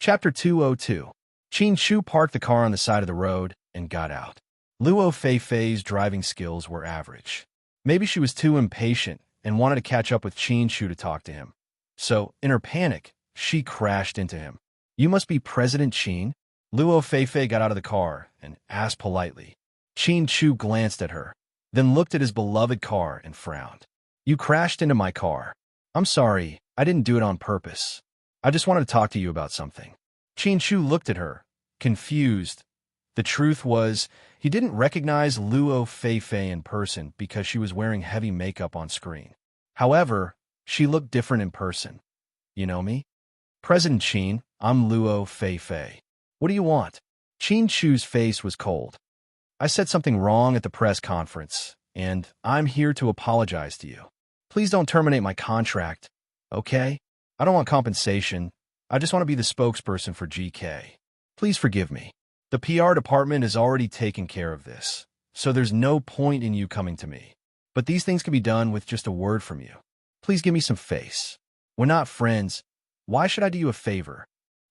Chapter 202. Qin Shu parked the car on the side of the road and got out. Luo Feifei's driving skills were average. Maybe she was too impatient and wanted to catch up with Qin Shu to talk to him. So, in her panic, she crashed into him. "You must be President Qin?" Luo Feifei got out of the car and asked politely. Qin Shu glanced at her, then looked at his beloved car and frowned. "You crashed into my car. I'm sorry, I didn't do it on purpose. I just wanted to talk to you about something." Qin Shu looked at her, confused. The truth was, he didn't recognize Luo Feifei in person because she was wearing heavy makeup on screen. However, she looked different in person. "You know me?" "President Qin, I'm Luo Feifei. What do you want?" Qin Shu's face was cold. "I said something wrong at the press conference, and I'm here to apologize to you. Please don't terminate my contract, okay? I don't want compensation. I just want to be the spokesperson for GK. Please forgive me. The PR department has already taken care of this, so there's no point in you coming to me. But these things can be done with just a word from you. Please give me some face. We're not friends. Why should I do you a favor?"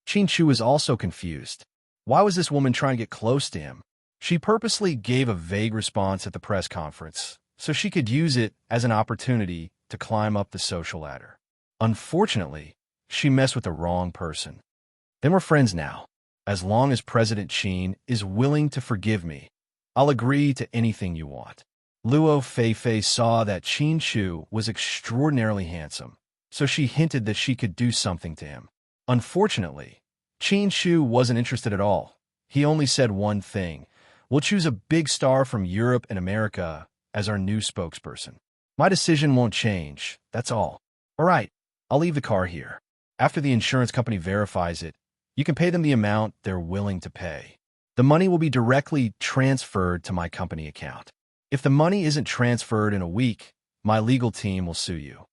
Qin Shu was also confused. Why was this woman trying to get close to him? She purposely gave a vague response at the press conference, so she could use it as an opportunity to climb up the social ladder. Unfortunately, she messed with the wrong person. Then we're friends now. As long as President Qin is willing to forgive me, I'll agree to anything you want. Luo Feifei saw that Qin Shu was extraordinarily handsome, so she hinted that she could do something to him. Unfortunately, Qin Shu wasn't interested at all. He only said one thing: "We'll choose a big star from Europe and America as our new spokesperson. My decision won't change, that's all. All right, I'll leave the car here. After the insurance company verifies it, you can pay them the amount they're willing to pay. The money will be directly transferred to my company account. If the money isn't transferred in a week, my legal team will sue you."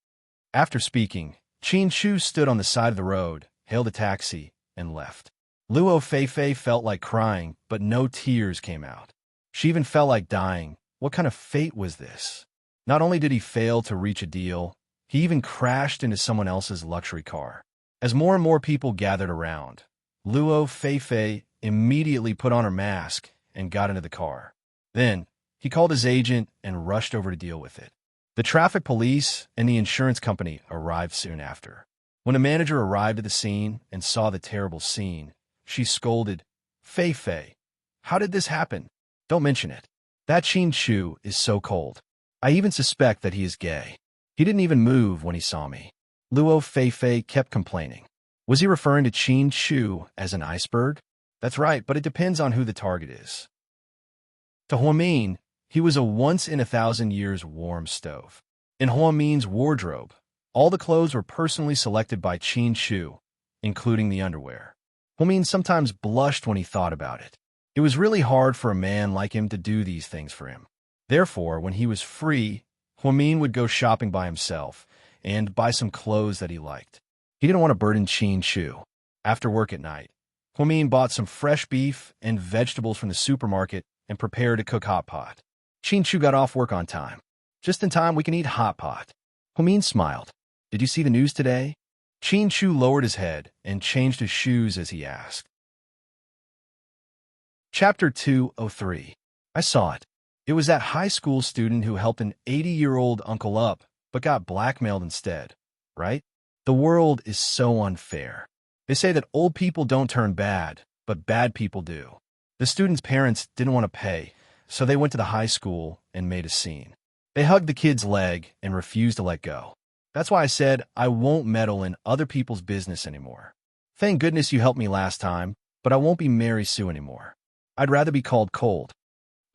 After speaking, Qin Shu stood on the side of the road, hailed a taxi, and left. Luo Feifei felt like crying, but no tears came out. She even felt like dying. What kind of fate was this? Not only did he fail to reach a deal, he even crashed into someone else's luxury car. As more and more people gathered around, Luo Feifei immediately put on her mask and got into the car. Then, he called his agent and rushed over to deal with it. The traffic police and the insurance company arrived soon after. When the manager arrived at the scene and saw the terrible scene, she scolded, "Feifei, how did this happen? Don't mention it. That Qin Shu is so cold. I even suspect that he is gay. He didn't even move when he saw me." Luo Feifei kept complaining. Was he referring to Qin Shu as an iceberg? That's right, but it depends on who the target is. To Huamin, he was a once-in-a-thousand-years warm stove. In Huamin's wardrobe, all the clothes were personally selected by Qin Shu, including the underwear. Huamin sometimes blushed when he thought about it. It was really hard for a man like him to do these things for him. Therefore, when he was free, Huamin would go shopping by himself and buy some clothes that he liked. He didn't want to burden Qin Shu. After work at night, Huamin bought some fresh beef and vegetables from the supermarket and prepared to cook hot pot. Qin Shu got off work on time. "Just in time we can eat hot pot." Huamin smiled. "Did you see the news today?" Qin Shu lowered his head and changed his shoes as he asked. Chapter 203. I saw it. It was that high school student who helped an 80-year-old uncle up, but got blackmailed instead, right? The world is so unfair. They say that old people don't turn bad, but bad people do. The student's parents didn't want to pay, so they went to the high school and made a scene. They hugged the kid's leg and refused to let go. That's why I said I won't meddle in other people's business anymore. Thank goodness you helped me last time, but I won't be Mary Sue anymore. I'd rather be called cold.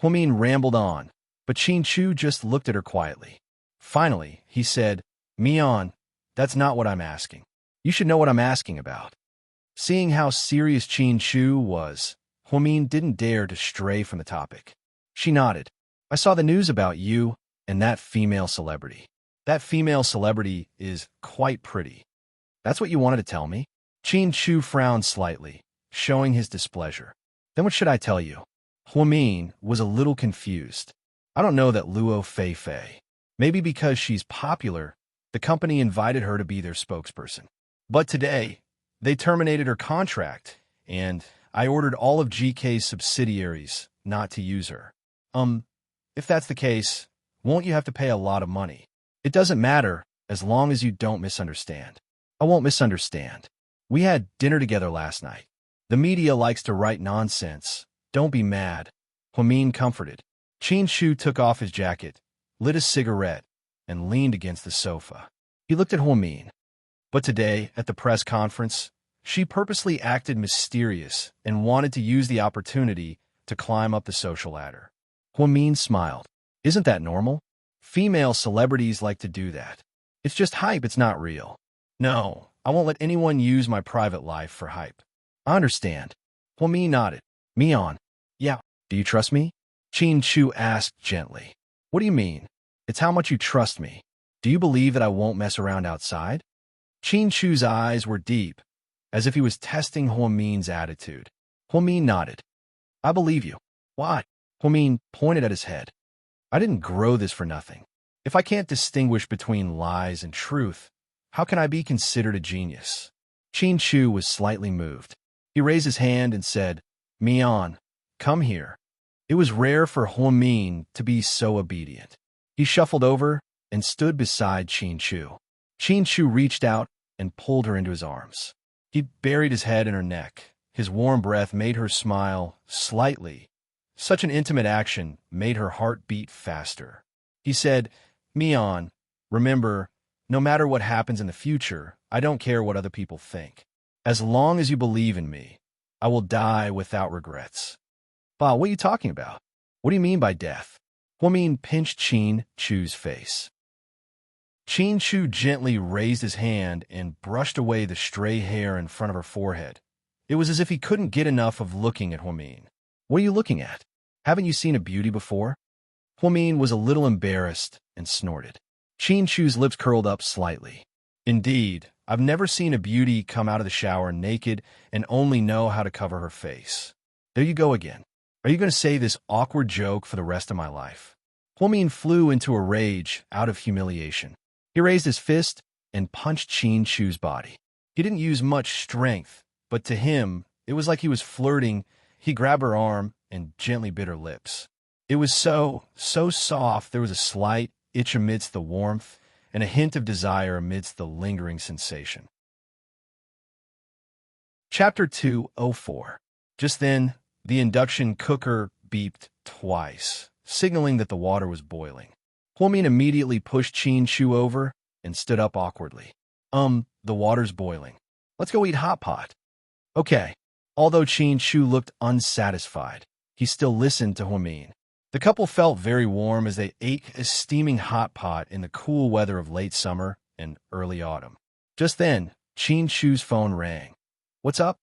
Huamin rambled on, but Qin Shu just looked at her quietly. Finally, he said, "Mian, that's not what I'm asking. You should know what I'm asking about." Seeing how serious Qin Shu was, Huamin didn't dare to stray from the topic. She nodded. "I saw the news about you and that female celebrity. That female celebrity is quite pretty. That's what you wanted to tell me?" Qin Shu frowned slightly, showing his displeasure. "Then what should I tell you?" Huamin was a little confused. "I don't know that Luo Feifei. Maybe because she's popular, the company invited her to be their spokesperson. But today, They terminated her contract, and I ordered all of GK's subsidiaries not to use her. If that's the case, won't you have to pay a lot of money? It doesn't matter as long as you don't misunderstand. I won't misunderstand. We had dinner together last night. The media likes to write nonsense. Don't be mad. Huamin comforted. Qin Shu took off his jacket, lit a cigarette, and leaned against the sofa. He looked at Huamin. But today, at the press conference, she purposely acted mysterious and wanted to use the opportunity to climb up the social ladder. Huamin smiled. Isn't that normal? Female celebrities like to do that. It's just hype, it's not real. No, I won't let anyone use my private life for hype. I understand. Huamin nodded. Mian. Yeah. Do you trust me? Qin Shu asked gently. What do you mean? It's how much you trust me. Do you believe that I won't mess around outside? Qin Shu's eyes were deep, as if he was testing Huamin's attitude. Huamin nodded. I believe you. Why? Huamin pointed at his head. I didn't grow this for nothing. If I can't distinguish between lies and truth, how can I be considered a genius? Qin Shu was slightly moved. He raised his hand and said, Mian, come here. It was rare for Huamin to be so obedient. He shuffled over and stood beside Qin Shu. Qin Shu reached out and pulled her into his arms. He buried his head in her neck. His warm breath made her smile slightly. Such an intimate action made her heart beat faster. He said, Mian, remember, no matter what happens in the future, I don't care what other people think. As long as you believe in me, I will die without regrets. Ba, what are you talking about? What do you mean by death? Huamin pinched Qin Shu's face. Qin Shu gently raised his hand and brushed away the stray hair in front of her forehead. It was as if he couldn't get enough of looking at Huamin. What are you looking at? Haven't you seen a beauty before? Huamin was a little embarrassed and snorted. Qin Shu's lips curled up slightly. Indeed, I've never seen a beauty come out of the shower naked and only know how to cover her face. There you go again. Are you going to say this awkward joke for the rest of my life? Huamin flew into a rage out of humiliation. He raised his fist and punched Qin Shu's body. He didn't use much strength, but to him, it was like he was flirting. He grabbed her arm and gently bit her lips. It was so soft there was a slight itch amidst the warmth and a hint of desire amidst the lingering sensation. Chapter 204. Just then, the induction cooker beeped twice, signaling that the water was boiling. Huamin immediately pushed Qin Shu over and stood up awkwardly. The water's boiling. Let's go eat hot pot. Okay. Although Qin Shu looked unsatisfied, he still listened to Huamin. The couple felt very warm as they ate a steaming hot pot in the cool weather of late summer and early autumn. Just then, Qin Shu's phone rang. What's up?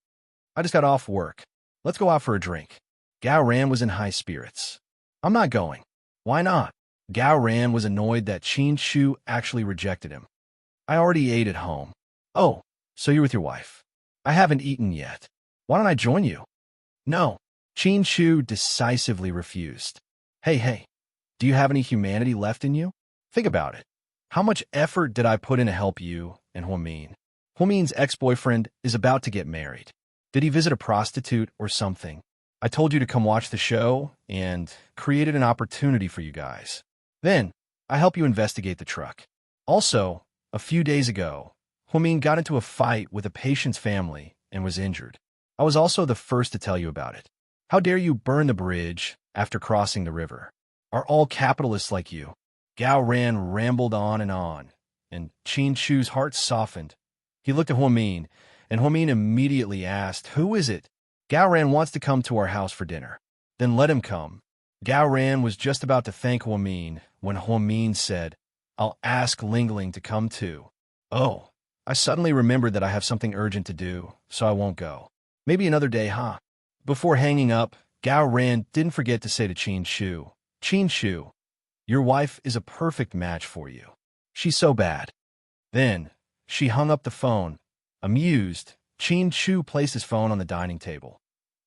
I just got off work. Let's go out for a drink. Gao Ran was in high spirits. I'm not going. Why not? Gao Ran was annoyed that Qin Shu actually rejected him. I already ate at home. Oh, so you're with your wife. I haven't eaten yet. Why don't I join you? No. Qin Shu decisively refused. Hey, do you have any humanity left in you? Think about it. How much effort did I put in to help you and Huamin? Huamin's ex-boyfriend is about to get married. Did he visit a prostitute or something? I told you to come watch the show and created an opportunity for you guys. Then, I help you investigate the truck. Also, a few days ago, Huamin got into a fight with a patient's family and was injured. I was also the first to tell you about it. How dare you burn the bridge after crossing the river? Are all capitalists like you? Gao Ran rambled on, and Qin Shu's heart softened. He looked at Huamin, and Huamin immediately asked, Who is it? Gao Ran wants to come to our house for dinner. Then let him come. Gao Ran was just about to thank Huamin when Huamin said, I'll ask Lingling to come too. Oh, I suddenly remembered that I have something urgent to do, so I won't go. Maybe another day, huh? Before hanging up, Gao Ran didn't forget to say to Qin Shu, your wife is a perfect match for you. She's so bad. Then, she hung up the phone. Amused, Qin Shu placed his phone on the dining table.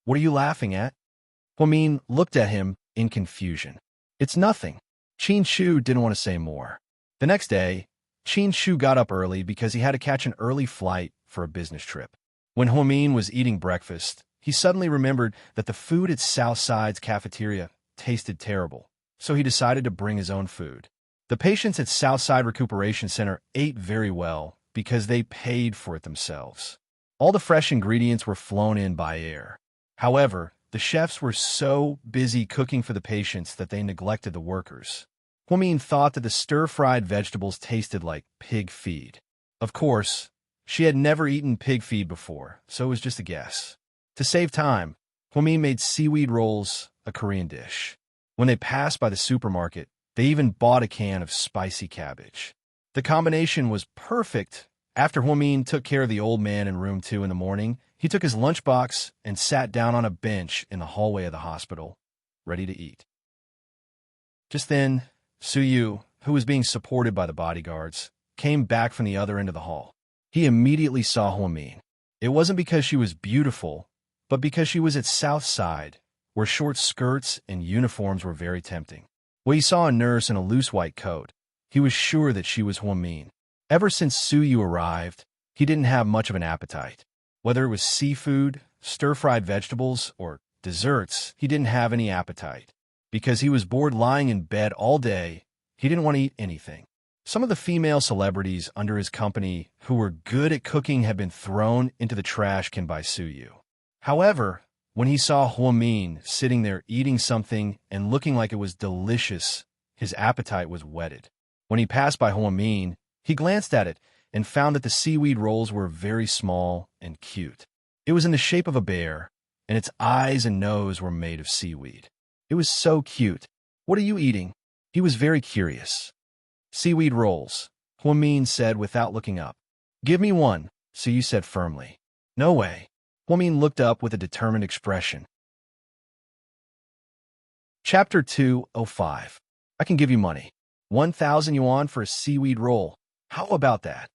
What are you laughing at? Huamin looked at him in confusion. It's nothing. Qin Shu didn't want to say more. The next day, Qin Shu got up early because he had to catch an early flight for a business trip. When Huamin was eating breakfast, he suddenly remembered that the food at Southside's cafeteria tasted terrible, so he decided to bring his own food. The patients at Southside Recuperation Center ate very well because they paid for it themselves. All the fresh ingredients were flown in by air. However, the chefs were so busy cooking for the patients that they neglected the workers. Huamin thought that the stir-fried vegetables tasted like pig feed. Of course, she had never eaten pig feed before, so it was just a guess. To save time, Huamin made seaweed rolls a Korean dish. When they passed by the supermarket, they even bought a can of spicy cabbage. The combination was perfect. After Huamin took care of the old man in room 2 in the morning, he took his lunchbox and sat down on a bench in the hallway of the hospital, ready to eat. Just then, Suyu, who was being supported by the bodyguards, came back from the other end of the hall. He immediately saw Huamin. It wasn't because she was beautiful, but because she was at Southside, where short skirts and uniforms were very tempting. When he saw a nurse in a loose white coat, he was sure that she was Huamin. Ever since Suyu arrived, he didn't have much of an appetite. Whether it was seafood, stir-fried vegetables, or desserts, he didn't have any appetite. Because he was bored lying in bed all day, he didn't want to eat anything. Some of the female celebrities under his company who were good at cooking had been thrown into the trash can by Suyu. However, when he saw Huamin sitting there eating something and looking like it was delicious, his appetite was whetted. When he passed by Huamin, he glanced at it and found that the seaweed rolls were very small and cute. It was in the shape of a bear, and its eyes and nose were made of seaweed. It was so cute. "What are you eating?" He was very curious. "Seaweed rolls," Huamin said without looking up. "Give me one," Suyu said firmly. "No way." Huamin looked up with a determined expression. Chapter 205. I can give you money. 1,000 yuan for a seaweed roll. How about that?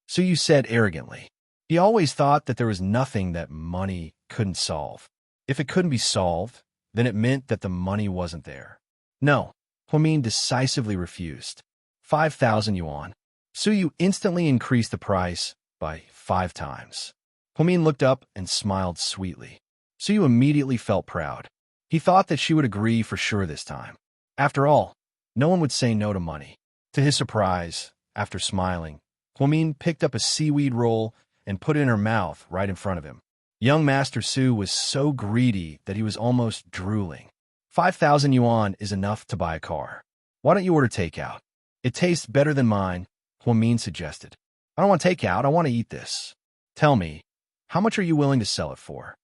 Suyu said arrogantly. He always thought that there was nothing that money couldn't solve. If it couldn't be solved, then it meant that the money wasn't there. No, Huamin decisively refused. 5,000 yuan. Suyu instantly increased the price by 5 times. Huamin looked up and smiled sweetly. Suyu immediately felt proud. He thought that she would agree for sure this time. After all, no one would say no to money. To his surprise, after smiling, Huamin picked up a seaweed roll and put it in her mouth right in front of him. Young Master Su was so greedy that he was almost drooling. 5,000 yuan is enough to buy a car. Why don't you order takeout? It tastes better than mine, Huamin suggested. I don't want takeout, I want to eat this. Tell me, how much are you willing to sell it for?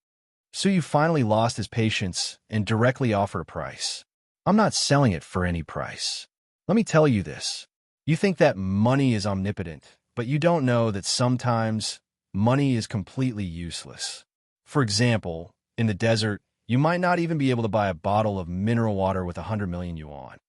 Suyu finally lost his patience and directly offered a price. I'm not selling it for any price. Let me tell you this. You think that money is omnipotent, but you don't know that sometimes money is completely useless. For example, in the desert, you might not even be able to buy a bottle of mineral water with 100 million yuan.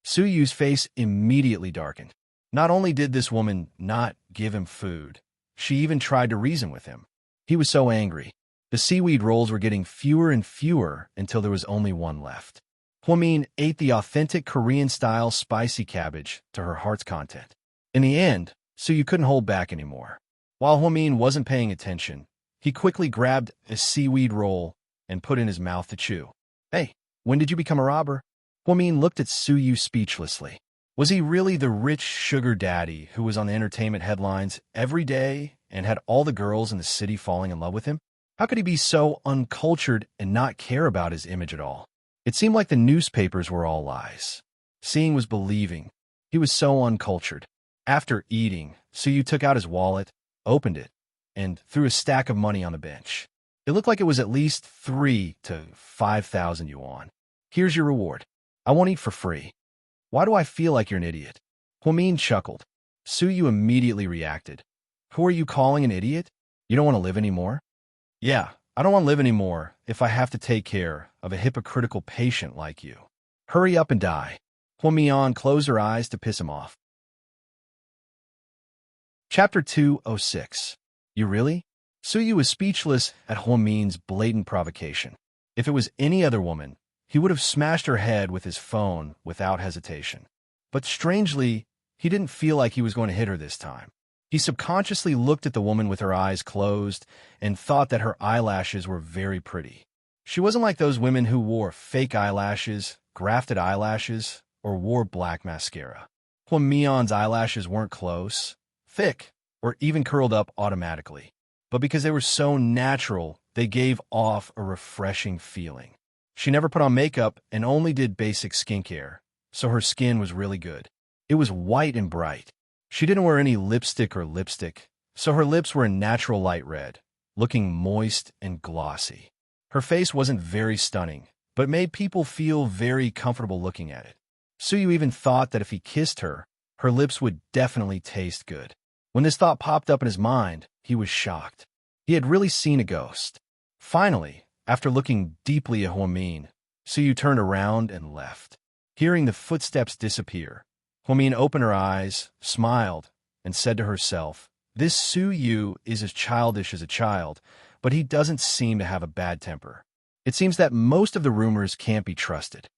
Suyu's face immediately darkened. Not only did this woman not give him food, she even tried to reason with him. He was so angry. The seaweed rolls were getting fewer and fewer until there was only one left. Huamin ate the authentic Korean-style spicy cabbage to her heart's content. In the end, Suyu couldn't hold back anymore. While Huamin wasn't paying attention, he quickly grabbed a seaweed roll and put it in his mouth to chew. Hey, when did you become a robber? Huamin looked at Suyu speechlessly. Was he really the rich sugar daddy who was on the entertainment headlines every day and had all the girls in the city falling in love with him? How could he be so uncultured and not care about his image at all? It seemed like the newspapers were all lies. Seeing was believing. He was so uncultured. After eating, Suyu took out his wallet, opened it, and threw a stack of money on the bench. It looked like it was at least 3 to 5,000 yuan. Here's your reward. I won't eat for free. Why do I feel like you're an idiot? Huamin chuckled. Suyu immediately reacted. Who are you calling an idiot? You don't want to live anymore? Yeah, I don't want to live anymore if I have to take care of a hypocritical patient like you. Hurry up and die. Huamian closed her eyes to piss him off. Chapter 206. You really? Suyu was speechless at Huamin's blatant provocation. If it was any other woman, he would have smashed her head with his phone without hesitation. But strangely, he didn't feel like he was going to hit her this time. He subconsciously looked at the woman with her eyes closed and thought that her eyelashes were very pretty. She wasn't like those women who wore fake eyelashes, grafted eyelashes, or wore black mascara. Hwang Mion's eyelashes weren't close, thick, or even curled up automatically. But because they were so natural, they gave off a refreshing feeling. She never put on makeup and only did basic skincare, so her skin was really good. It was white and bright. She didn't wear any lipstick, so her lips were a natural light red, looking moist and glossy. Her face wasn't very stunning, but made people feel very comfortable looking at it. Suyu even thought that if he kissed her, her lips would definitely taste good. When this thought popped up in his mind, he was shocked. He had really seen a ghost. Finally, after looking deeply at Hwang, Suyu turned around and left. Hearing the footsteps disappear, Hwang opened her eyes, smiled, and said to herself, "This Suyu is as childish as a child, but he doesn't seem to have a bad temper. It seems that most of the rumors can't be trusted."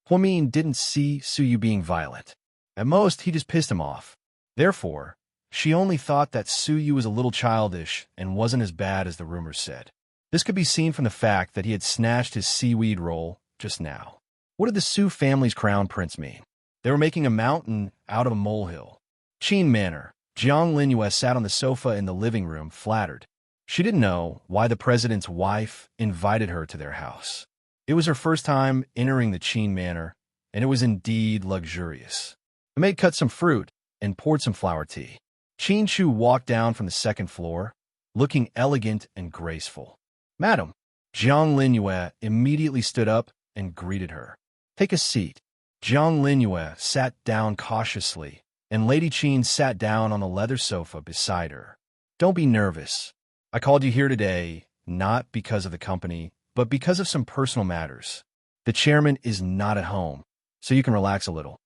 Hwang didn't see Suyu being violent. At most, he just pissed him off. Therefore, she only thought that Suyu was a little childish and wasn't as bad as the rumors said. This could be seen from the fact that he had snatched his seaweed roll just now. What did the Su family's crown prince mean? They were making a mountain out of a molehill. Qin Manor. Jiang Linyue sat on the sofa in the living room, flattered. She didn't know why the president's wife invited her to their house. It was her first time entering the Qin Manor, and it was indeed luxurious. The maid cut some fruit and poured some flower tea. Qin Chu walked down from the second floor, looking elegant and graceful. "Madam." Jiang Linyue immediately stood up and greeted her. "Take a seat." Jiang Linyue sat down cautiously, and Lady Qin sat down on the leather sofa beside her. "Don't be nervous. I called you here today, not because of the company, but because of some personal matters. The chairman is not at home, so you can relax a little."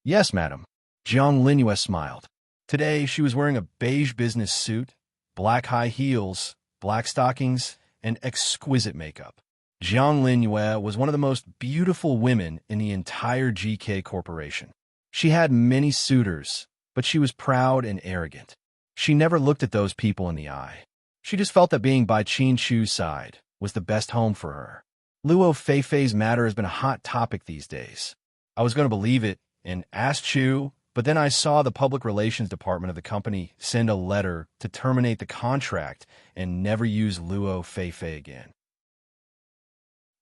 "Yes, madam." Jiang Linyue smiled. Today, she was wearing a beige business suit, black high heels, black stockings, and exquisite makeup. Jiang Linyue was one of the most beautiful women in the entire GK Corporation. She had many suitors, but she was proud and arrogant. She never looked at those people in the eye. She just felt that being by Qin Chu's side was the best home for her. Luo Feifei's matter has been a hot topic these days. I was going to believe it and ask Chu, but then I saw the public relations department of the company send a letter to terminate the contract and never use Luo Feifei again.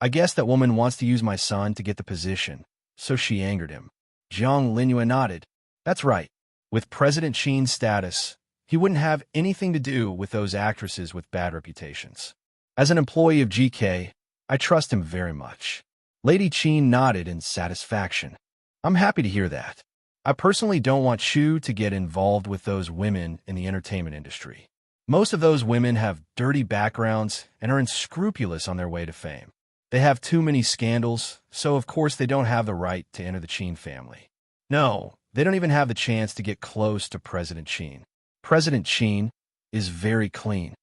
I guess that woman wants to use my son to get the position, so she angered him. Jiang Linyue nodded. That's right. With President Qin's status, he wouldn't have anything to do with those actresses with bad reputations. As an employee of GK, I trust him very much. Lady Qin nodded in satisfaction. I'm happy to hear that. I personally don't want Chu to get involved with those women in the entertainment industry. Most of those women have dirty backgrounds and are unscrupulous on their way to fame. They have too many scandals, so of course they don't have the right to enter the Qin family. No, they don't even have the chance to get close to President Qin. President Qin is very clean.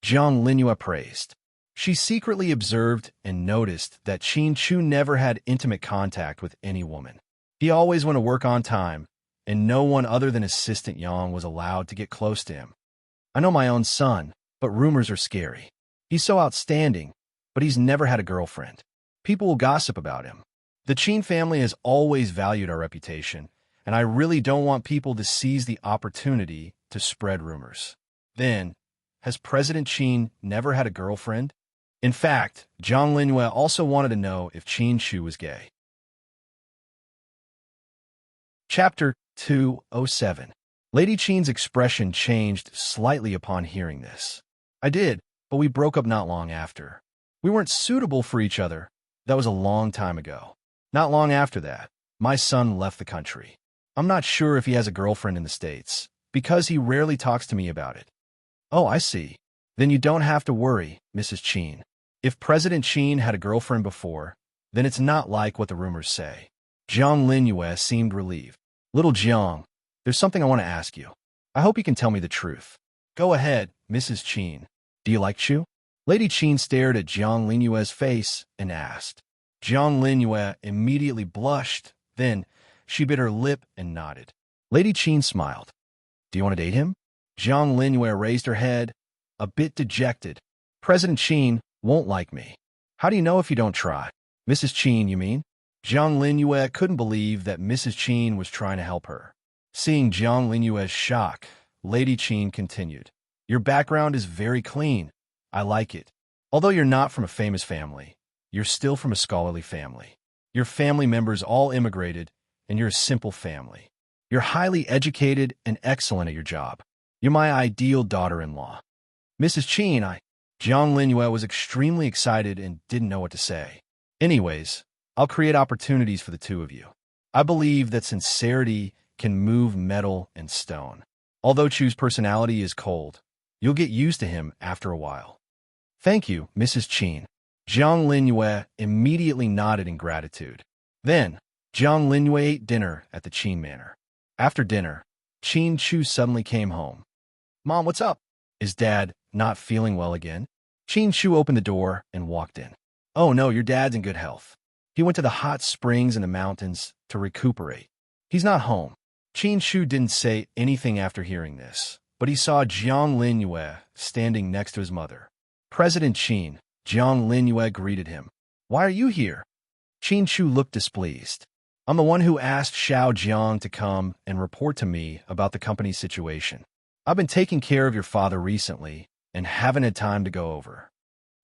Jiang Linyue praised. She secretly observed and noticed that Qin Chu never had intimate contact with any woman. He always went to work on time, and no one other than Assistant Yang was allowed to get close to him. I know my own son, but rumors are scary. He's so outstanding, but he's never had a girlfriend. People will gossip about him. The Qin family has always valued our reputation, and I really don't want people to seize the opportunity to spread rumors. Then, has President Qin never had a girlfriend? In fact, Jiang Linyue also wanted to know if Qin Chu was gay. Chapter 207. Lady Qin's expression changed slightly upon hearing this. I did, but we broke up not long after. We weren't suitable for each other. That was a long time ago. Not long after that, my son left the country. I'm not sure if he has a girlfriend in the States, because he rarely talks to me about it. Oh, I see. Then you don't have to worry, Mrs. Qin. If President Qin had a girlfriend before, then it's not like what the rumors say. Jiang Linyue seemed relieved. Little Jiang, there's something I want to ask you. I hope you can tell me the truth. Go ahead, Mrs. Qin. Do you like Chu? Lady Qin stared at Jiang Linyue's face and asked. Jiang Linyue immediately blushed, then she bit her lip and nodded. Lady Qin smiled. Do you want to date him? Jiang Linue raised her head, a bit dejected. President Qin won't like me. How do you know if you don't try? Mrs. Qin, you mean? Jiang Linue couldn't believe that Mrs. Qin was trying to help her. Seeing Jiang Linue's shock, Lady Qin continued. Your background is very clean. I like it. Although you're not from a famous family, you're still from a scholarly family. Your family members all immigrated, and you're a simple family. You're highly educated and excellent at your job. You're my ideal daughter-in-law. Mrs. Qin, Jiang Linue was extremely excited and didn't know what to say. Anyways, I'll create opportunities for the two of you. I believe that sincerity can move metal and stone. Although Chu's personality is cold, you'll get used to him after a while. Thank you, Mrs. Qin. Jiang Linue immediately nodded in gratitude. Then, Jiang Linue ate dinner at the Qin Manor. After dinner, Qin Chu suddenly came home. Mom, what's up? Is Dad not feeling well again? Qin Chu opened the door and walked in. Oh no, your dad's in good health. He went to the hot springs in the mountains to recuperate. He's not home. Qin Chu didn't say anything after hearing this, but he saw Jiang Linue standing next to his mother. President Qin, Jiang Linue greeted him. Why are you here? Qin Chu looked displeased. I'm the one who asked Xiao Jiang to come and report to me about the company's situation. I've been taking care of your father recently and haven't had time to go over.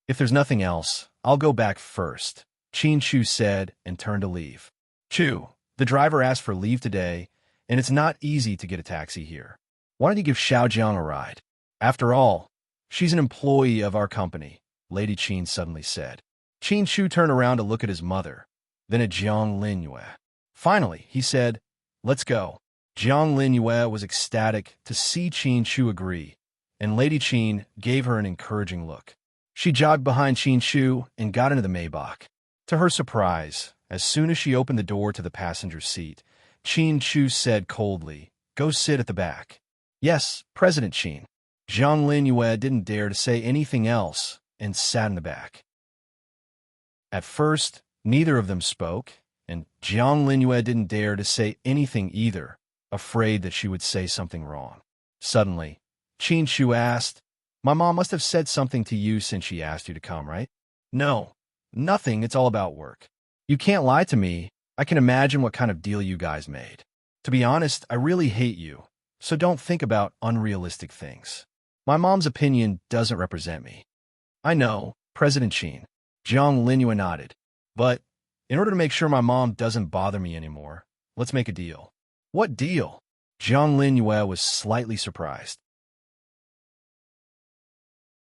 If there's nothing else, I'll go back first, Qin Chu said and turned to leave. Chu, the driver asked for leave today, and it's not easy to get a taxi here. Why don't you give Xiao Jiang a ride? After all, she's an employee of our company, Lady Qin suddenly said. Qin Chu turned around to look at his mother, then at Jiang Linue. Finally, he said, let's go. Jiang Linue was ecstatic to see Qin Chu agree, and Lady Qin gave her an encouraging look. She jogged behind Qin Chu and got into the Maybach. To her surprise, as soon as she opened the door to the passenger seat, Qin Chu said coldly, go sit at the back. Yes, President Qin. Jiang Linue didn't dare to say anything else and sat in the back. At first, neither of them spoke, and Jiang Linue didn't dare to say anything either, afraid that she would say something wrong. Suddenly, Qin Chu asked, my mom must have said something to you since she asked you to come, right? No, nothing, it's all about work. You can't lie to me. I can imagine what kind of deal you guys made. To be honest, I really hate you, so don't think about unrealistic things. My mom's opinion doesn't represent me. I know, President Qin. Jiang Linue nodded. But, in order to make sure my mom doesn't bother me anymore, let's make a deal. What deal? Jiang Linue was slightly surprised.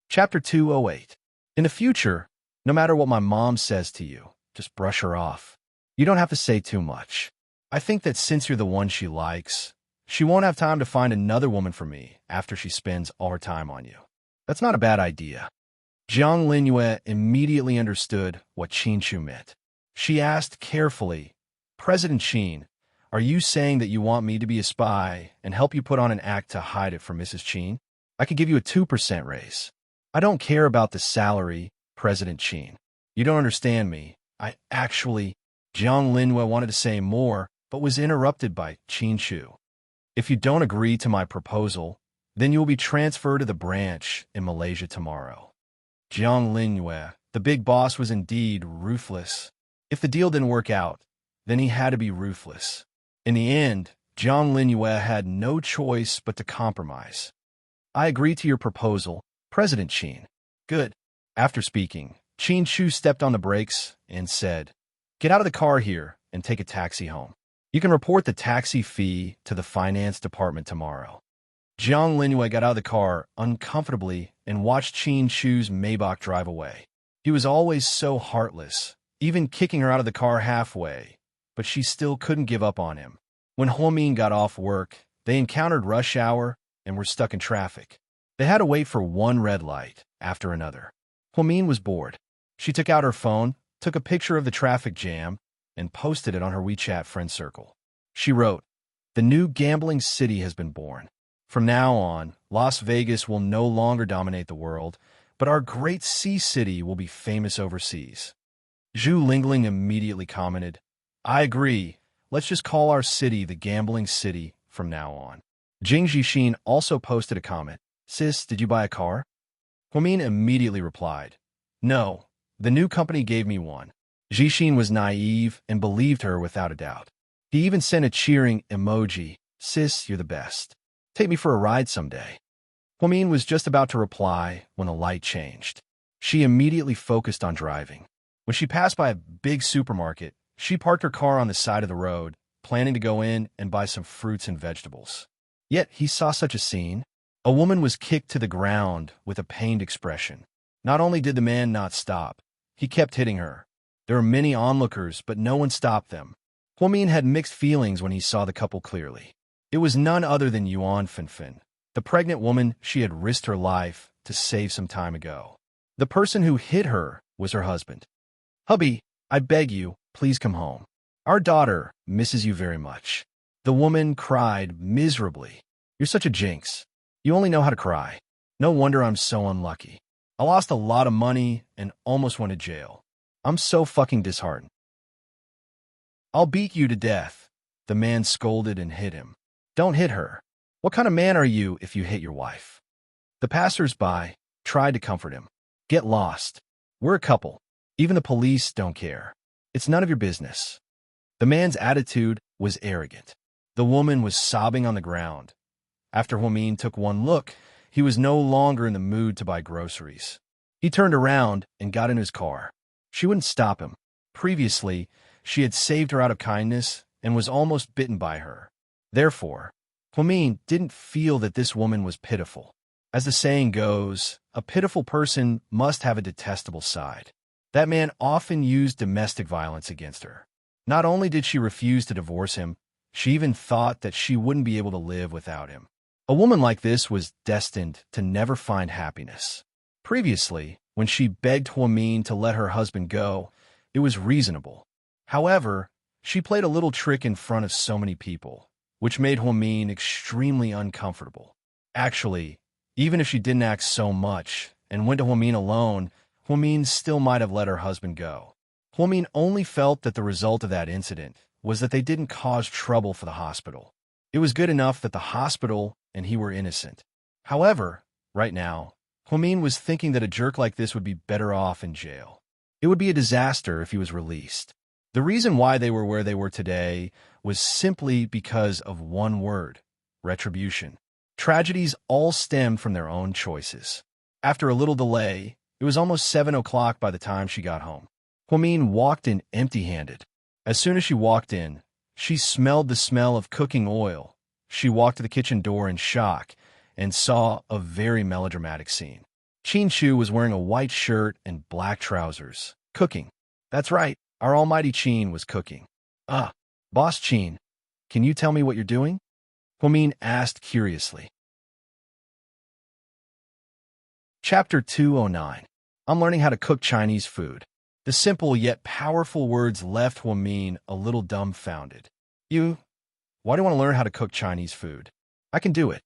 Chapter 208. In the future, no matter what my mom says to you, just brush her off. You don't have to say too much. I think that since you're the one she likes, she won't have time to find another woman for me after she spends all her time on you. That's not a bad idea. Jiang Linue immediately understood what Qin Chu meant. She asked carefully, President Qin, are you saying that you want me to be a spy and help you put on an act to hide it from Mrs. Qin? I could give you a 2% raise. I don't care about the salary, President Qin. You don't understand me. Jiang Linue wanted to say more, but was interrupted by Qin Chu. If you don't agree to my proposal, then you will be transferred to the branch in Malaysia tomorrow. Jiang Linue, the big boss, was indeed ruthless. If the deal didn't work out, then he had to be ruthless. In the end, Jiang Linue had no choice but to compromise. I agree to your proposal, President Qin. Good. After speaking, Qin Chu stepped on the brakes and said, get out of the car here and take a taxi home. You can report the taxi fee to the finance department tomorrow. Jiang Linue got out of the car uncomfortably and watched Qin Chu's Maybach drive away. He was always so heartless, even kicking her out of the car halfway, but she still couldn't give up on him. When Huomin got off work, they encountered rush hour and were stuck in traffic. They had to wait for one red light after another. Huomin was bored. She took out her phone, took a picture of the traffic jam, and posted it on her WeChat friend circle. She wrote, the new gambling city has been born. From now on, Las Vegas will no longer dominate the world, but our great sea city will be famous overseas. Zhu Lingling immediately commented, I agree. Let's just call our city the gambling city from now on. Jing Jixin also posted a comment. Sis, did you buy a car? Huamin immediately replied, No, the new company gave me one. Jixin was naive and believed her without a doubt. He even sent a cheering emoji. Sis, you're the best. Take me for a ride someday. Huamin was just about to reply when the light changed. She immediately focused on driving. When she passed by a big supermarket, she parked her car on the side of the road, planning to go in and buy some fruits and vegetables. Yet he saw such a scene. A woman was kicked to the ground with a pained expression. Not only did the man not stop, he kept hitting her. There were many onlookers, but no one stopped them. Huamin had mixed feelings when he saw the couple clearly. It was none other than Yuan Finfin, the pregnant woman she had risked her life to save some time ago. The person who hit her was her husband. Hubby, I beg you, please come home. Our daughter misses you very much. The woman cried miserably. You're such a jinx. You only know how to cry. No wonder I'm so unlucky. I lost a lot of money and almost went to jail. I'm so fucking disheartened. I'll beat you to death. The man scolded and hit him. Don't hit her. What kind of man are you if you hit your wife? The passers-by tried to comfort him. Get lost. We're a couple. Even the police don't care. It's none of your business. The man's attitude was arrogant. The woman was sobbing on the ground. After Huamin took one look, he was no longer in the mood to buy groceries. He turned around and got in his car. She wouldn't stop him. Previously, she had saved her out of kindness and was almost bitten by her. Therefore, Huamin didn't feel that this woman was pitiful. As the saying goes, a pitiful person must have a detestable side. That man often used domestic violence against her. Not only did she refuse to divorce him, she even thought that she wouldn't be able to live without him. A woman like this was destined to never find happiness. Previously, when she begged Huamin to let her husband go, it was reasonable. However, she played a little trick in front of so many people, which made Huamin extremely uncomfortable. Actually, even if she didn't act so much and went to Huamin alone, Huamin still might have let her husband go. Huamin only felt that the result of that incident was that they didn't cause trouble for the hospital. It was good enough that the hospital and he were innocent. However, right now, Huamin was thinking that a jerk like this would be better off in jail. It would be a disaster if he was released. The reason why they were where they were today was simply because of one word: retribution. Tragedies all stemmed from their own choices. After a little delay, it was almost 7 o'clock by the time she got home. Huamin walked in empty-handed. As soon as she walked in, she smelled the smell of cooking oil. She walked to the kitchen door in shock and saw a very melodramatic scene. Qin Shu was wearing a white shirt and black trousers, cooking. That's right, our almighty Qin was cooking. Boss Qin, can you tell me what you're doing? Huamin asked curiously. Chapter 209. I'm learning how to cook Chinese food. The simple yet powerful words left Huamin a little dumbfounded. Why do you want to learn how to cook Chinese food? I can do it.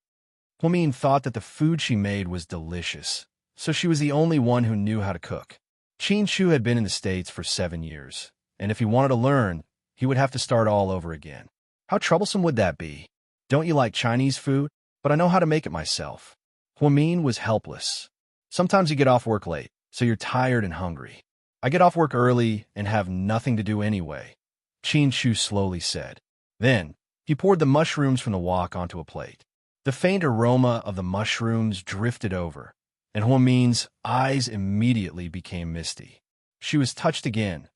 Huamin thought that the food she made was delicious, so she was the only one who knew how to cook. Qin Shu had been in the States for 7 years, and if he wanted to learn, he would have to start all over again. How troublesome would that be? Don't you like Chinese food? But I know how to make it myself. Huamin was helpless. Sometimes you get off work late, so you're tired and hungry. I get off work early and have nothing to do anyway, Qin Shu slowly said. Then, he poured the mushrooms from the wok onto a plate. The faint aroma of the mushrooms drifted over, and Huamin's eyes immediately became misty. She was touched again.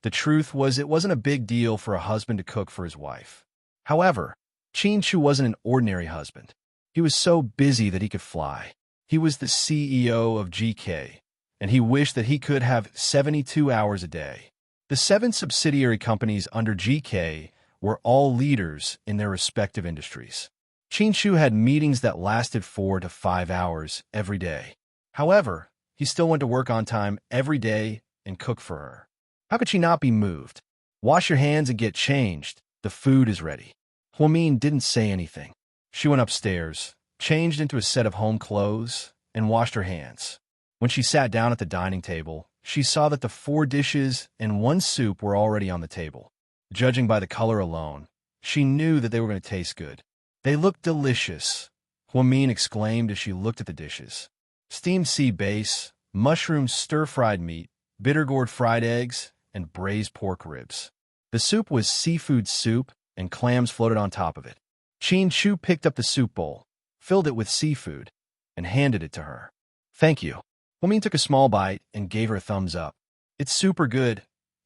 The truth was, it wasn't a big deal for a husband to cook for his wife. However, Qin Shu wasn't an ordinary husband. He was so busy that he could fly. He was the CEO of GK, and he wished that he could have 72 hours a day. The 7 subsidiary companies under GK were all leaders in their respective industries. Qin Shu had meetings that lasted 4 to 5 hours every day. However, he still went to work on time every day and cooked for her. How could she not be moved? Wash your hands and get changed. The food is ready. Huamin didn't say anything. She went upstairs, changed into a set of home clothes, and washed her hands. When she sat down at the dining table, she saw that the 4 dishes and 1 soup were already on the table. Judging by the color alone, she knew that they were going to taste good. They look delicious, Huamin exclaimed as she looked at the dishes. Steamed sea bass, mushroom stir-fried meat, bitter gourd fried eggs, and braised pork ribs. The soup was seafood soup, and clams floated on top of it. Chin Chu picked up the soup bowl, filled it with seafood, and handed it to her. Thank you. Huamin took a small bite and gave her a thumbs up. It's super good.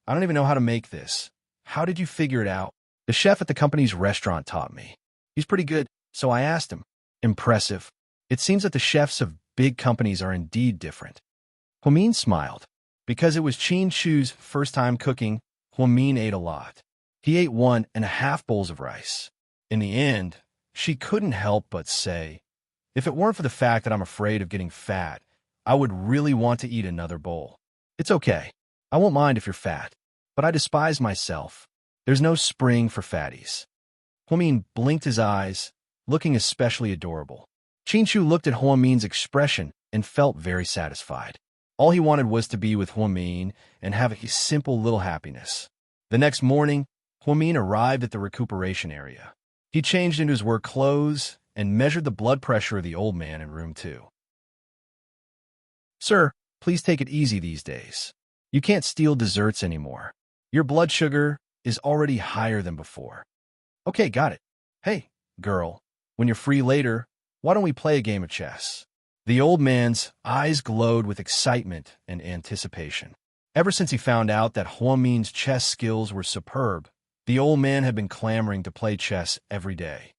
I don't even know how to make this. How did you figure it out? The chef at the company's restaurant taught me. He's pretty good, so I asked him. Impressive. It seems that the chefs of big companies are indeed different. Huamin smiled. Because it was Chin Chu's first time cooking, Huamin ate a lot. He ate 1.5 bowls of rice. In the end, she couldn't help but say, if it weren't for the fact that I'm afraid of getting fat, I would really want to eat another bowl. It's okay. I won't mind if you're fat. But I despise myself. There's no spring for fatties. Huamin blinked his eyes, looking especially adorable. Chin Chu looked at Huamin's expression and felt very satisfied. All he wanted was to be with Huamin and have a simple little happiness. The next morning, Huamin arrived at the recuperation area. He changed into his work clothes and measured the blood pressure of the old man in room 2. Sir, please take it easy these days. You can't steal desserts anymore. Your blood sugar is already higher than before. Okay, got it. Hey, girl, when you're free later, why don't we play a game of chess? The old man's eyes glowed with excitement and anticipation. Ever since he found out that Huamin's chess skills were superb, the old man had been clamoring to play chess every day.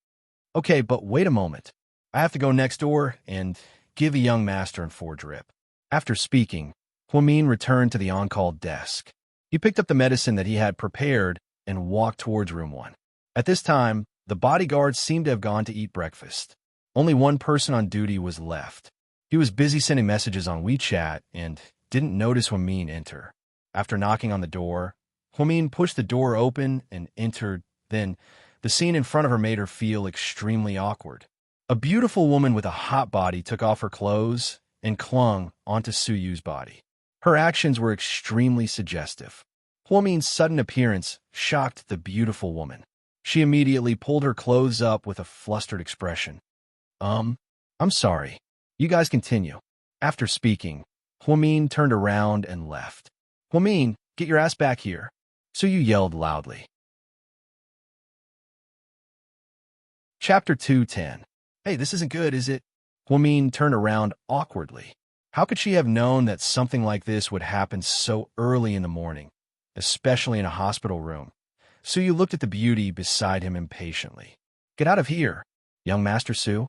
Okay, but wait a moment. I have to go next door and give a young master in 4 drip. After speaking, Huamin returned to the on-call desk. He picked up the medicine that he had prepared and walked towards room 1. At this time, the bodyguards seemed to have gone to eat breakfast. Only one person on duty was left. He was busy sending messages on WeChat and didn't notice Huamin enter. After knocking on the door, Huamin pushed the door open and entered. Then, the scene in front of her made her feel extremely awkward. A beautiful woman with a hot body took off her clothes and clung onto Suyu's body. Her actions were extremely suggestive. Huamin's sudden appearance shocked the beautiful woman. She immediately pulled her clothes up with a flustered expression. I'm sorry. You guys continue. After speaking, Huamin turned around and left. Huamin, get your ass back here. Suyu yelled loudly. Chapter 210. Hey, this isn't good, is it? Huamin turned around awkwardly. How could she have known that something like this would happen so early in the morning, especially in a hospital room? Suyu looked at the beauty beside him impatiently. Get out of here, young Master Su.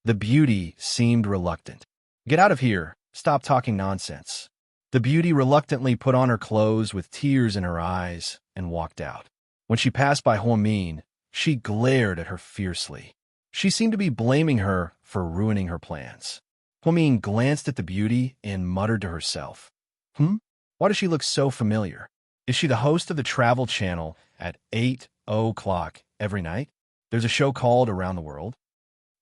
The beauty seemed reluctant. Get out of here. Stop talking nonsense. The beauty reluctantly put on her clothes with tears in her eyes and walked out. When she passed by Huamin, she glared at her fiercely. She seemed to be blaming her for ruining her plans. Huamin glanced at the beauty and muttered to herself, Why does she look so familiar? Is she the host of the Travel Channel at 8:00 every night? There's a show called Around the World.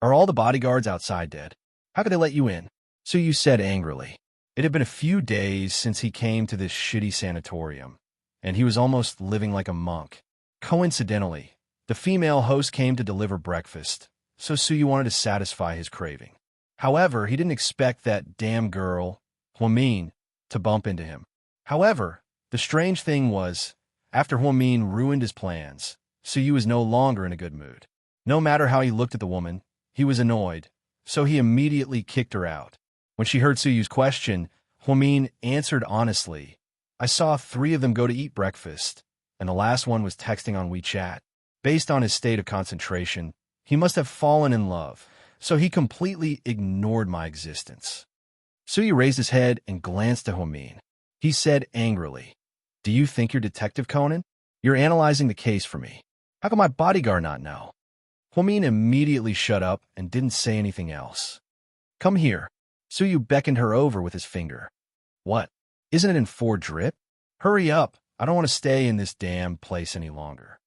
Are all the bodyguards outside dead? How could they let you in? Suyu said angrily. It had been a few days since he came to this shitty sanatorium, and he was almost living like a monk. Coincidentally, the female host came to deliver breakfast, so Suyu wanted to satisfy his craving. However, he didn't expect that damn girl, Huamin, to bump into him. However, the strange thing was, after Huamin ruined his plans, Suyu was no longer in a good mood. No matter how he looked at the woman, he was annoyed, so he immediately kicked her out. When she heard Suyu's question, Huamin answered honestly, I saw 3 of them go to eat breakfast, and the last one was texting on WeChat. Based on his state of concentration, he must have fallen in love, so he completely ignored my existence. Suyu raised his head and glanced at Huamin. He said angrily, Do you think you're Detective Conan? You're analyzing the case for me. How can my bodyguard not know? Huamin immediately shut up and didn't say anything else. Come here. Suyu beckoned her over with his finger. What? Isn't it in 4 drip? Hurry up. I don't want to stay in this damn place any longer.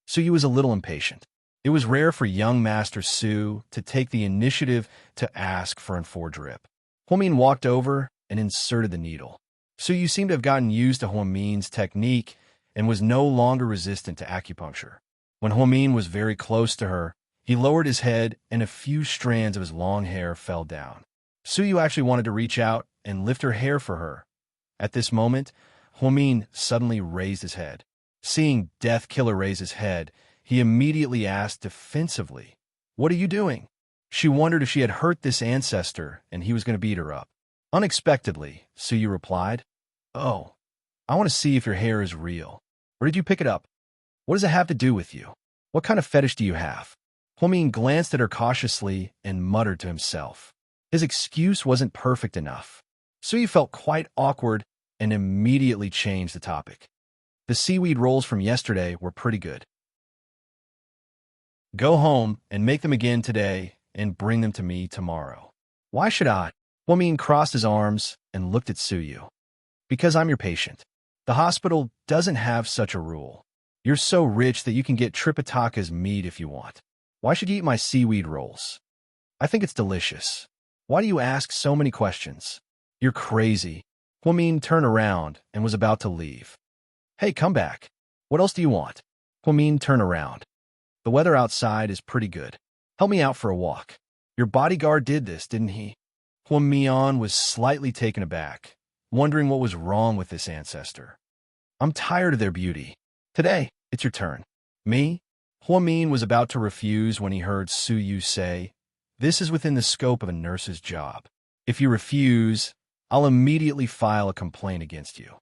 Suyu was a little impatient. It was rare for young Master Su to take the initiative to ask for an 4 drip. Huamin walked over and inserted the needle. Suyu seemed to have gotten used to Huamin's technique and was no longer resistant to acupuncture. When Huamin was very close to her, He lowered his head, and a few strands of his long hair fell down. Suyu actually wanted to reach out and lift her hair for her. At this moment, Huamin suddenly raised his head. Seeing Death Killer raise his head, he immediately asked defensively, "What are you doing?" She wondered if she had hurt this ancestor and he was going to beat her up. Unexpectedly, Suyu replied, "Oh, I want to see if your hair is real. Where did you pick it up? What does it have to do with you? What kind of fetish do you have?" Huamin glanced at her cautiously and muttered to himself. His excuse wasn't perfect enough. Suyu felt quite awkward and immediately changed the topic. "The seaweed rolls from yesterday were pretty good. Go home and make them again today and bring them to me tomorrow." "Why should I?" Huamin crossed his arms and looked at Suyu. "Because I'm your patient. The hospital doesn't have such a rule. You're so rich that you can get Tripitaka's meat if you want. Why should you eat my seaweed rolls? I think it's delicious. Why do you ask so many questions? You're crazy." Huamin turned around and was about to leave. "Hey, come back. What else do you want?" Huamin turned around. "The weather outside is pretty good. Help me out for a walk. Your bodyguard did this, didn't he?" Huamian was slightly taken aback, wondering what was wrong with this ancestor. "I'm tired of their beauty. Today, it's your turn." "Me?" Huamin was about to refuse when he heard Suyu say, "This is within the scope of a nurse's job. If you refuse, I'll immediately file a complaint against you."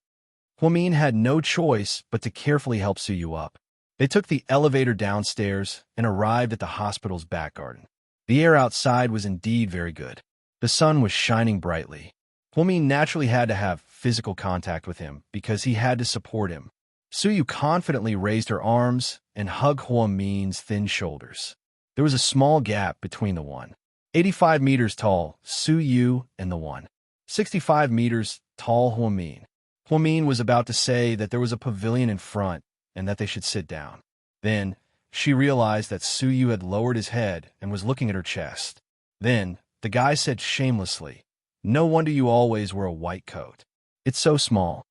Huamin had no choice but to carefully help Suyu up. They took the elevator downstairs and arrived at the hospital's back garden. The air outside was indeed very good. The sun was shining brightly. Huamin naturally had to have physical contact with him because he had to support him. Suyu confidently raised her arms and hugged Huamin's thin shoulders. There was a small gap between the 185 meters tall Suyu and the 165 meters tall Huamin. Huamin was about to say that there was a pavilion in front and that they should sit down. Then, she realized that Suyu had lowered his head and was looking at her chest. Then, the guy said shamelessly, "No wonder you always wear a white coat. It's so small."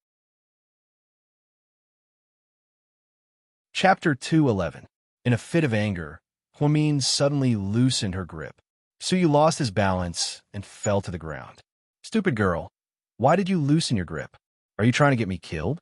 Chapter 211. In a fit of anger, Huamin suddenly loosened her grip. Suyu lost his balance and fell to the ground. "Stupid girl, why did you loosen your grip? Are you trying to get me killed?"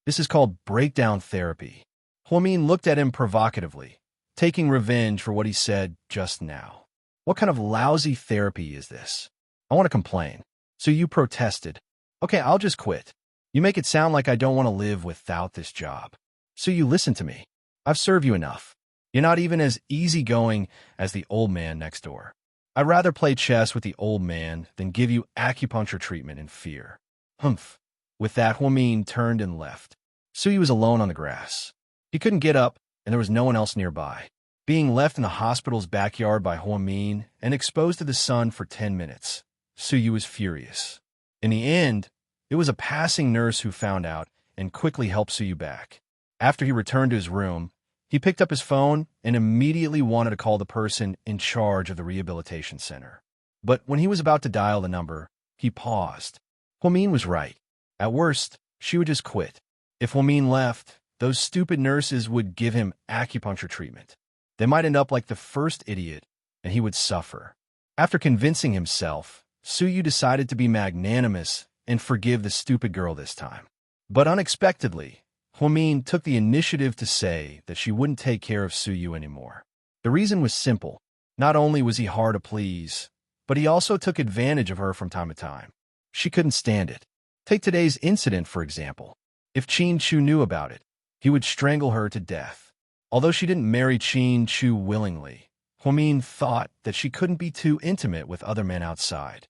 "This is called breakdown therapy." Huamin looked at him provocatively, taking revenge for what he said just now. "What kind of lousy therapy is this? I want to complain." Suyu protested. "Okay, I'll just quit. You make it sound like I don't want to live without this job." "Suyu, listen to me. I've served you enough. You're not even as easygoing as the old man next door. I'd rather play chess with the old man than give you acupuncture treatment in fear." "Humph." With that, Huamin turned and left. Suyu was alone on the grass. He couldn't get up, and there was no one else nearby. Being left in the hospital's backyard by Huamin and exposed to the sun for 10 minutes, Suyu was furious. In the end, it was a passing nurse who found out and quickly helped Suyu back. After he returned to his room, he picked up his phone and immediately wanted to call the person in charge of the rehabilitation center. But when he was about to dial the number, he paused. Huamin was right. At worst, she would just quit. If Huamin left, those stupid nurses would give him acupuncture treatment. They might end up like the first idiot, and he would suffer. After convincing himself, Suyu decided to be magnanimous and forgive the stupid girl this time. But unexpectedly, Huamin took the initiative to say that she wouldn't take care of Suyu anymore. The reason was simple. Not only was he hard to please, but he also took advantage of her from time to time. She couldn't stand it. Take today's incident, for example. If Qin Chu knew about it, he would strangle her to death. Although she didn't marry Qin Chu willingly, Huamin thought that she couldn't be too intimate with other men outside.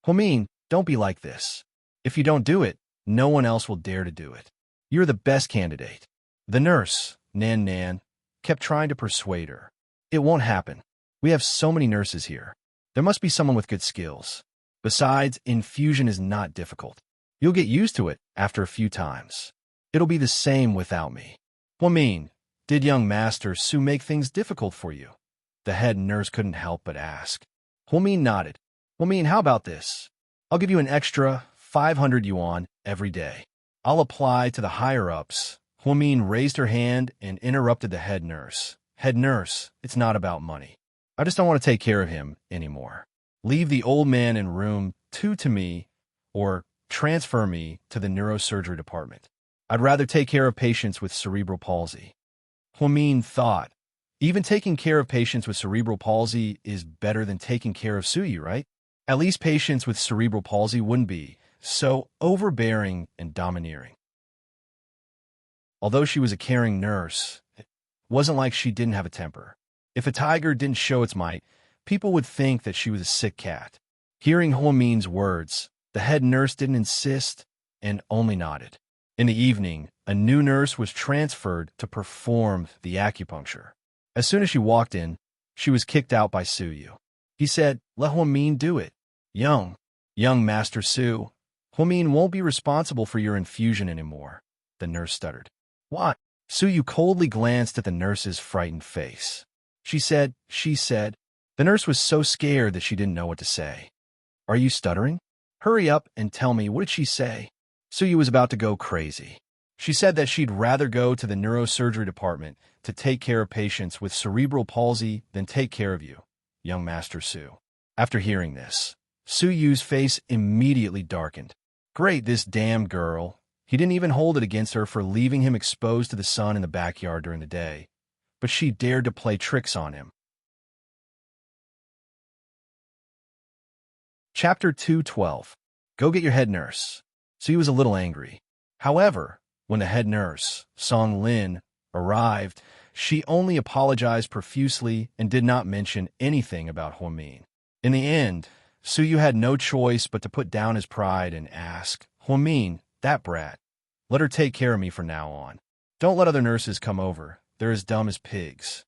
"Huamin, don't be like this. If you don't do it, no one else will dare to do it. You're the best candidate." The nurse, Nan, kept trying to persuade her. "It won't happen. We have so many nurses here. There must be someone with good skills. Besides, infusion is not difficult. You'll get used to it after a few times. It'll be the same without me." "Huamin, did young Master Su make things difficult for you?" The head nurse couldn't help but ask. Huamin nodded. "Huamin, how about this? I'll give you an extra 500 yuan every day. I'll apply to the higher-ups." Huamin raised her hand and interrupted the head nurse, "Head nurse, it's not about money. I just don't want to take care of him anymore. Leave the old man in room 2 to me, or transfer me to the neurosurgery department. I'd rather take care of patients with cerebral palsy." Huamin thought, even taking care of patients with cerebral palsy is better than taking care of Suyu, right? At least patients with cerebral palsy wouldn't be so overbearing and domineering. Although she was a caring nurse, it wasn't like she didn't have a temper. If a tiger didn't show its might, people would think that she was a sick cat. Hearing Huamin's words, the head nurse didn't insist and only nodded. In the evening, a new nurse was transferred to perform the acupuncture. As soon as she walked in, she was kicked out by Suyu. He said, "Let Huamin do it." Young Master Su, Huamin won't be responsible for your infusion anymore," the nurse stuttered. "What?" Suyu coldly glanced at the nurse's frightened face. She said. The nurse was so scared that she didn't know what to say. "Are you stuttering? Hurry up and tell me, what did she say?" Suyu was about to go crazy. She said that she'd rather go to the neurosurgery department to take care of patients with cerebral palsy than take care of you, young Master Su. After hearing this, Suyu's face immediately darkened. Great, this damn girl. He didn't even hold it against her for leaving him exposed to the sun in the backyard during the day, but she dared to play tricks on him. Chapter 212. Go get your head nurse. Suyu was a little angry. However, when the head nurse, Song Lin, arrived, she only apologized profusely and did not mention anything about Huamin. In the end, Suyu had no choice but to put down his pride and ask, "Huamin, that brat, let her take care of me from now on. Don't let other nurses come over. They're as dumb as pigs."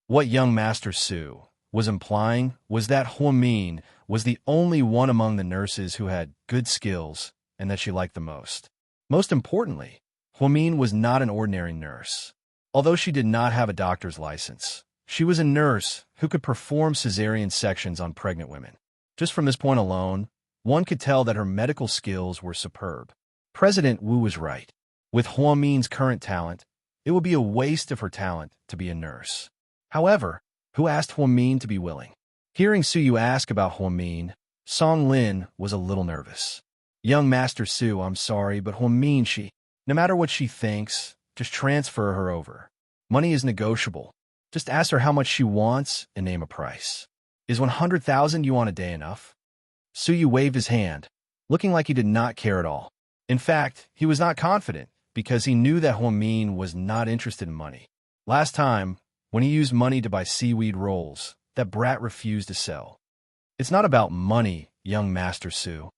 What young Master Su was implying was that Huamin was the only one among the nurses who had good skills and that she liked the most. Most importantly, Huamin was not an ordinary nurse. Although she did not have a doctor's license, she was a nurse who could perform cesarean sections on pregnant women. Just from this point alone, one could tell that her medical skills were superb. President Wu was right. With Huamin's current talent, it would be a waste of her talent to be a nurse. However, who asked Huamin to be willing? Hearing Suyu ask about Huamin, Song Lin was a little nervous. "Young Master Su, I'm sorry, but Huamin, no matter what she thinks, just transfer her over. Money is negotiable. Just ask her how much she wants and name a price. Is 100,000 yuan a day enough?" Suyu waved his hand, looking like he did not care at all. In fact, he was not confident because he knew that Huamin was not interested in money. Last time, when he used money to buy seaweed rolls, that brat refused to sell. "It's not about money, young Master Su."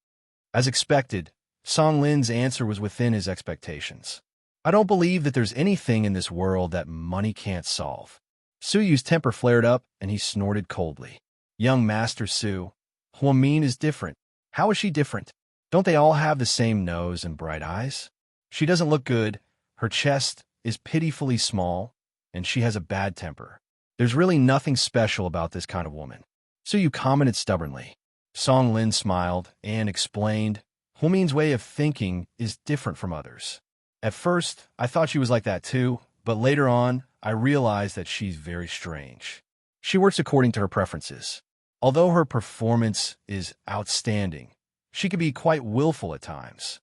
As expected, Song Lin's answer was within his expectations. "I don't believe that there's anything in this world that money can't solve." Suyu's temper flared up and he snorted coldly. "Young Master Su, Huamin is different." "How is she different? Don't they all have the same nose and bright eyes?" "She doesn't look good, her chest is pitifully small, and she has a bad temper. There's really nothing special about this kind of woman." Suyu commented stubbornly. Song Lin smiled and explained, "Huamin's way of thinking is different from others. At first, I thought she was like that too, but later on, I realized that she's very strange. She works according to her preferences. Although her performance is outstanding, she can be quite willful at times."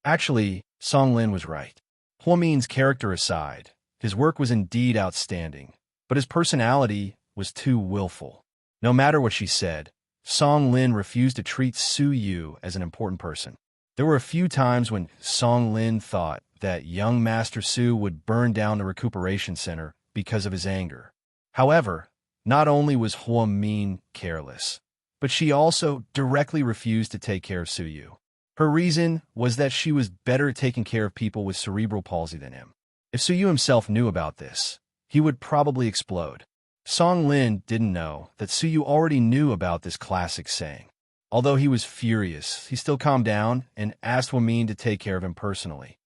Actually, Song Lin was right. Huamin's character aside, his work was indeed outstanding, but his personality was too willful. No matter what she said, Song Lin refused to treat Suyu as an important person. There were a few times when Song Lin thought that young Master Su would burn down the recuperation center because of his anger. However, not only was Huamin careless, but she also directly refused to take care of Suyu. Her reason was that she was better at taking care of people with cerebral palsy than him. If Suyu himself knew about this, he would probably explode. Song Lin didn't know that Suyu already knew about this classic saying. Although he was furious, he still calmed down and asked Huamin to take care of him personally.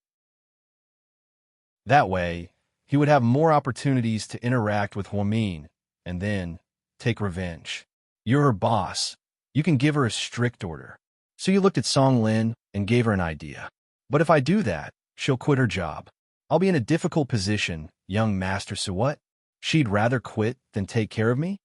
That way, he would have more opportunities to interact with Huamin and then take revenge. "You're her boss. You can give her a strict order." Suyu looked at Song Lin and gave her an idea. "But if I do that, she'll quit her job. I'll be in a difficult position, young Master Su. What? She'd rather quit than take care of me?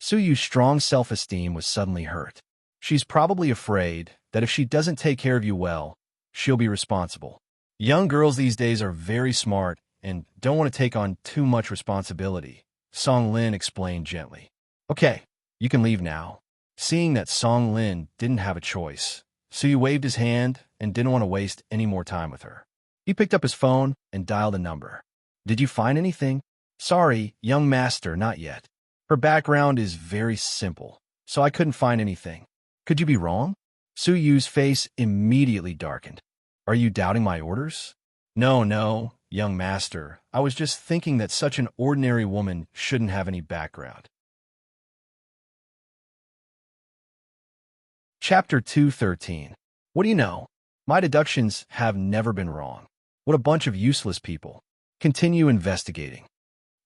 Suyu's strong self-esteem was suddenly hurt. She's probably afraid that if she doesn't take care of you well, she'll be responsible. Young girls these days are very smart and don't want to take on too much responsibility, Song Lin explained gently. Okay, you can leave now. Seeing that Song Lin didn't have a choice, Suyu waved his hand and didn't want to waste any more time with her. He picked up his phone and dialed a number. Did you find anything? Sorry, young master, not yet. Her background is very simple, so I couldn't find anything. Could you be wrong? Suyu's face immediately darkened. Are you doubting my orders? No, young master. I was just thinking that such an ordinary woman shouldn't have any background. Chapter 213. What do you know? My deductions have never been wrong. What a bunch of useless people. Continue investigating.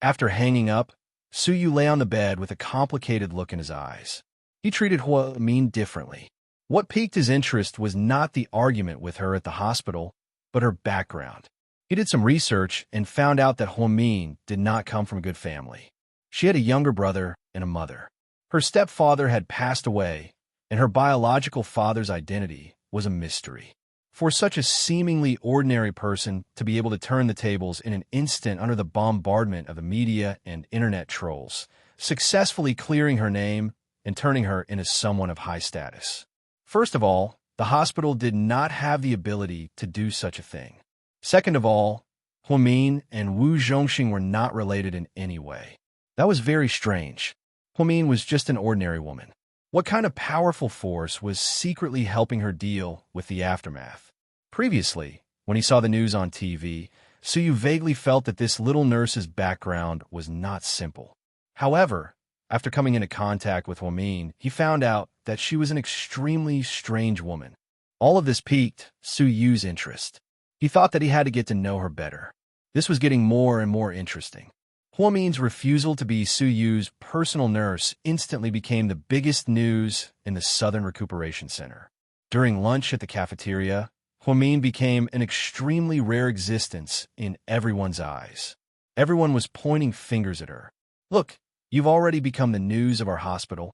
After hanging up, Suyu lay on the bed with a complicated look in his eyes. He treated Hua Min differently. What piqued his interest was not the argument with her at the hospital, but her background. He did some research and found out that Hua Min did not come from a good family. She had a younger brother and a mother. Her stepfather had passed away, and her biological father's identity was a mystery. For such a seemingly ordinary person to be able to turn the tables in an instant under the bombardment of the media and internet trolls, successfully clearing her name and turning her into someone of high status. First of all, the hospital did not have the ability to do such a thing. Second of all, Hua Min and Wu Zhongxing were not related in any way. That was very strange. Hua Min was just an ordinary woman. What kind of powerful force was secretly helping her deal with the aftermath? Previously, when he saw the news on TV, Suyu vaguely felt that this little nurse's background was not simple. However, after coming into contact with Hua Min, he found out that she was an extremely strange woman. All of this piqued Suyu's interest. He thought that he had to get to know her better. This was getting more and more interesting. Hua Min's refusal to be Suyu's personal nurse instantly became the biggest news in the Southern Recuperation Center. During lunch at the cafeteria, Hua Min became an extremely rare existence in everyone's eyes. Everyone was pointing fingers at her. Look, you've already become the news of our hospital,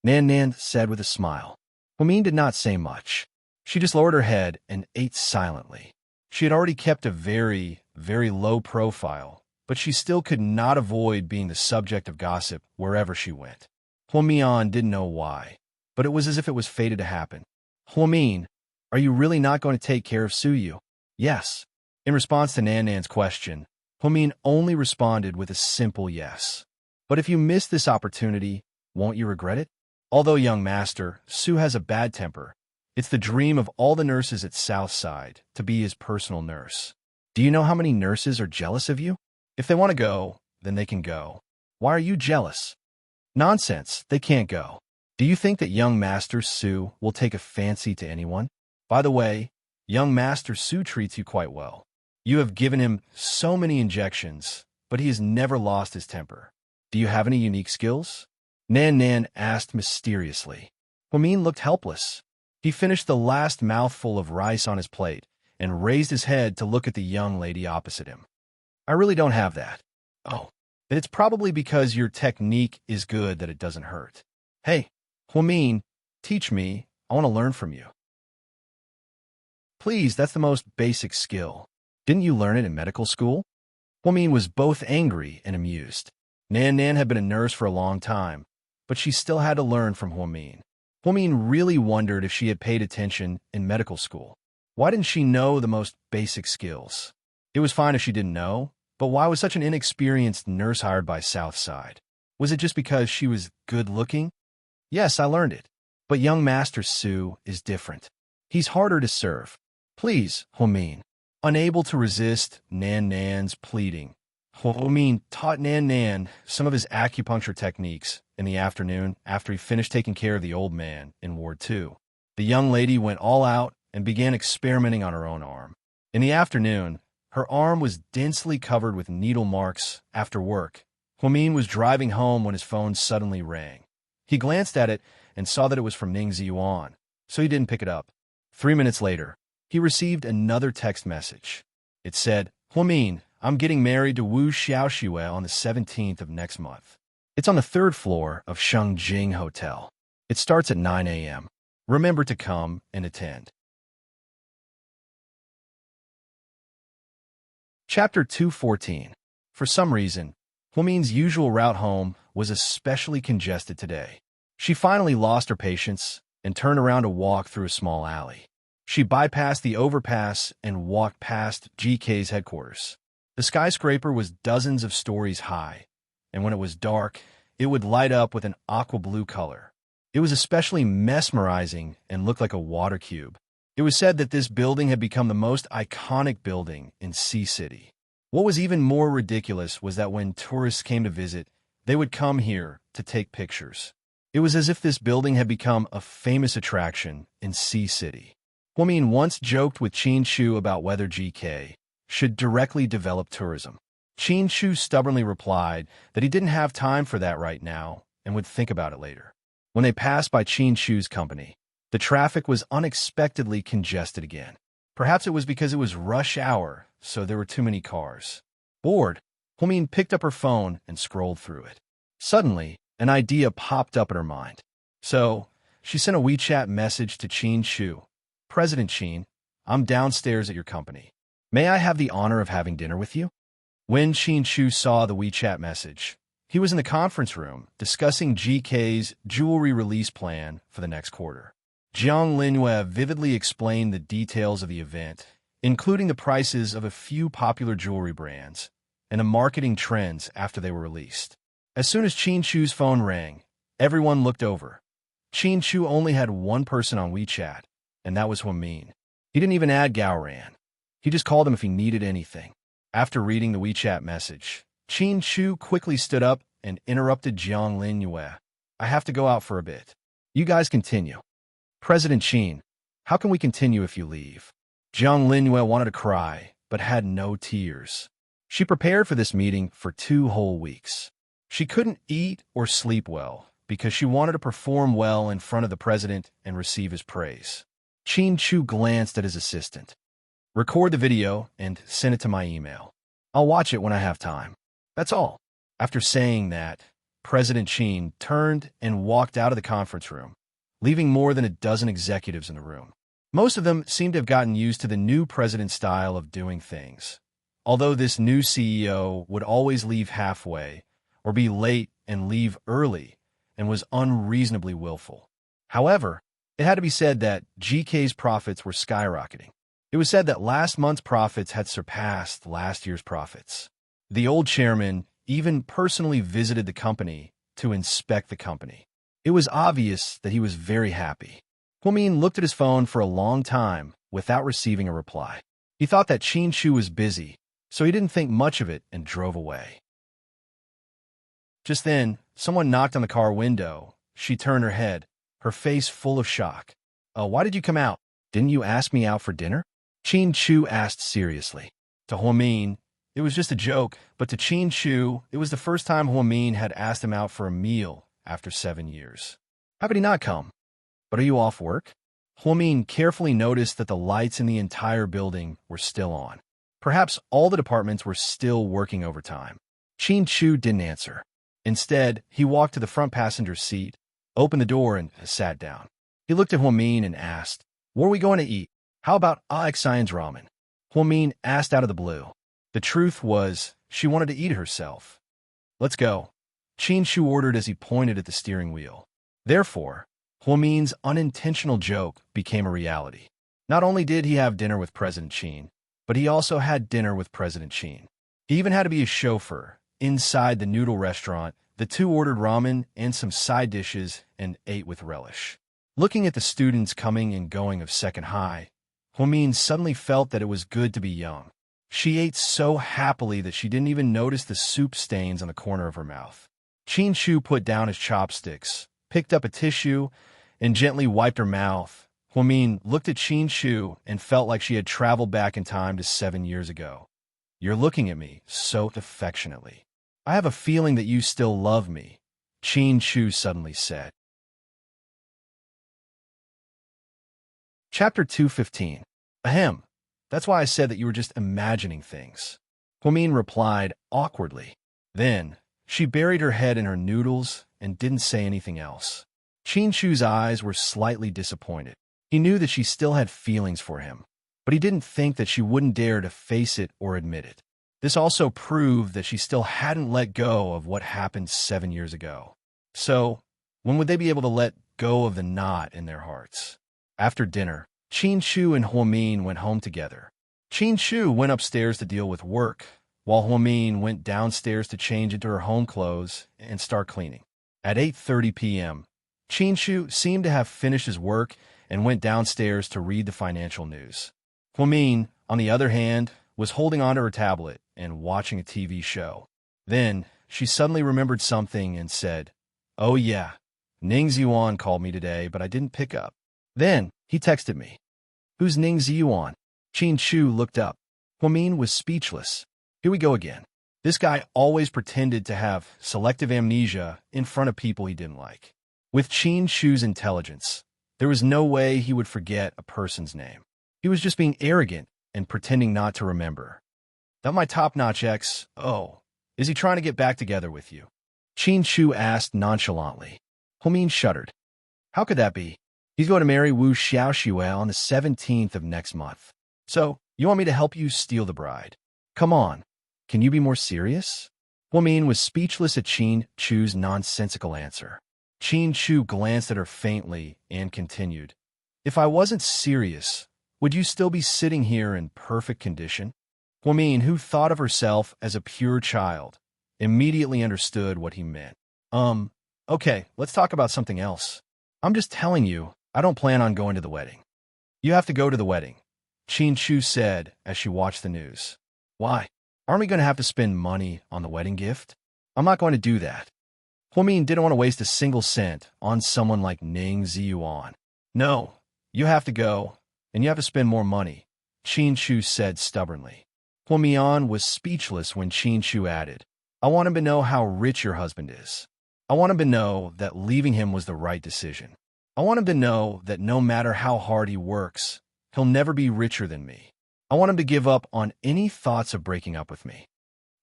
Nan said with a smile. Hua Min did not say much. She just lowered her head and ate silently. She had already kept a very, very low profile, but she still could not avoid being the subject of gossip wherever she went. Hua Min didn't know why, but it was as if it was fated to happen. Hua Min, are you really not going to take care of Suyu? Yes. In response to Nan's question, Hua Min only responded with a simple yes. But if you miss this opportunity, won't you regret it? Although, young master, Su has a bad temper. It's the dream of all the nurses at Southside to be his personal nurse. Do you know how many nurses are jealous of you? If they want to go, then they can go. Why are you jealous? Nonsense, they can't go. Do you think that young Master Su will take a fancy to anyone? By the way, young Master Su treats you quite well. You have given him so many injections, but he has never lost his temper. Do you have any unique skills? Nan asked mysteriously. Hua Min looked helpless. He finished the last mouthful of rice on his plate and raised his head to look at the young lady opposite him. I really don't have that. Oh, then it's probably because your technique is good that it doesn't hurt. Hey, Hua Min, teach me. I want to learn from you. Please, that's the most basic skill. Didn't you learn it in medical school? Hua Min was both angry and amused. Nan had been a nurse for a long time, but she still had to learn from Hua Min. Hua Min really wondered if she had paid attention in medical school. Why didn't she know the most basic skills? It was fine if she didn't know, but why was such an inexperienced nurse hired by Southside? Was it just because she was good-looking? Yes, I learned it. But young Master Su is different. He's harder to serve. Please, Hua Min. Unable to resist Nan's pleading, Hua Min taught Nan some of his acupuncture techniques in the afternoon after he finished taking care of the old man in Ward 2. The young lady went all out and began experimenting on her own arm. In the afternoon, her arm was densely covered with needle marks after work. Hua Min was driving home when his phone suddenly rang. He glanced at it and saw that it was from Ning Ziyuan, so he didn't pick it up. 3 minutes later, he received another text message. It said, Hua Min, I'm getting married to Wu Xiaoxue on the 17th of next month. It's on the third floor of Shengjing Hotel. It starts at 9 a.m. Remember to come and attend. Chapter 214. For some reason, Huomin's usual route home was especially congested today. She finally lost her patience and turned around to walk through a small alley. She bypassed the overpass and walked past GK's headquarters. The skyscraper was dozens of stories high, and when it was dark, it would light up with an aqua blue color. It was especially mesmerizing and looked like a water cube. It was said that this building had become the most iconic building in Sea City. What was even more ridiculous was that when tourists came to visit, they would come here to take pictures. It was as if this building had become a famous attraction in Sea City. Huomin once joked with Qin Shu about whether GK should directly develop tourism. Qin Shu stubbornly replied that he didn't have time for that right now and would think about it later. When they passed by Qin Shu's company, the traffic was unexpectedly congested again. Perhaps it was because it was rush hour, so there were too many cars. Bored, Huomin picked up her phone and scrolled through it. Suddenly, an idea popped up in her mind. So, she sent a WeChat message to Qin Shu. President Qin, I'm downstairs at your company. May I have the honor of having dinner with you? When Qin Shu saw the WeChat message, he was in the conference room discussing GK's jewelry release plan for the next quarter. Jiang Linhua vividly explained the details of the event, including the prices of a few popular jewelry brands and the marketing trends after they were released. As soon as Qin Shu's phone rang, everyone looked over. Qin Shu only had one person on WeChat, and that was Huomin. He didn't even add Gaoran. He just called him if he needed anything. After reading the WeChat message, Qin Shu quickly stood up and interrupted Jiang Linhua. I have to go out for a bit. You guys continue. President Qin, how can we continue if you leave? Jiang Linhua wanted to cry, but had no tears. She prepared for this meeting for 2 whole weeks. She couldn't eat or sleep well because she wanted to perform well in front of the president and receive his praise. Qin Shu glanced at his assistant. Record the video and send it to my email. I'll watch it when I have time. That's all. After saying that, President Qin turned and walked out of the conference room, leaving more than a dozen executives in the room. Most of them seemed to have gotten used to the new president's style of doing things. Although this new CEO would always leave halfway, or be late and leave early, and was unreasonably willful. However, it had to be said that GK's profits were skyrocketing. It was said that last month's profits had surpassed last year's profits. The old chairman even personally visited the company to inspect the company. It was obvious that he was very happy. Huomin looked at his phone for a long time without receiving a reply. He thought that Qin Shu was busy, so he didn't think much of it and drove away. Just then, someone knocked on the car window. She turned her head, her face full of shock. Why did you come out? Didn't you ask me out for dinner? Qin Shu asked seriously. To Huomin, it was just a joke, but to Qin Shu, it was the first time Huomin had asked him out for a meal after 7 years. How could he not come? But are you off work? Huomin carefully noticed that the lights in the entire building were still on. Perhaps all the departments were still working overtime. Qin Shu didn't answer. Instead, he walked to the front passenger seat, opened the door, and sat down. He looked at Huomin and asked, Where are we going to eat? How about Xian's ramen? Huomin asked out of the blue. The truth was, she wanted to eat herself. Let's go. Qin Shu ordered as he pointed at the steering wheel. Therefore, Huomin's unintentional joke became a reality. Not only did he have dinner with President Qin, but he also had dinner with President Qin. He even had to be a chauffeur. Inside the noodle restaurant, the two ordered ramen and some side dishes and ate with relish. Looking at the students coming and going of Second High, Huomin suddenly felt that it was good to be young. She ate so happily that she didn't even notice the soup stains on the corner of her mouth. Qin Shu put down his chopsticks, picked up a tissue, and gently wiped her mouth. Huomin looked at Qin Shu and felt like she had traveled back in time to 7 years ago. You're looking at me so affectionately. I have a feeling that you still love me, Qin Shu suddenly said. Chapter 215. Ahem. That's why I said that you were just imagining things. Huamin replied awkwardly. Then, she buried her head in her noodles and didn't say anything else. Qin Shu's eyes were slightly disappointed. He knew that she still had feelings for him, but he didn't think that she wouldn't dare to face it or admit it. This also proved that she still hadn't let go of what happened 7 years ago. So, when would they be able to let go of the knot in their hearts? After dinner, Qin Shu and Huamin went home together. Qin Shu went upstairs to deal with work, while Huamin went downstairs to change into her home clothes and start cleaning. At 8:30 p.m., Qin Shu seemed to have finished his work and went downstairs to read the financial news. Huamin, on the other hand, was holding onto her tablet and watching a TV show. Then, she suddenly remembered something and said, "Oh yeah, Ning Ziyuan called me today, but I didn't pick up." Then, he texted me. "Who's Ning Ziyuan?" Qin Shu looked up. Huamin was speechless. Here we go again. This guy always pretended to have selective amnesia in front of people he didn't like. With Qin Shu's intelligence, there was no way he would forget a person's name. He was just being arrogant and pretending not to remember. "That my top-notch ex, oh, is he trying to get back together with you?" Qin Shu asked nonchalantly. Huamin shuddered. "How could that be? He's going to marry Wu Xiaoxue on the 17th of next month. So, you want me to help you steal the bride? Come on, can you be more serious?" Huamin was speechless at Qin Shu's nonsensical answer. Qin Shu glanced at her faintly and continued, "If I wasn't serious, would you still be sitting here in perfect condition?" Huamin, who thought of herself as a pure child, immediately understood what he meant. Okay, let's talk about something else. I'm just telling you, I don't plan on going to the wedding." "You have to go to the wedding," Qin Shu said as she watched the news. "Why? Aren't we going to have to spend money on the wedding gift?" "I'm not going to do that." Huamin didn't want to waste a single cent on someone like Ning Ziyuan. "No, you have to go, and you have to spend more money," Qin Shu said stubbornly. Huamian was speechless when Qin Shu added, "I want him to know how rich your husband is. I want him to know that leaving him was the right decision. I want him to know that no matter how hard he works, he'll never be richer than me. I want him to give up on any thoughts of breaking up with me."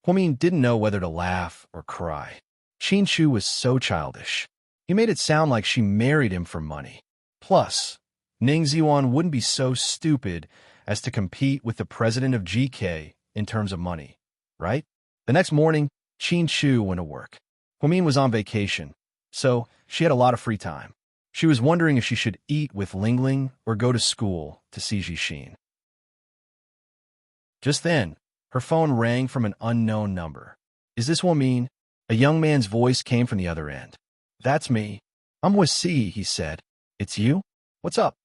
Huamin didn't know whether to laugh or cry. Qin Shu was so childish. He made it sound like she married him for money. Plus, Ning Ziyuan wouldn't be so stupid as to compete with the president of GK in terms of money, right? The next morning, Qin Shu went to work. Huamin was on vacation, so she had a lot of free time. She was wondering if she should eat with Lingling or go to school to see Jixin. Just then, her phone rang from an unknown number. "Is this Huamin?" A young man's voice came from the other end. "That's me. I'm Huasi," he said. "It's you? What's up?"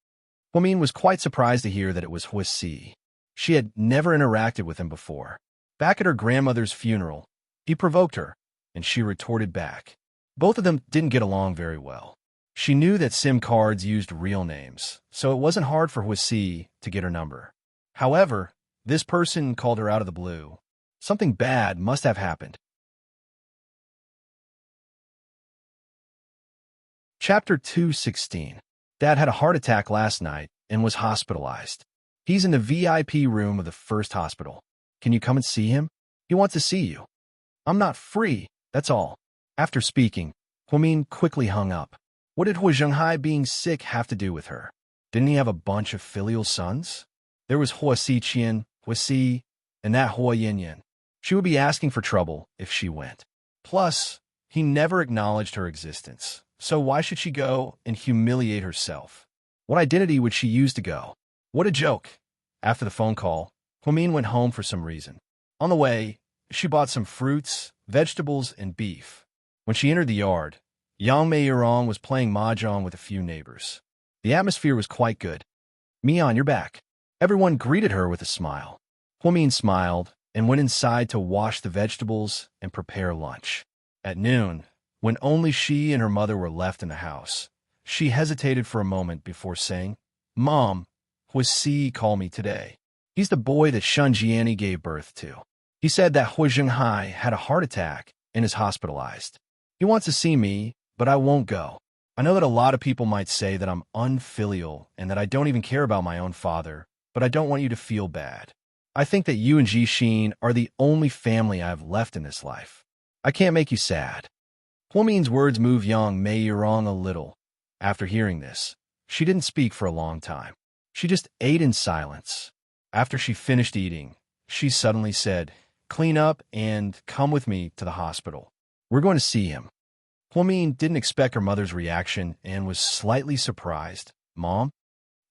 Huamin was quite surprised to hear that it was Huasi. She had never interacted with him before. Back at her grandmother's funeral, he provoked her, and she retorted back. Both of them didn't get along very well. She knew that SIM cards used real names, so it wasn't hard for Huasi to get her number. However, this person called her out of the blue. Something bad must have happened. Chapter 216. Dad had a heart attack last night and was hospitalized. He's in the VIP room of the first hospital. Can you come and see him? He wants to see you. I'm not free, that's all. After speaking, Huamin quickly hung up. What did Hua Zhenghai being sick have to do with her? Didn't he have a bunch of filial sons? There was Hua Xiqian, Hua Si, and that Hua Yinyan. She would be asking for trouble if she went. Plus, he never acknowledged her existence, so why should she go and humiliate herself? What identity would she use to go? What a joke! After the phone call, Huamin went home for some reason. On the way, she bought some fruits, vegetables, and beef. When she entered the yard, Yang Meiyurong was playing mahjong with a few neighbors. The atmosphere was quite good. "Mian, you're back." Everyone greeted her with a smile. Huamin smiled and went inside to wash the vegetables and prepare lunch. At noon, when only she and her mother were left in the house, she hesitated for a moment before saying, "Mom, Huasi called me today. He's the boy that Shun Jiani gave birth to. He said that Hua Zhenghai had a heart attack and is hospitalized. He wants to see me, but I won't go. I know that a lot of people might say that I'm unfilial and that I don't even care about my own father, but I don't want you to feel bad. I think that you and Jixin are the only family I have left in this life. I can't make you sad. Huomin's words moved Yang Meiyurong a little. After hearing this, she didn't speak for a long time. She just ate in silence. After she finished eating, she suddenly said, "Clean up and come with me to the hospital. We're going to see him." Huomin didn't expect her mother's reaction and was slightly surprised. "Mom?"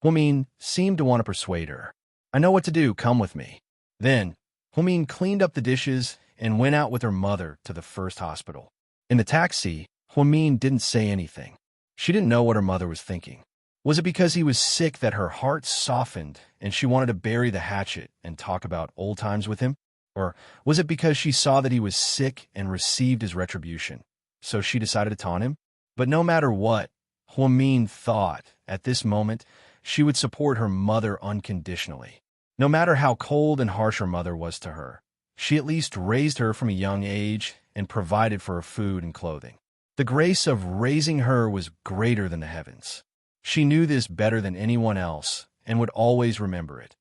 Huomin seemed to want to persuade her. "I know what to do, come with me." Then, Huomin cleaned up the dishes and went out with her mother to the first hospital. In the taxi, Huomin didn't say anything. She didn't know what her mother was thinking. Was it because he was sick that her heart softened and she wanted to bury the hatchet and talk about old times with him? Or was it because she saw that he was sick and received his retribution, so she decided to taunt him? But no matter what, Huomin thought, at this moment, she would support her mother unconditionally. No matter how cold and harsh her mother was to her, she at least raised her from a young age and provided for her food and clothing. The grace of raising her was greater than the heavens. She knew this better than anyone else and would always remember it.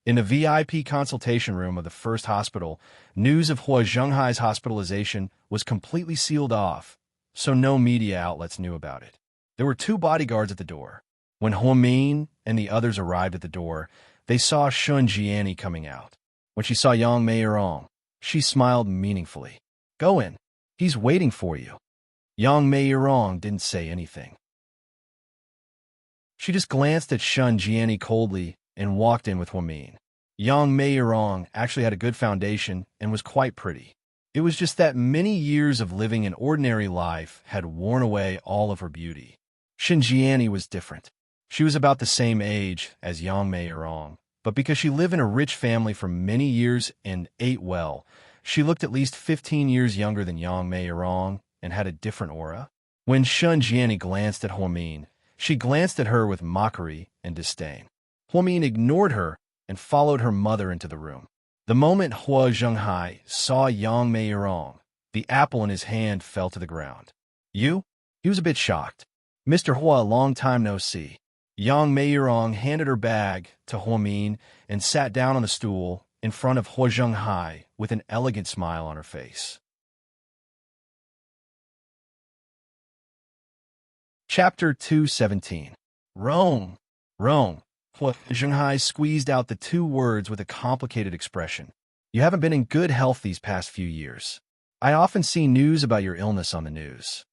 In the VIP consultation room of the first hospital, news of Hua Zhenghai's hospitalization was completely sealed off, so no media outlets knew about it. There were 2 bodyguards at the door. When Huomin and the others arrived at the door, they saw Shun Jiani coming out. When she saw Yang Meiyurong, she smiled meaningfully. "Go in. He's waiting for you." Yang Meiyurong didn't say anything. She just glanced at Shun Jiani coldly and walked in with Huomin. Yang Meiyurong actually had a good foundation and was quite pretty. It was just that many years of living an ordinary life had worn away all of her beauty. Shun Jiani was different. She was about the same age as Yang Meiyurong, but because she lived in a rich family for many years and ate well, she looked at least 15 years younger than Yang Meiyurong and had a different aura. When Shun Jiani glanced at Huomin, she glanced at her with mockery and disdain. Huomin ignored her and followed her mother into the room. The moment Hua Zhenghai saw Yang Meiyurong, the apple in his hand fell to the ground. "You?" He was a bit shocked. "Mr. Hua, long time no see." Yang Meiyurong handed her bag to Huomin and sat down on the stool in front of Hua Zhenghai with an elegant smile on her face. Chapter 217. Rome. Rome. Hua Zhenghai squeezed out the 2 words with a complicated expression. "You haven't been in good health these past few years. I often see news about your illness on the news."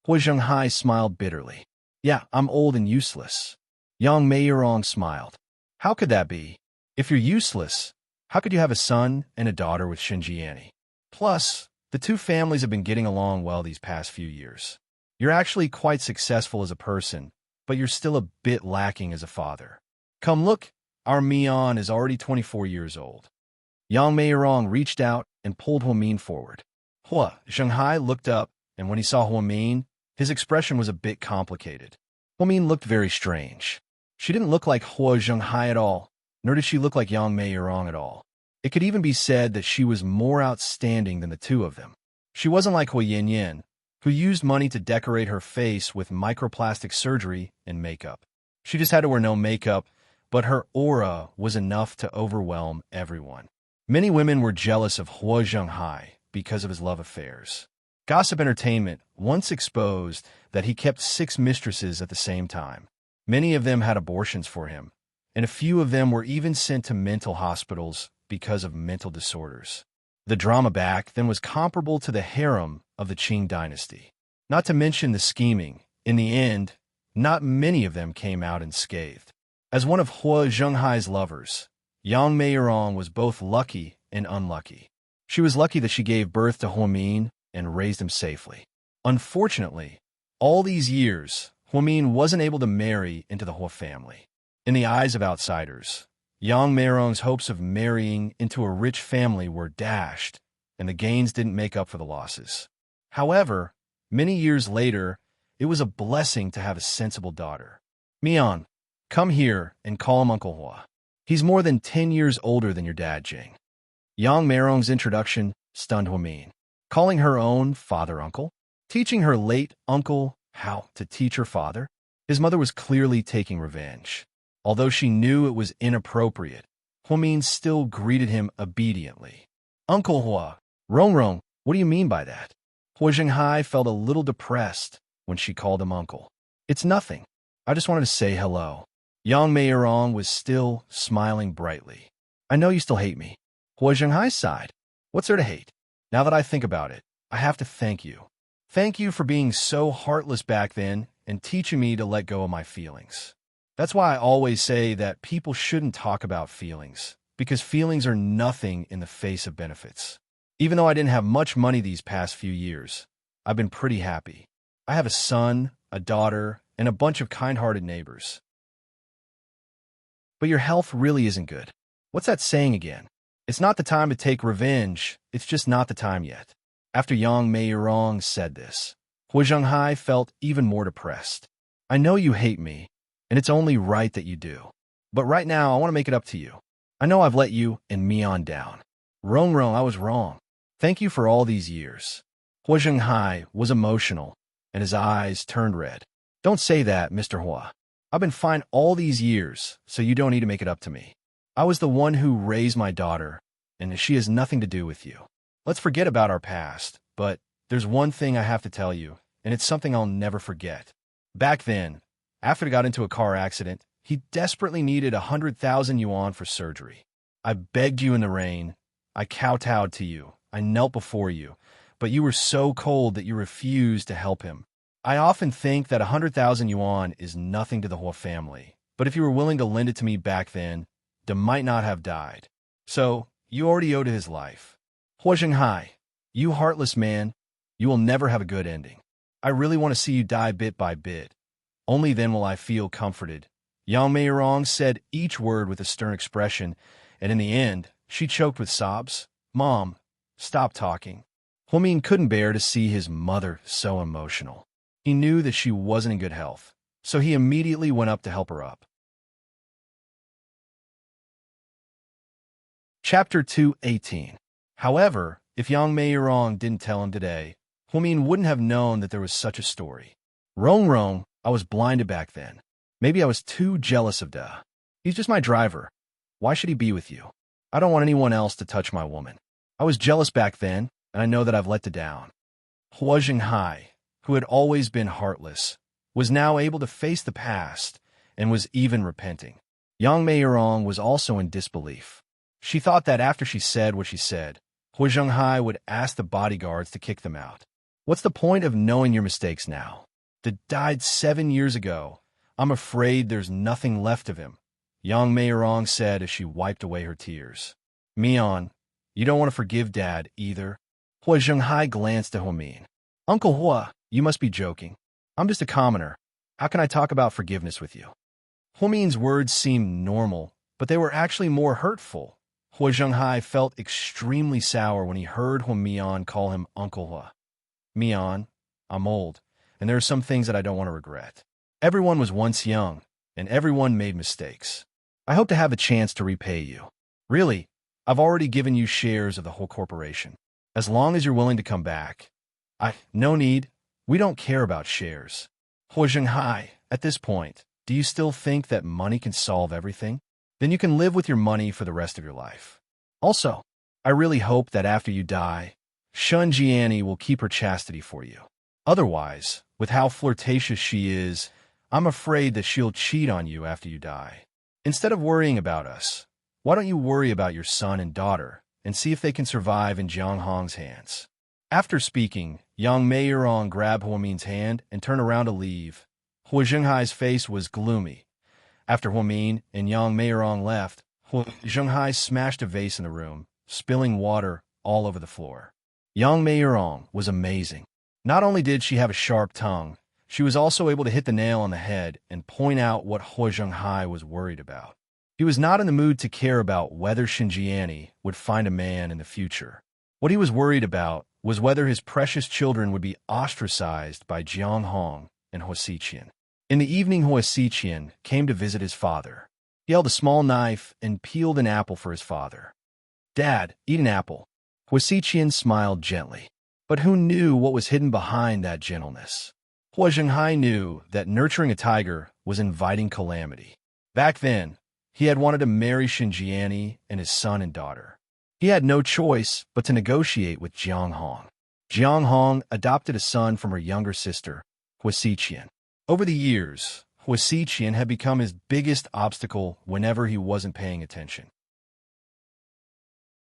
Hua Zhenghai smiled bitterly. "Yeah, I'm old and useless." Yang Meiyurong smiled. "How could that be? If you're useless, how could you have a son and a daughter with Shun Jiani? Plus, the 2 families have been getting along well these past few years. You're actually quite successful as a person, but you're still a bit lacking as a father. Come look, our Mian is already 24 years old." Yang Meiyurong reached out and pulled Huomin forward. Hua Zhenghai looked up, and when he saw Huomin, his expression was a bit complicated. Huomin looked very strange. She didn't look like Hua Zhenghai at all, nor did she look like Yang Meiyurong at all. It could even be said that she was more outstanding than the 2 of them. She wasn't like Hua Yanyan, who used money to decorate her face with microplastic surgery and makeup. She just had to wear no makeup, but her aura was enough to overwhelm everyone. Many women were jealous of Hua Zhenghai because of his love affairs. Gossip Entertainment once exposed that he kept 6 mistresses at the same time. Many of them had abortions for him, and a few of them were even sent to mental hospitals because of mental disorders. The drama back then was comparable to the harem of the Qing dynasty. Not to mention the scheming. In the end, not many of them came out unscathed. As one of Hua Zhenghai's lovers, Yang Meiyurong was both lucky and unlucky. She was lucky that she gave birth to Huomin and raised him safely. Unfortunately, all these years, Huomin wasn't able to marry into the Hua family. In the eyes of outsiders, Yang Meiyurong's hopes of marrying into a rich family were dashed, and the gains didn't make up for the losses. However, many years later, it was a blessing to have a sensible daughter. "Mian, come here and call him Uncle Hua. He's more than 10 years older than your dad, Jing." Yang Meiyurong's introduction stunned Huomin. Calling her own father uncle? Teaching her late uncle how to teach her father? His mother was clearly taking revenge. Although she knew it was inappropriate, Huamin still greeted him obediently. Uncle Hua, Rong, what do you mean by that? Hua Zhenghai felt a little depressed when she called him uncle. It's nothing. I just wanted to say hello. Yang Meirong was still smiling brightly. I know you still hate me. Hua Zhenghai sighed. What's there to hate? Now that I think about it, I have to thank you. Thank you for being so heartless back then and teaching me to let go of my feelings. That's why I always say that people shouldn't talk about feelings, because feelings are nothing in the face of benefits. Even though I didn't have much money these past few years, I've been pretty happy. I have a son, a daughter, and a bunch of kind-hearted neighbors. But your health really isn't good. What's that saying again? It's not the time to take revenge, it's just not the time yet. After Yang Meirong said this, Hua Zhenghai felt even more depressed. I know you hate me, and it's only right that you do. But right now, I want to make it up to you. I know I've let you and Mian down. Rong, I was wrong. Thank you for all these years. Hua Zhenghai was emotional, and his eyes turned red. Don't say that, Mr. Hua. I've been fine all these years, so you don't need to make it up to me. I was the one who raised my daughter, and she has nothing to do with you. Let's forget about our past, but there's one thing I have to tell you, and it's something I'll never forget. Back then, after he got into a car accident, he desperately needed 100,000 yuan for surgery. I begged you in the rain. I kowtowed to you. I knelt before you, but you were so cold that you refused to help him. I often think that 100,000 yuan is nothing to the whole family, but if you were willing to lend it to me back then, De might not have died. So, you already owed his life. Hua Zhenghai, you heartless man, you will never have a good ending. I really want to see you die bit by bit. Only then will I feel comforted. Yang Meirong said each word with a stern expression, and in the end, she choked with sobs. Mom, stop talking. Huamin couldn't bear to see his mother so emotional. He knew that she wasn't in good health, so he immediately went up to help her up. Chapter 2:18. However, if Yang Meirong didn't tell him today, Huamin wouldn't have known that there was such a story. Rong, I was blinded back then. Maybe I was too jealous of Da. He's just my driver. Why should he be with you? I don't want anyone else to touch my woman. I was jealous back then, and I know that I've let you down. Hua Zhenghai, who had always been heartless, was now able to face the past and was even repenting. Yang Meirong was also in disbelief. She thought that after she said what she said, Hua Zhenghai would ask the bodyguards to kick them out. What's the point of knowing your mistakes now? That died 7 years ago. I'm afraid there's nothing left of him, Yang Meirong said as she wiped away her tears. Mian, you don't want to forgive Dad either? Hua Zhenghai glanced at Huamin. Uncle Hua, you must be joking. I'm just a commoner. How can I talk about forgiveness with you? Huamin's words seemed normal, but they were actually more hurtful. Hua Zhenghai felt extremely sour when he heard Huamian call him Uncle Hua. Mian, I'm old, and there are some things that I don't want to regret. Everyone was once young, and everyone made mistakes. I hope to have a chance to repay you. Really, I've already given you shares of the whole corporation. As long as you're willing to come back. No need. We don't care about shares. Hua Zhenghai, at this point, do you still think that money can solve everything? Then you can live with your money for the rest of your life. Also, I really hope that after you die, Shun Jiani will keep her chastity for you. Otherwise, with how flirtatious she is, I'm afraid that she'll cheat on you after you die. Instead of worrying about us, why don't you worry about your son and daughter and see if they can survive in Jiang Hong's hands? After speaking, Yang Meirong grabbed Huamin's hand and turned around to leave. Hua Zhenghai's face was gloomy. After Huamin and Yang Meirong left, Hua Zhenghai smashed a vase in the room, spilling water all over the floor. Yang Meirong was amazing. Not only did she have a sharp tongue, she was also able to hit the nail on the head and point out what Hua Zhenghai was worried about. He was not in the mood to care about whether Xinjiani would find a man in the future. What he was worried about was whether his precious children would be ostracized by Jiang Hong and Hua Xiqian. In the evening, Hua Xiqian came to visit his father. He held a small knife and peeled an apple for his father. Dad, eat an apple. Hua Xiqian smiled gently. But who knew what was hidden behind that gentleness? Hua Zhenghai knew that nurturing a tiger was inviting calamity. Back then, He had wanted to marry Xinjiani and his son and daughter. He had no choice but to negotiate with Jiang Hong. Jiang Hong adopted a son from her younger sister, Hua Xiqian. Over the years, Hua Xiqian had become his biggest obstacle whenever he wasn't paying attention.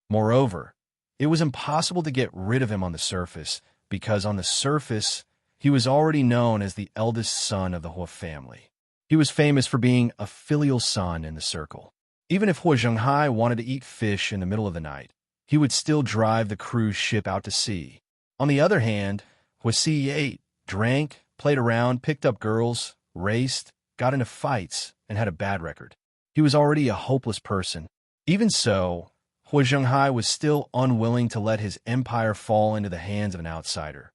Moreover, it was impossible to get rid of him on the surface, because on the surface, he was already known as the eldest son of the Hua family. He was famous for being a filial son in the circle. Even if Hua Zhenghai wanted to eat fish in the middle of the night, he would still drive the cruise ship out to sea. On the other hand, Hua Si ate, drank, played around, picked up girls, raced, got into fights, and had a bad record. He was already a hopeless person. Even so, Hua Zhenghai was still unwilling to let his empire fall into the hands of an outsider.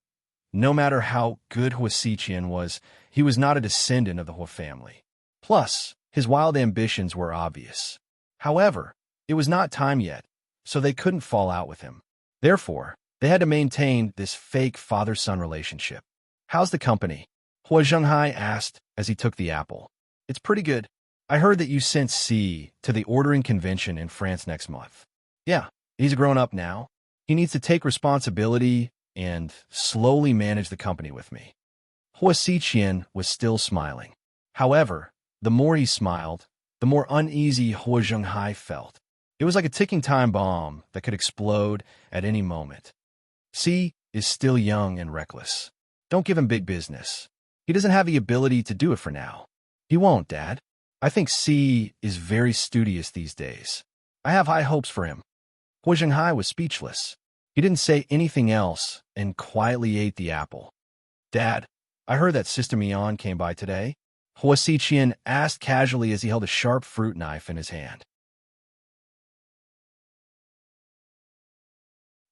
No matter how good Hua Xiqian was, he was not a descendant of the Hua family. Plus, his wild ambitions were obvious. However, it was not time yet, so they couldn't fall out with him. Therefore, they had to maintain this fake father-son relationship. "How's the company?" Hua Zhenghai asked as he took the apple. "It's pretty good. I heard that you sent C to the ordering convention in France next month." "Yeah, he's a grown-up now. He needs to take responsibility and slowly manage the company with me." Hua Xiqian was still smiling. However, the more he smiled, the more uneasy Hua Zhenghai felt. It was like a ticking time bomb that could explode at any moment. C is still young and reckless. Don't give him big business. He doesn't have the ability to do it for now. He won't, Dad. I think C is very studious these days. I have high hopes for him. Hua Zhenghai was speechless. He didn't say anything else and quietly ate the apple. "Dad, I heard that Sister Mian came by today." Hua Xiqian asked casually as he held a sharp fruit knife in his hand.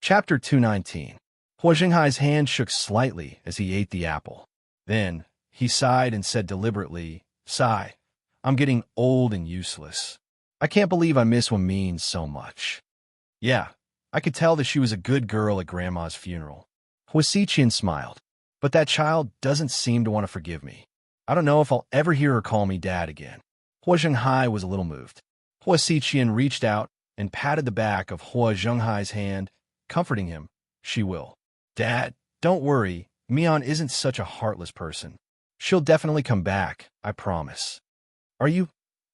Chapter 219. Hua Zhenghai's hand shook slightly as he ate the apple. Then, he sighed and said deliberately, "Sigh, I'm getting old and useless. I can't believe I miss Wenmin so much." "Yeah, I could tell that she was a good girl at Grandma's funeral." Hua Xiqian smiled. "But that child doesn't seem to want to forgive me. I don't know if I'll ever hear her call me Dad again." Hua Zhenghai was a little moved. Hua Xiqian reached out and patted the back of Hua Zhenghai's hand, comforting him. "She will. Dad, don't worry. Mian isn't such a heartless person. She'll definitely come back, I promise." "Are you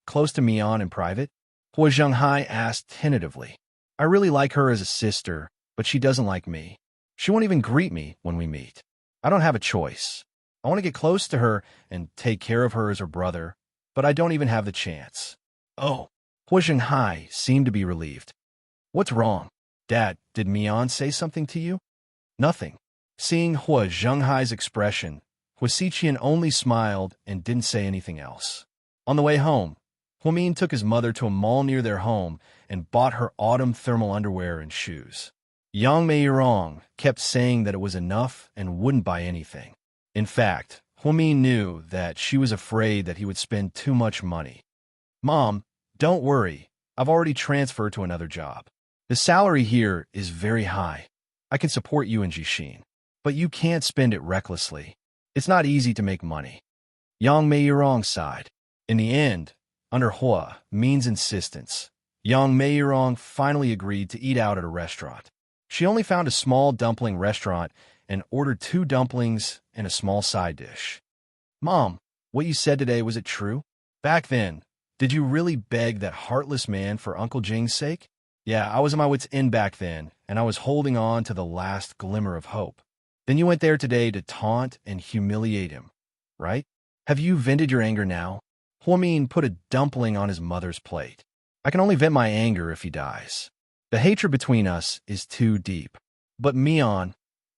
close to Mian in private?" Hua Zhenghai asked tentatively. "I really like her as a sister, but she doesn't like me. She won't even greet me when we meet. I don't have a choice. I want to get close to her and take care of her as her brother, but I don't even have the chance." "Oh." Hua Zhenghai seemed to be relieved. "What's wrong? Dad, did Mian say something to you?" "Nothing." Seeing Hua Zhenghai's expression, Hua Xiqian only smiled and didn't say anything else. On the way home, Huamin took his mother to a mall near their home and bought her autumn thermal underwear and shoes. Yang Meirong kept saying that it was enough and wouldn't buy anything. In fact, Huamin knew that she was afraid that he would spend too much money. "Mom, don't worry. I've already transferred to another job. The salary here is very high. I can support you in Jixin. But you can't spend it recklessly. It's not easy to make money." Yang Meirong sighed. In the end, under Hua Min's insistence, Yang Meirong finally agreed to eat out at a restaurant. She only found a small dumpling restaurant and ordered 2 dumplings and a small side dish. "Mom, what you said today, was it true? Back then, did you really beg that heartless man for Uncle Jing's sake?" "Yeah, I was at my wit's end back then, and I was holding on to the last glimmer of hope. Then you went there today to taunt and humiliate him, right? Have you vented your anger now?" Huamin put a dumpling on his mother's plate. "I can only vent my anger if he dies. The hatred between us is too deep. But Mian,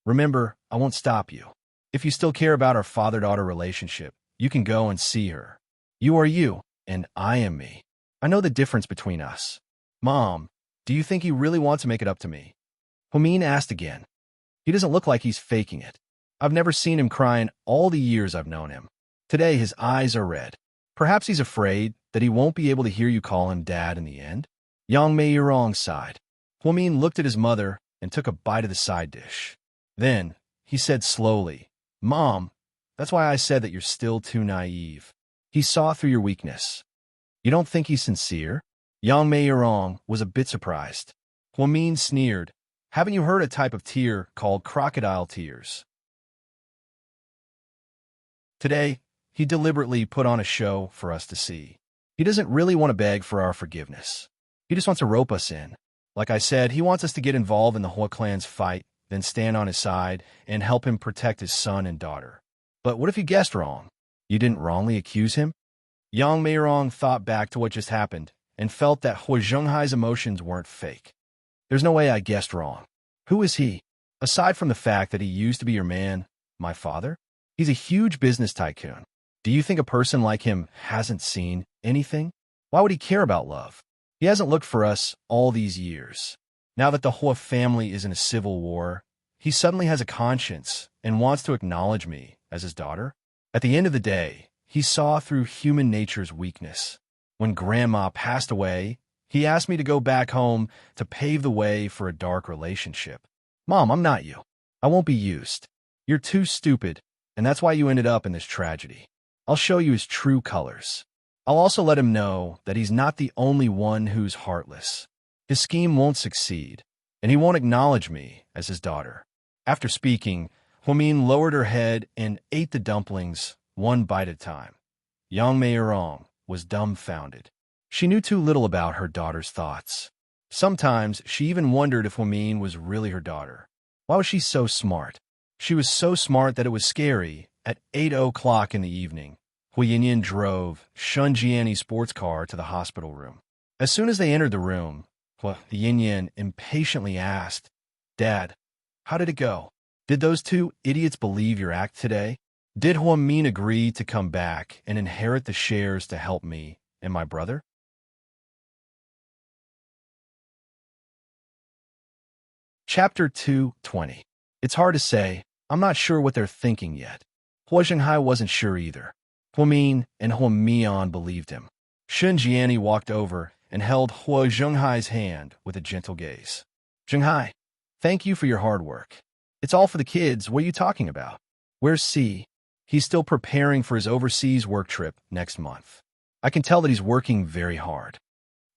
remember, I won't stop you. If you still care about our father-daughter relationship, you can go and see her. You are you, and I am me. I know the difference between us." "Mom, do you think he really wants to make it up to me?" Huamin asked again. "He doesn't look like he's faking it. I've never seen him cry in all the years I've known him. Today his eyes are red. Perhaps he's afraid that he won't be able to hear you call him Dad in the end." Yang Meirong sighed. Huamin looked at his mother and took a bite of the side dish. Then he said slowly, "Mom, that's why I said that you're still too naive. He saw through your weakness. You don't think he's sincere? Yang Meirong was a bit surprised. Huamin sneered. Haven't you heard a type of tear called crocodile tears? Today, he deliberately put on a show for us to see. He doesn't really want to beg for our forgiveness. He just wants to rope us in. Like I said, he wants us to get involved in the Hua clan's fight, then stand on his side and help him protect his son and daughter. But what if you guessed wrong? You didn't wrongly accuse him? Yang Meirong thought back to what just happened and felt that Hua Zhenghai's emotions weren't fake. There's no way I guessed wrong. Who is he? Aside from the fact that he used to be your man, my father? He's a huge business tycoon. Do you think a person like him hasn't seen anything? Why would he care about love? He hasn't looked for us all these years. Now that the Hua family is in a civil war, he suddenly has a conscience and wants to acknowledge me as his daughter. At the end of the day, he saw through human nature's weakness. When Grandma passed away, he asked me to go back home to pave the way for a dark relationship. Mom, I'm not you. I won't be used. You're too stupid, and that's why you ended up in this tragedy. I'll show you his true colors. I'll also let him know that he's not the only one who's heartless. His scheme won't succeed, and he won't acknowledge me as his daughter. After speaking, Huamin lowered her head and ate the dumplings one bite at a time. Yang Meirong was dumbfounded. She knew too little about her daughter's thoughts. Sometimes she even wondered if Huamin was really her daughter. Why was she so smart? She was so smart that it was scary. At 8 o'clock in the evening, Hu Yinyin drove Shun Jianni's sports car to the hospital room. As soon as they entered the room, Hu Yinyin impatiently asked, Dad, how did it go? Did those two idiots believe your act today? Did Huamin agree to come back and inherit the shares to help me and my brother? Chapter 2:20. It's hard to say. I'm not sure what they're thinking yet. Hua Zhenghai wasn't sure either. Huamin and Hua Mian believed him. Shun Jianni walked over and held Hua Zhenghai's hand with a gentle gaze. Zhenghai, thank you for your hard work. It's all for the kids. What are you talking about? Where's Si? He's still preparing for his overseas work trip next month. I can tell that he's working very hard.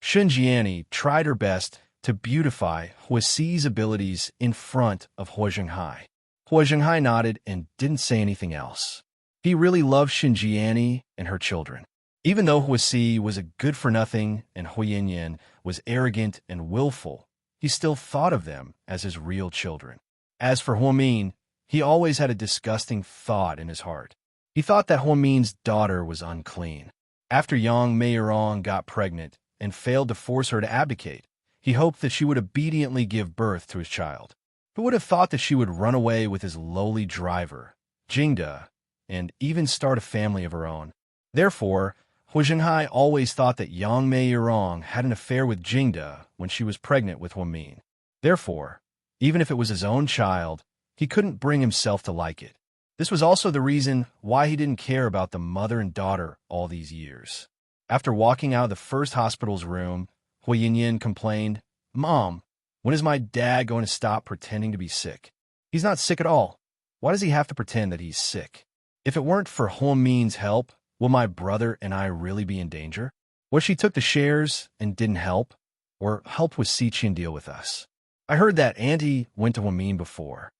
Shun Jianni tried her best to beautify Hua Si's abilities in front of Hua Zhenghai. Hua Zhenghai nodded and didn't say anything else. He really loved Shun Jianni and her children. Even though Hua Si was a good-for-nothing and Hu Yinyin was arrogant and willful, he still thought of them as his real children. As for Huamin, he always had a disgusting thought in his heart. He thought that Huamin's daughter was unclean. After Yang Meirong got pregnant and failed to force her to abdicate, he hoped that she would obediently give birth to his child. Who would have thought that she would run away with his lowly driver, Jingda, and even start a family of her own? Therefore, Hu Zhenghai always thought that Yang Meirong had an affair with Jingda when she was pregnant with Huamin. Therefore, even if it was his own child, he couldn't bring himself to like it. This was also the reason why he didn't care about the mother and daughter all these years. After walking out of the first hospital's room, Hu Yinyin complained, Mom, when is my dad going to stop pretending to be sick? He's not sick at all. Why does he have to pretend that he's sick? If it weren't for Huamin's help, will my brother and I really be in danger? What if she took the shares and didn't help? Or helped with Xichin deal with us? I heard that Auntie went to Huamin before.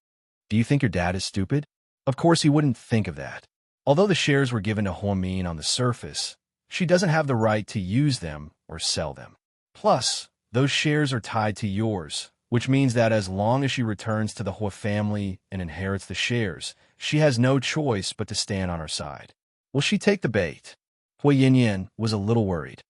Do you think your dad is stupid? Of course he wouldn't think of that. Although the shares were given to Huamin on the surface, she doesn't have the right to use them or sell them. Plus, those shares are tied to yours, which means that as long as she returns to the Hua family and inherits the shares, she has no choice but to stand on our side. Will she take the bait? Hu Yinyin was a little worried.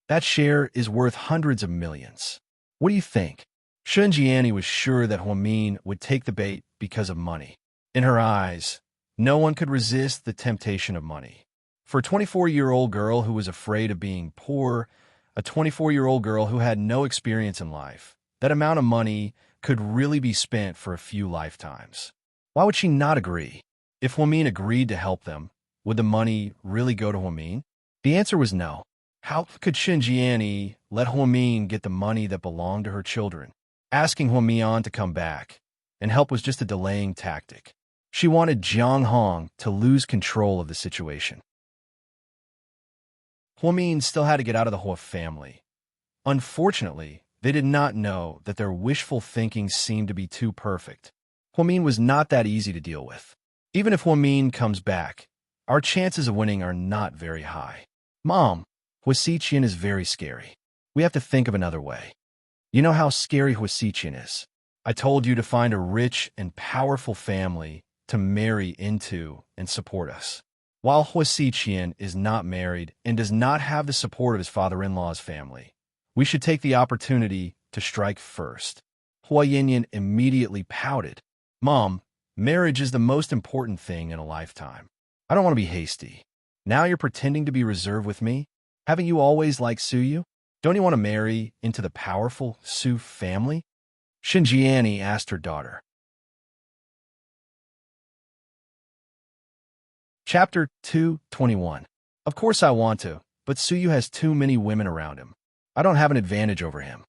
That share is worth hundreds of millions. What do you think? Shun Jianni was sure that Huamin would take the bait because of money. In her eyes, no one could resist the temptation of money. For a 24-year-old girl who was afraid of being poor, a 24-year-old girl who had no experience in life, that amount of money could really be spent for a few lifetimes. Why would she not agree? If Huamin agreed to help them, would the money really go to Huamin? The answer was no. How could Shun Jianni let Huamin get the money that belonged to her children? Asking Huamian to come back and help was just a delaying tactic. She wanted Jiang Hong to lose control of the situation. Huamin still had to get out of the Hua family. Unfortunately, they did not know that their wishful thinking seemed to be too perfect. Huamin was not that easy to deal with. Even if Huamin comes back, our chances of winning are not very high. Mom, Huasiqian is very scary. We have to think of another way. You know how scary Huasiqian is. I told you to find a rich and powerful family to marry into and support us. While Huasiqian is not married and does not have the support of his father-in-law's family, we should take the opportunity to strike first. Hua Yinyan immediately pouted. Mom, marriage is the most important thing in a lifetime. I don't want to be hasty. Now you're pretending to be reserved with me? Haven't you always liked Suyu? Don't you want to marry into the powerful Su family? Xinjiani asked her daughter. Chapter 2:21. Of course I want to, but Suyu has too many women around him. I don't have an advantage over him.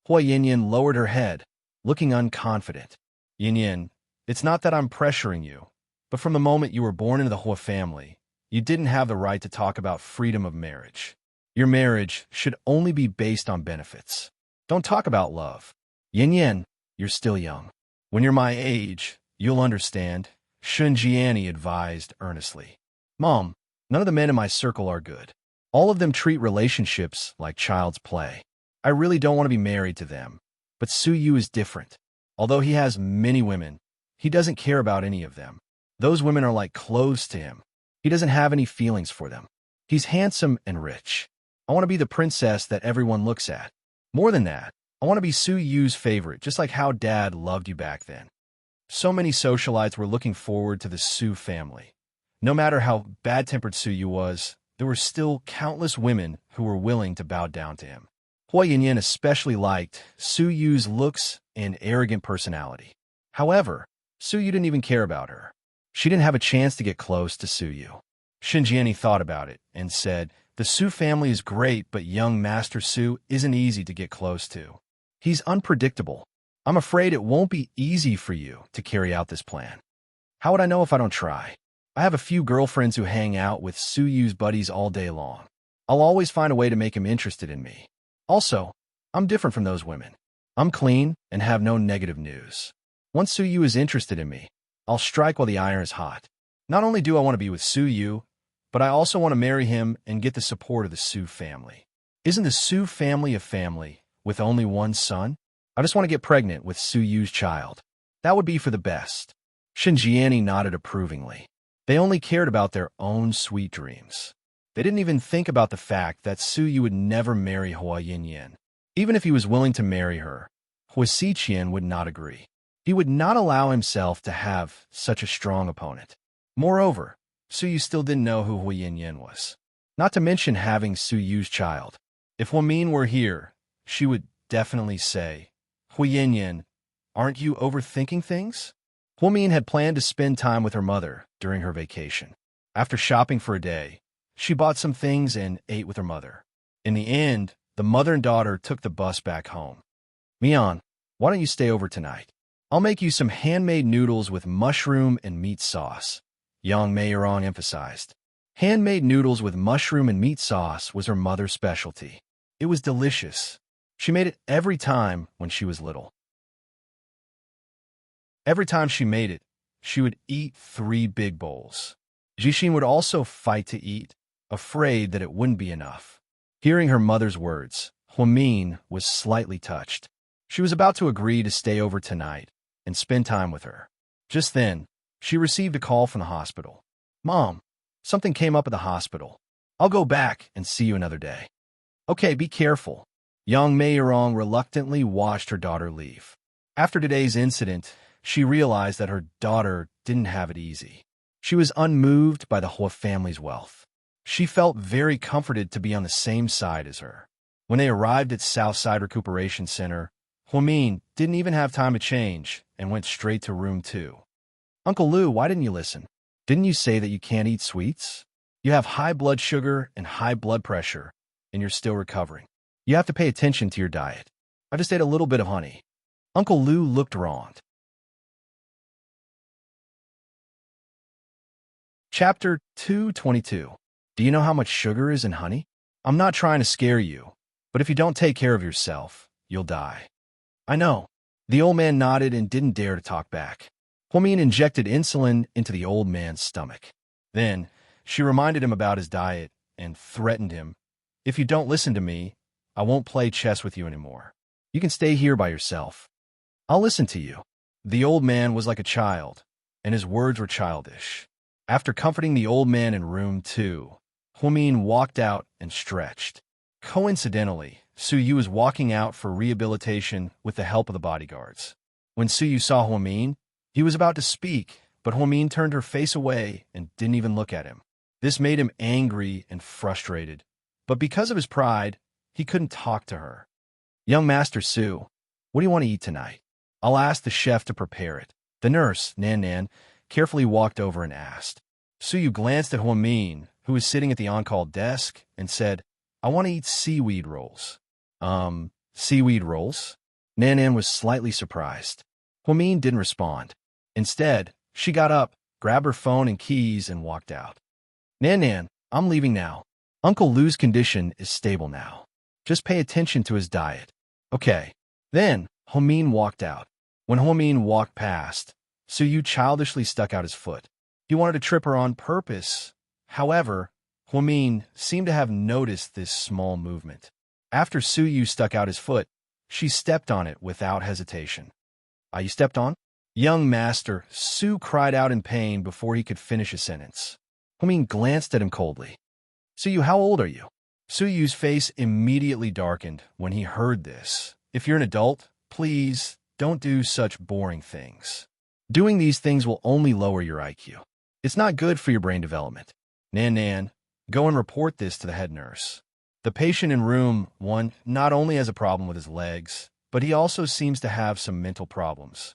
Hua Yinyan lowered her head, looking unconfident. Yinyan, it's not that I'm pressuring you, but from the moment you were born into the Hua family, you didn't have the right to talk about freedom of marriage. Your marriage should only be based on benefits. Don't talk about love. Yinyan, you're still young. When you're my age, you'll understand, Xinjiani advised earnestly. Mom, none of the men in my circle are good. All of them treat relationships like child's play. I really don't want to be married to them. But Suyu is different. Although he has many women, he doesn't care about any of them. Those women are like clothes to him. He doesn't have any feelings for them. He's handsome and rich. I want to be the princess that everyone looks at. More than that, I want to be Suyu's favorite, just like how Dad loved you back then. So many socialites were looking forward to the Su family. No matter how bad-tempered Suyu was, there were still countless women who were willing to bow down to him. Hua Yinyan especially liked Suyu's looks and arrogant personality. However, Suyu didn't even care about her. She didn't have a chance to get close to Suyu. Xinjiani thought about it and said, the Su family is great, but young Master Su isn't easy to get close to. He's unpredictable. I'm afraid it won't be easy for you to carry out this plan. How would I know if I don't try? I have a few girlfriends who hang out with Suyu's buddies all day long. I'll always find a way to make him interested in me. Also, I'm different from those women. I'm clean and have no negative news. Once Suyu is interested in me, I'll strike while the iron is hot. Not only do I want to be with Suyu, but I also want to marry him and get the support of the Su family. Isn't the Su family a family with only one son? I just want to get pregnant with Suyu's child. That would be for the best. Xinjiani nodded approvingly. They only cared about their own sweet dreams. They didn't even think about the fact that Suyu would never marry Hua Yinyan. Even if he was willing to marry her, Huasiqian would not agree. He would not allow himself to have such a strong opponent. Moreover, Suyu still didn't know who Hua Yinyan was. Not to mention having Suyu's child. If Huamin were here, she would definitely say, Hua Yinyan, aren't you overthinking things? Huamin had planned to spend time with her mother during her vacation. After shopping for a day, she bought some things and ate with her mother. In the end, the mother and daughter took the bus back home. Mian, why don't you stay over tonight? I'll make you some handmade noodles with mushroom and meat sauce, Yang Meirong emphasized. Handmade noodles with mushroom and meat sauce was her mother's specialty. It was delicious. She made it every time when she was little. Every time she made it, she would eat 3 big bowls. Jixin would also fight to eat, afraid that it wouldn't be enough. Hearing her mother's words, Huamin was slightly touched. She was about to agree to stay over tonight and spend time with her. Just then, she received a call from the hospital. Mom, something came up at the hospital. I'll go back and see you another day. Okay, be careful. Yang Meirong reluctantly watched her daughter leave. After today's incident, she realized that her daughter didn't have it easy. She was unmoved by the Hua family's wealth. She felt very comforted to be on the same side as her. When they arrived at Southside Recuperation Center, Huamin didn't even have time to change and went straight to room 2. Uncle Lu, why didn't you listen? Didn't you say that you can't eat sweets? You have high blood sugar and high blood pressure, and you're still recovering. You have to pay attention to your diet. I just ate a little bit of honey. Uncle Lu looked wronged. Chapter 2:22. Do you know how much sugar is in honey? I'm not trying to scare you, but if you don't take care of yourself, you'll die. I know. The old man nodded and didn't dare to talk back. Huamin injected insulin into the old man's stomach. Then, she reminded him about his diet and threatened him, "If you don't listen to me, I won't play chess with you anymore. You can stay here by yourself. I'll listen to you." The old man was like a child, and his words were childish. After comforting the old man in room 2, Huamin walked out and stretched. Coincidentally, Suyu was walking out for rehabilitation with the help of the bodyguards. When Suyu saw Huamin, he was about to speak, but Huamin turned her face away and didn't even look at him. This made him angry and frustrated, but because of his pride, he couldn't talk to her. "Young Master Su, what do you want to eat tonight? I'll ask the chef to prepare it." The nurse, Nan Nan, carefully walked over and asked. Suyu glanced at Huamin, who was sitting at the on-call desk, and said, "I want to eat seaweed rolls." Seaweed rolls? Nan Nan was slightly surprised. Huamin didn't respond. Instead, she got up, grabbed her phone and keys, and walked out. "Nan Nan, I'm leaving now. Uncle Lu's condition is stable now. Just pay attention to his diet." "Okay." Then, Huamin walked out. When Huamin walked past, Suyu childishly stuck out his foot. He wanted to trip her on purpose. However, Huamin seemed to have noticed this small movement. After Suyu stuck out his foot, she stepped on it without hesitation. "You stepped on?" "Young master," Su cried out in pain before he could finish a sentence. Huamin glanced at him coldly. "Suyu, how old are you?" Suyu's face immediately darkened when he heard this. "If you're an adult, please don't do such boring things. Doing these things will only lower your IQ. It's not good for your brain development. Nan Nan, go and report this to the head nurse. The patient in room 1 not only has a problem with his legs, but he also seems to have some mental problems."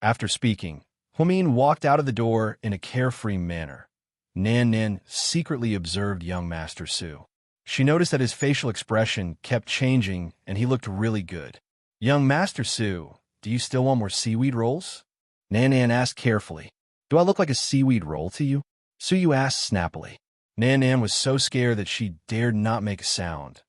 After speaking, Huamin walked out of the door in a carefree manner. Nan Nan secretly observed young Master Su. She noticed that his facial expression kept changing and he looked really good. "Young Master Su, do you still want more seaweed rolls?" Nan Nan asked carefully. "Do I look like a seaweed roll to you?" Suyu asked snappily. Nan Nan was so scared that she dared not make a sound.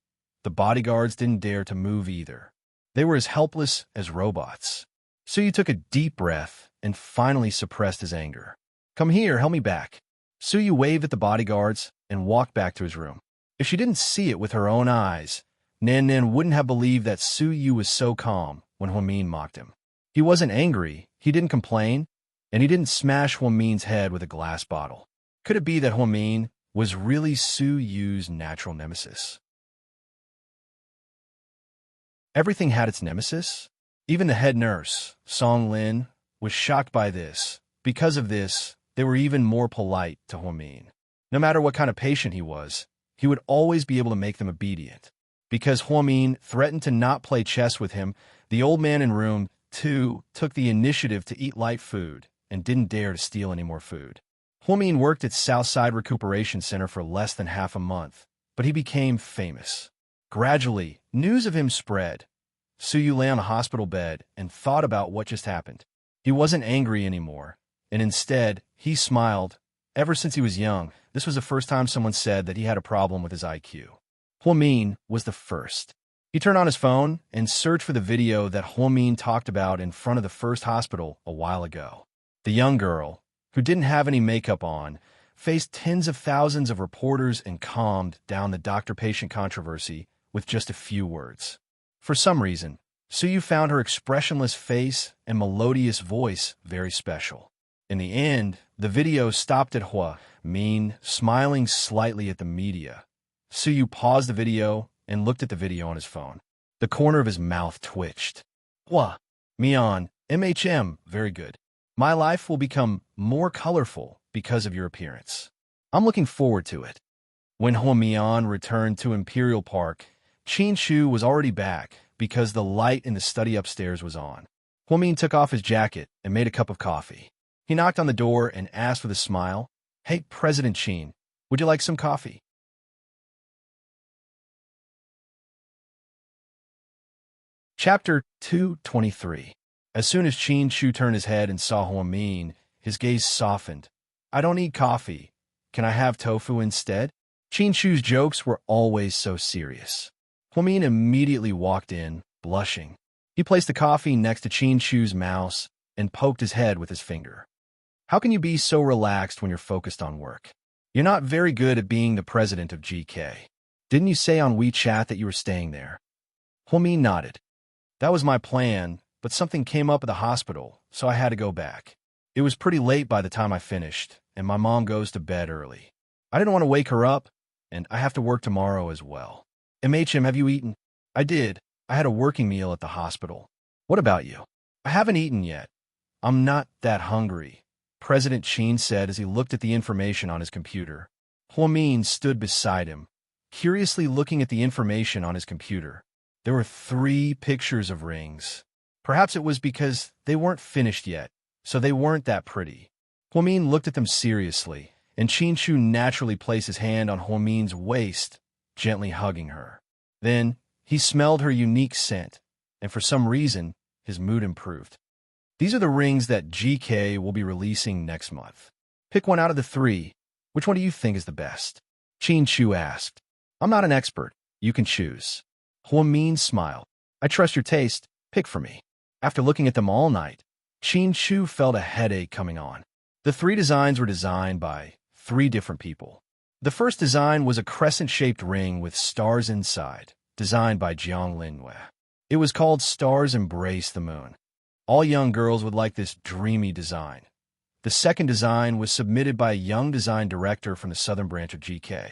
The bodyguards didn't dare to move either. They were as helpless as robots. Suyu took a deep breath and finally suppressed his anger. "Come here, help me back." Suyu waved at the bodyguards and walked back to his room. If she didn't see it with her own eyes, Nan Nan wouldn't have believed that Suyu was so calm when Huamin mocked him. He wasn't angry, he didn't complain, and he didn't smash Huamin's head with a glass bottle. Could it be that Huamin was really Suyu's natural nemesis? Everything had its nemesis. Even the head nurse, Song Lin, was shocked by this. Because of this, they were even more polite to Huamin. No matter what kind of patient he would always be able to make them obedient. Because Huamin threatened to not play chess with him, the old man in room 2 took the initiative to eat light food and didn't dare to steal any more food. Huamin worked at Southside Recuperation Center for less than half a month, but he became famous. Gradually, news of him spread. Suyu lay on a hospital bed and thought about what just happened. He wasn't angry anymore, and instead, he smiled. Ever since he was young, this was the first time someone said that he had a problem with his IQ. Huamin was the first. He turned on his phone and searched for the video that Huamin talked about in front of the first hospital a while ago. The young girl, who didn't have any makeup on, faced tens of thousands of reporters and calmed down the doctor-patient controversy with just a few words. For some reason, Suyu found her expressionless face and melodious voice very special. In the end, the video stopped at Huamin smiling slightly at the media. Suyu paused the video and looked at the video on his phone. The corner of his mouth twitched. "Mian, MHM, very good. My life will become more colorful because of your appearance. I'm looking forward to it." When Huamian returned to Imperial Park, Qin Shu was already back because the light in the study upstairs was on. Huamin took off his jacket and made a cup of coffee. He knocked on the door and asked with a smile, "Hey, President Qin, would you like some coffee?" Chapter 223. As soon as Qin Shu turned his head and saw Huamin, his gaze softened. "I don't need coffee. Can I have tofu instead?" Shu's jokes were always so serious. Hwamin immediately walked in, blushing. He placed the coffee next to Shu's mouse and poked his head with his finger. How can you be so relaxed when you're focused on work? You're not very good at being the president of GK. Didn't you say on WeChat that you were staying there? Hwamin nodded. That was my plan, but something came up at the hospital, so I had to go back. It was pretty late by the time I finished, and my mom goes to bed early. I didn't want to wake her up, and I have to work tomorrow as well. MHM, have you eaten? I did. I had a working meal at the hospital. What about you? I haven't eaten yet. I'm not that hungry, President Sheen said as he looked at the information on his computer. Hwamin stood beside him, curiously looking at the information on his computer. There were 3 pictures of rings. Perhaps it was because they weren't finished yet, so they weren't that pretty. Hwamin looked at them seriously, and Shu naturally placed his hand on Hwamin's waist, gently hugging her. Then, he smelled her unique scent, and for some reason, his mood improved. These are the rings that GK will be releasing next month. Pick one out of the 3. Which one do you think is the best? Shu asked. I'm not an expert. You can choose. Hwamin smiled. I trust your taste. Pick for me. After looking at them all night, Shu felt a headache coming on. The 3 designs were designed by 3 different people. The first design was a crescent-shaped ring with stars inside, designed by Jiang Linwei. It was called Stars Embrace the Moon. All young girls would like this dreamy design. The second design was submitted by a young design director from the southern branch of GK.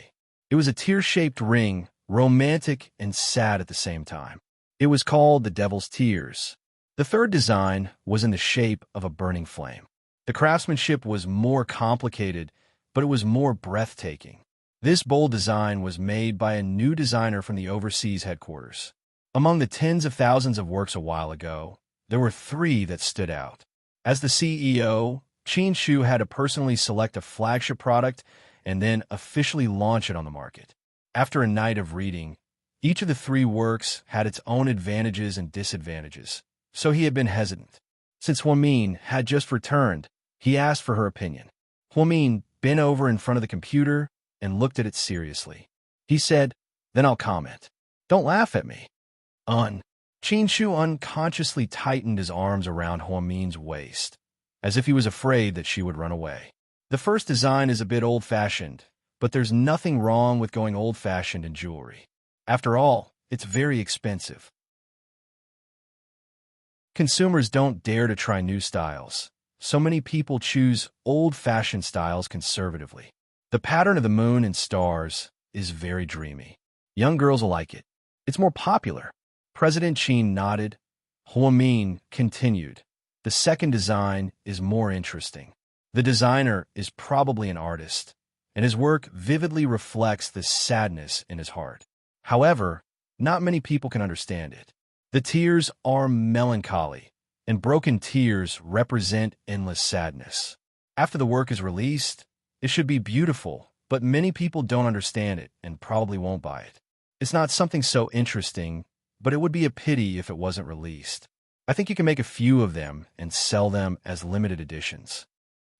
It was a tear-shaped ring, romantic and sad at the same time. It was called the Devil's Tears. The third design was in the shape of a burning flame. The craftsmanship was more complicated, but it was more breathtaking. This bold design was made by a new designer from the overseas headquarters. Among the tens of thousands of works a while ago, there were 3 that stood out. As the CEO, Shu had to personally select a flagship product and then officially launch it on the market. After a night of reading, each of the 3 works had its own advantages and disadvantages, so he had been hesitant. Since Hwamin had just returned, he asked for her opinion. Hwamin bent over in front of the computer and looked at it seriously. He said, then I'll comment. Don't laugh at me. Shu unconsciously tightened his arms around Hwamin's waist, as if he was afraid that she would run away. The first design is a bit old-fashioned, but there's nothing wrong with going old-fashioned in jewelry. After all, it's very expensive. Consumers don't dare to try new styles, so many people choose old-fashioned styles conservatively. The pattern of the moon and stars is very dreamy. Young girls will like it. It's more popular. President Sheen nodded. Hwamin continued. The second design is more interesting. The designer is probably an artist, and his work vividly reflects the sadness in his heart. However, not many people can understand it. The tears are melancholy, and broken tears represent endless sadness. After the work is released, it should be beautiful, but many people don't understand it and probably won't buy it. It's not something so interesting, but it would be a pity if it wasn't released. I think you can make a few of them and sell them as limited editions.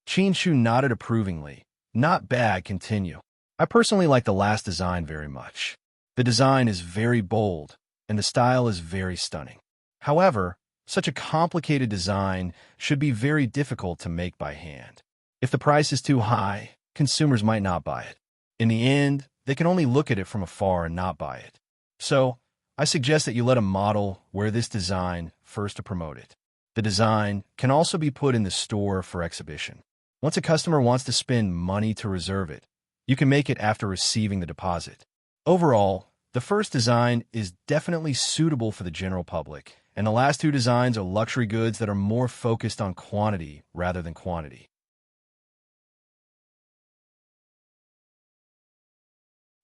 Shu nodded approvingly. Not bad, continue. I personally like the last design very much. The design is very bold, and the style is very stunning. However, such a complicated design should be very difficult to make by hand. If the price is too high, consumers might not buy it. In the end, they can only look at it from afar and not buy it. So, I suggest that you let a model wear this design first to promote it. The design can also be put in the store for exhibition. Once a customer wants to spend money to reserve it, you can make it after receiving the deposit. Overall, the first design is definitely suitable for the general public, and the last 2 designs are luxury goods that are more focused on quantity rather than quantity.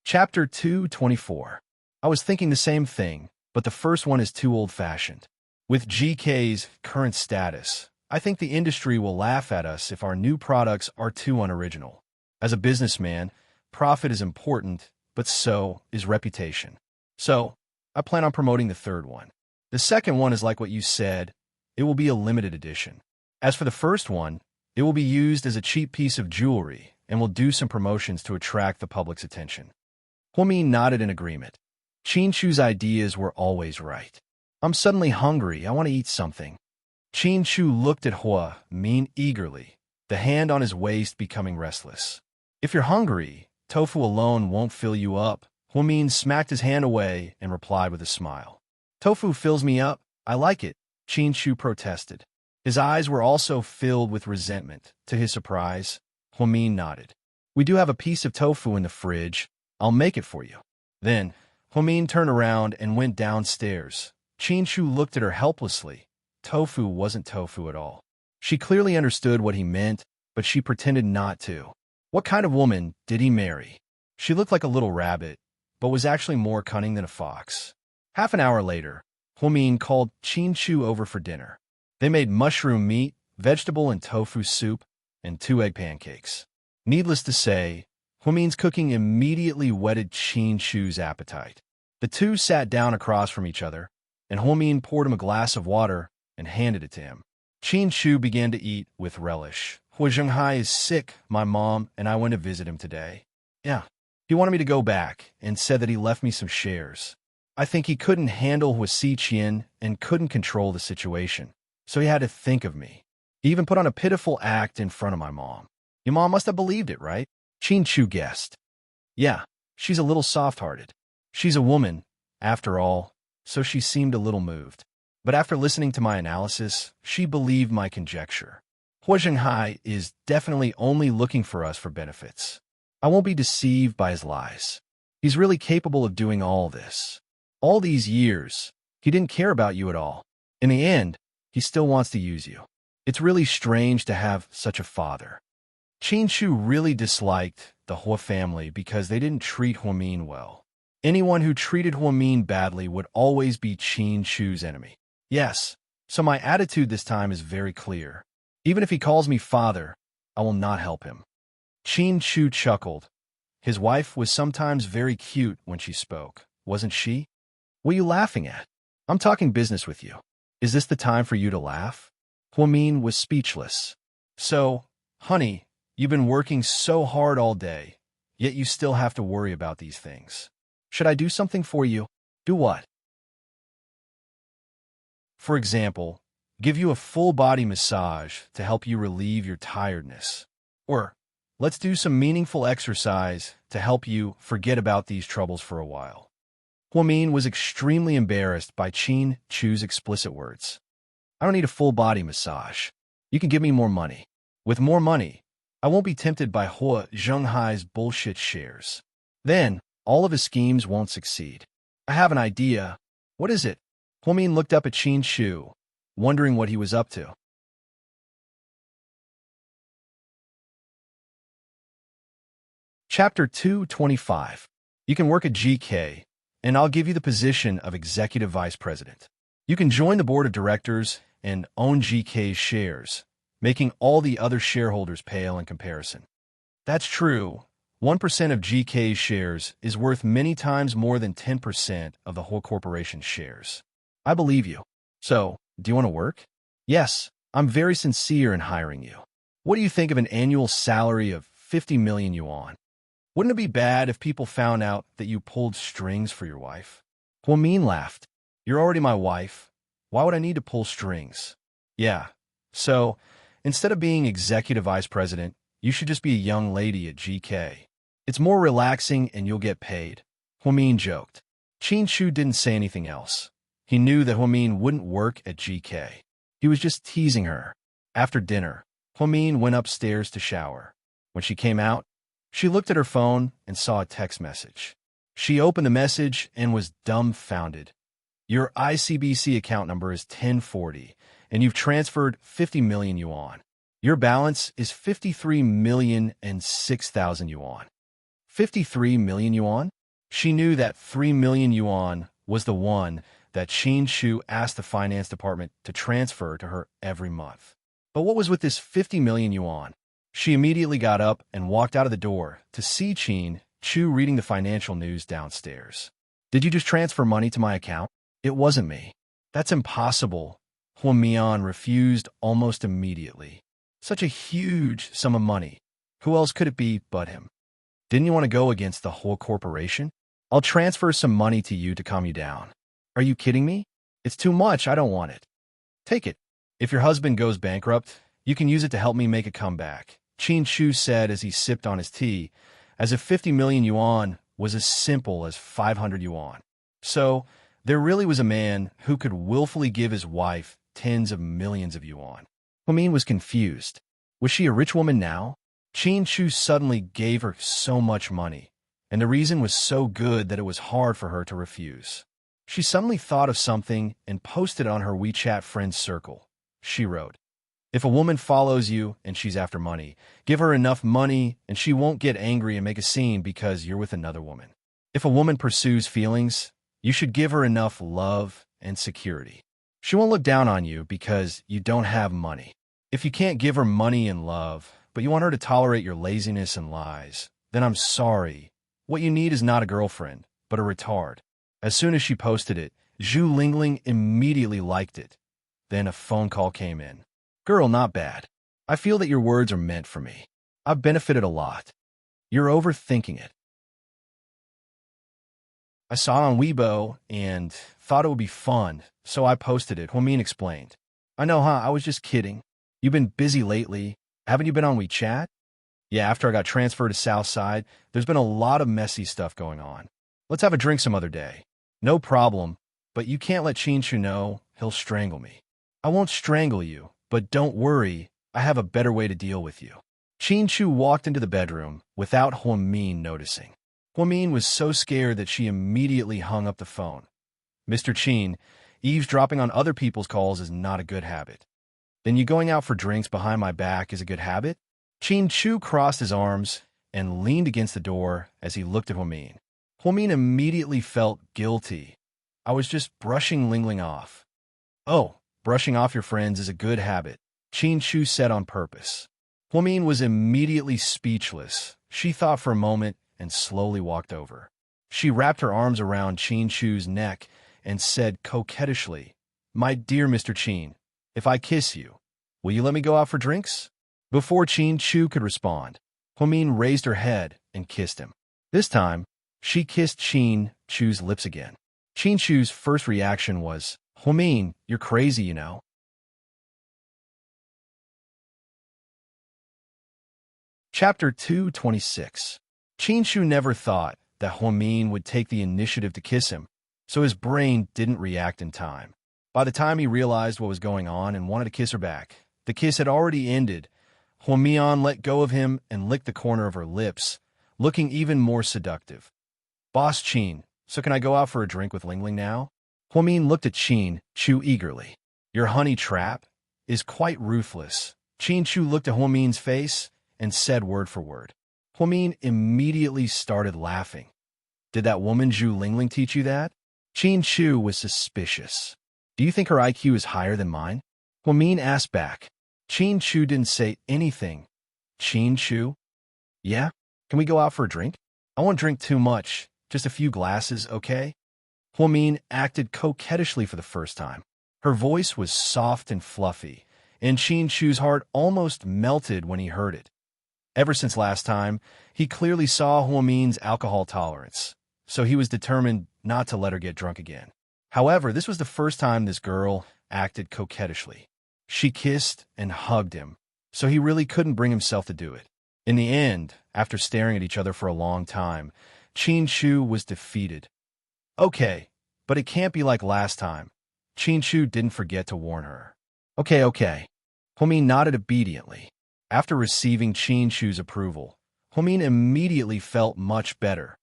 Chapter 224. I was thinking the same thing, but the first one is too old-fashioned. With GK's current status, I think the industry will laugh at us if our new products are too unoriginal. As a businessman, profit is important, but so is reputation. So, I plan on promoting the third one. The second one is like what you said, it will be a limited edition. As for the first one, it will be used as a cheap piece of jewelry and will do some promotions to attract the public's attention. Huamin nodded in agreement. Qin Shu's ideas were always right. I'm suddenly hungry. I want to eat something. Qin Shu looked at Huamin eagerly, the hand on his waist becoming restless. If you're hungry, tofu alone won't fill you up. Huamin smacked his hand away and replied with a smile. Tofu fills me up. I like it, Qin Shu protested. His eyes were also filled with resentment. To his surprise, Huamin nodded. We do have a piece of tofu in the fridge. I'll make it for you. Then, Huamin turned around and went downstairs. Qin Shu looked at her helplessly. Tofu wasn't tofu at all. She clearly understood what he meant, but she pretended not to. What kind of woman did he marry? She looked like a little rabbit, but was actually more cunning than a fox. Half an hour later, Huamin called Qin Shu over for dinner. They made mushroom meat, vegetable and tofu soup, and 2 egg pancakes. Needless to say, Huamin's cooking immediately whetted Qin Shu's appetite. The two sat down across from each other, and Huamin poured him a glass of water and handed it to him. Qin Shu began to eat with relish. Hua Zhenghai is sick. My mom and I went to visit him today. Yeah, he wanted me to go back and said that he left me some shares. I think he couldn't handle Hua Xiqian and couldn't control the situation, so he had to think of me. He even put on a pitiful act in front of my mom. Your mom must have believed it, right? Qin Shu guessed. Yeah, she's a little soft-hearted. She's a woman, after all, so she seemed a little moved. But after listening to my analysis, she believed my conjecture. Hua Zhenghai is definitely only looking for us for benefits. I won't be deceived by his lies. He's really capable of doing all this. All these years, he didn't care about you at all. In the end, he still wants to use you. It's really strange to have such a father. Qin Shu really disliked the Hua family because they didn't treat Huamin well. Anyone who treated Huamin badly would always be Qin Shu's enemy. Yes, so my attitude this time is very clear. Even if he calls me father, I will not help him. Qin Shu chuckled. His wife was sometimes very cute when she spoke, wasn't she? What are you laughing at? I'm talking business with you. Is this the time for you to laugh? Huamin was speechless. So, honey, you've been working so hard all day, yet you still have to worry about these things. Should I do something for you? Do what? For example, give you a full-body massage to help you relieve your tiredness. Or, let's do some meaningful exercise to help you forget about these troubles for a while. Huamin was extremely embarrassed by Qin Shu's explicit words. I don't need a full-body massage. You can give me more money. With more money, I won't be tempted by Hua Zhenghai's bullshit shares. Then, all of his schemes won't succeed. I have an idea. What is it? Huamin looked up at Qin Shu, wondering what he was up to. Chapter 225. You can work at GK, and I'll give you the position of Executive Vice President. You can join the Board of Directors and own GK's shares, making all the other shareholders pale in comparison. That's true. 1% of GK's shares is worth many times more than 10% of the whole corporation's shares. I believe you. So, do you want to work? Yes, I'm very sincere in hiring you. What do you think of an annual salary of 50 million yuan? Wouldn't it be bad if people found out that you pulled strings for your wife? Huamin laughed. You're already my wife. Why would I need to pull strings? Yeah. So, instead of being executive vice president, you should just be a young lady at GK. It's more relaxing and you'll get paid. Huamin joked. Qin Shu didn't say anything else. He knew that Huamin wouldn't work at GK. He was just teasing her. After dinner, Huamin went upstairs to shower. When she came out, she looked at her phone and saw a text message. She opened the message and was dumbfounded. Your ICBC account number is 1040, and you've transferred 50 million yuan. Your balance is 53,006,000 yuan. 53 million yuan? She knew that 3 million yuan was the one that Qin Shu asked the finance department to transfer to her every month. But what was with this 50 million yuan? She immediately got up and walked out of the door to see Qin Shu reading the financial news downstairs. Did you just transfer money to my account? It wasn't me. That's impossible. Huamian refused almost immediately. Such a huge sum of money. Who else could it be but him? Didn't you want to go against the whole corporation? I'll transfer some money to you to calm you down. Are you kidding me? It's too much. I don't want it. Take it. If your husband goes bankrupt, you can use it to help me make a comeback, Qin Shu said as he sipped on his tea, as if 50 million yuan was as simple as 500 yuan. So, there really was a man who could willfully give his wife tens of millions of yuan. Huamin was confused. Was she a rich woman now? Qin Shu suddenly gave her so much money, and the reason was so good that it was hard for her to refuse. She suddenly thought of something and posted it on her WeChat friends circle. She wrote, "If a woman follows you and she's after money, give her enough money and she won't get angry and make a scene because you're with another woman. If a woman pursues feelings, you should give her enough love and security. She won't look down on you because you don't have money. If you can't give her money and love, but you want her to tolerate your laziness and lies, then I'm sorry. What you need is not a girlfriend, but a retard." As soon as she posted it, Zhu Lingling immediately liked it. Then a phone call came in. "Girl, not bad. I feel that your words are meant for me. I've benefited a lot. You're overthinking it. I saw it on Weibo and thought it would be fun, so I posted it," Huamin explained. "I know, huh? I was just kidding. You've been busy lately. Haven't you been on WeChat?" "Yeah, after I got transferred to Southside, there's been a lot of messy stuff going on. Let's have a drink some other day." "No problem, but you can't let Qin Shu know. He'll strangle me." "I won't strangle you, but don't worry, I have a better way to deal with you." Qin Shu walked into the bedroom without Huamin noticing. Huamin was so scared that she immediately hung up the phone. "Mr. Qin, eavesdropping on other people's calls is not a good habit." "Then you going out for drinks behind my back is a good habit?" Qin Shu crossed his arms and leaned against the door as he looked at Huamin. Huamin immediately felt guilty. "I was just brushing Lingling off." "Oh, brushing off your friends is a good habit," Qin Shu said on purpose. Huamin was immediately speechless. She thought for a moment and slowly walked over. She wrapped her arms around Qin Shu's neck and said coquettishly, "My dear Mr. Qin, if I kiss you, will you let me go out for drinks?" Before Qin Shu could respond, Huamin raised her head and kissed him. This time, she kissed Qin Shu's lips again. Qin Shu's first reaction was, "Huamin, you're crazy, you know." Chapter 226. Qin Shu never thought that Huamin would take the initiative to kiss him, so his brain didn't react in time. By the time he realized what was going on and wanted to kiss her back, the kiss had already ended. Huamian let go of him and licked the corner of her lips, looking even more seductive. "Boss Qin, so can I go out for a drink with Lingling now?" Huamin looked at Qin Shu eagerly. "Your honey trap is quite ruthless." Qin Shu looked at Huamin's face and said word for word. Huamin immediately started laughing. "Did that woman Zhu Lingling teach you that?" Qin Shu was suspicious. "Do you think her IQ is higher than mine?" Huamin asked back. Qin Shu didn't say anything. "Qin Shu? Yeah? Can we go out for a drink? I won't drink too much. Just a few glasses, okay?" Huamin acted coquettishly for the first time. Her voice was soft and fluffy, and Qin Shu's heart almost melted when he heard it. Ever since last time, he clearly saw Huamin's alcohol tolerance, so he was determined not to let her get drunk again. However, this was the first time this girl acted coquettishly. She kissed and hugged him, so he really couldn't bring himself to do it. In the end, after staring at each other for a long time, Qin Shu was defeated. "Okay, but it can't be like last time." Qin Shu didn't forget to warn her. Okay. Huamin nodded obediently. After receiving Qin Shu's approval, Huamin immediately felt much better.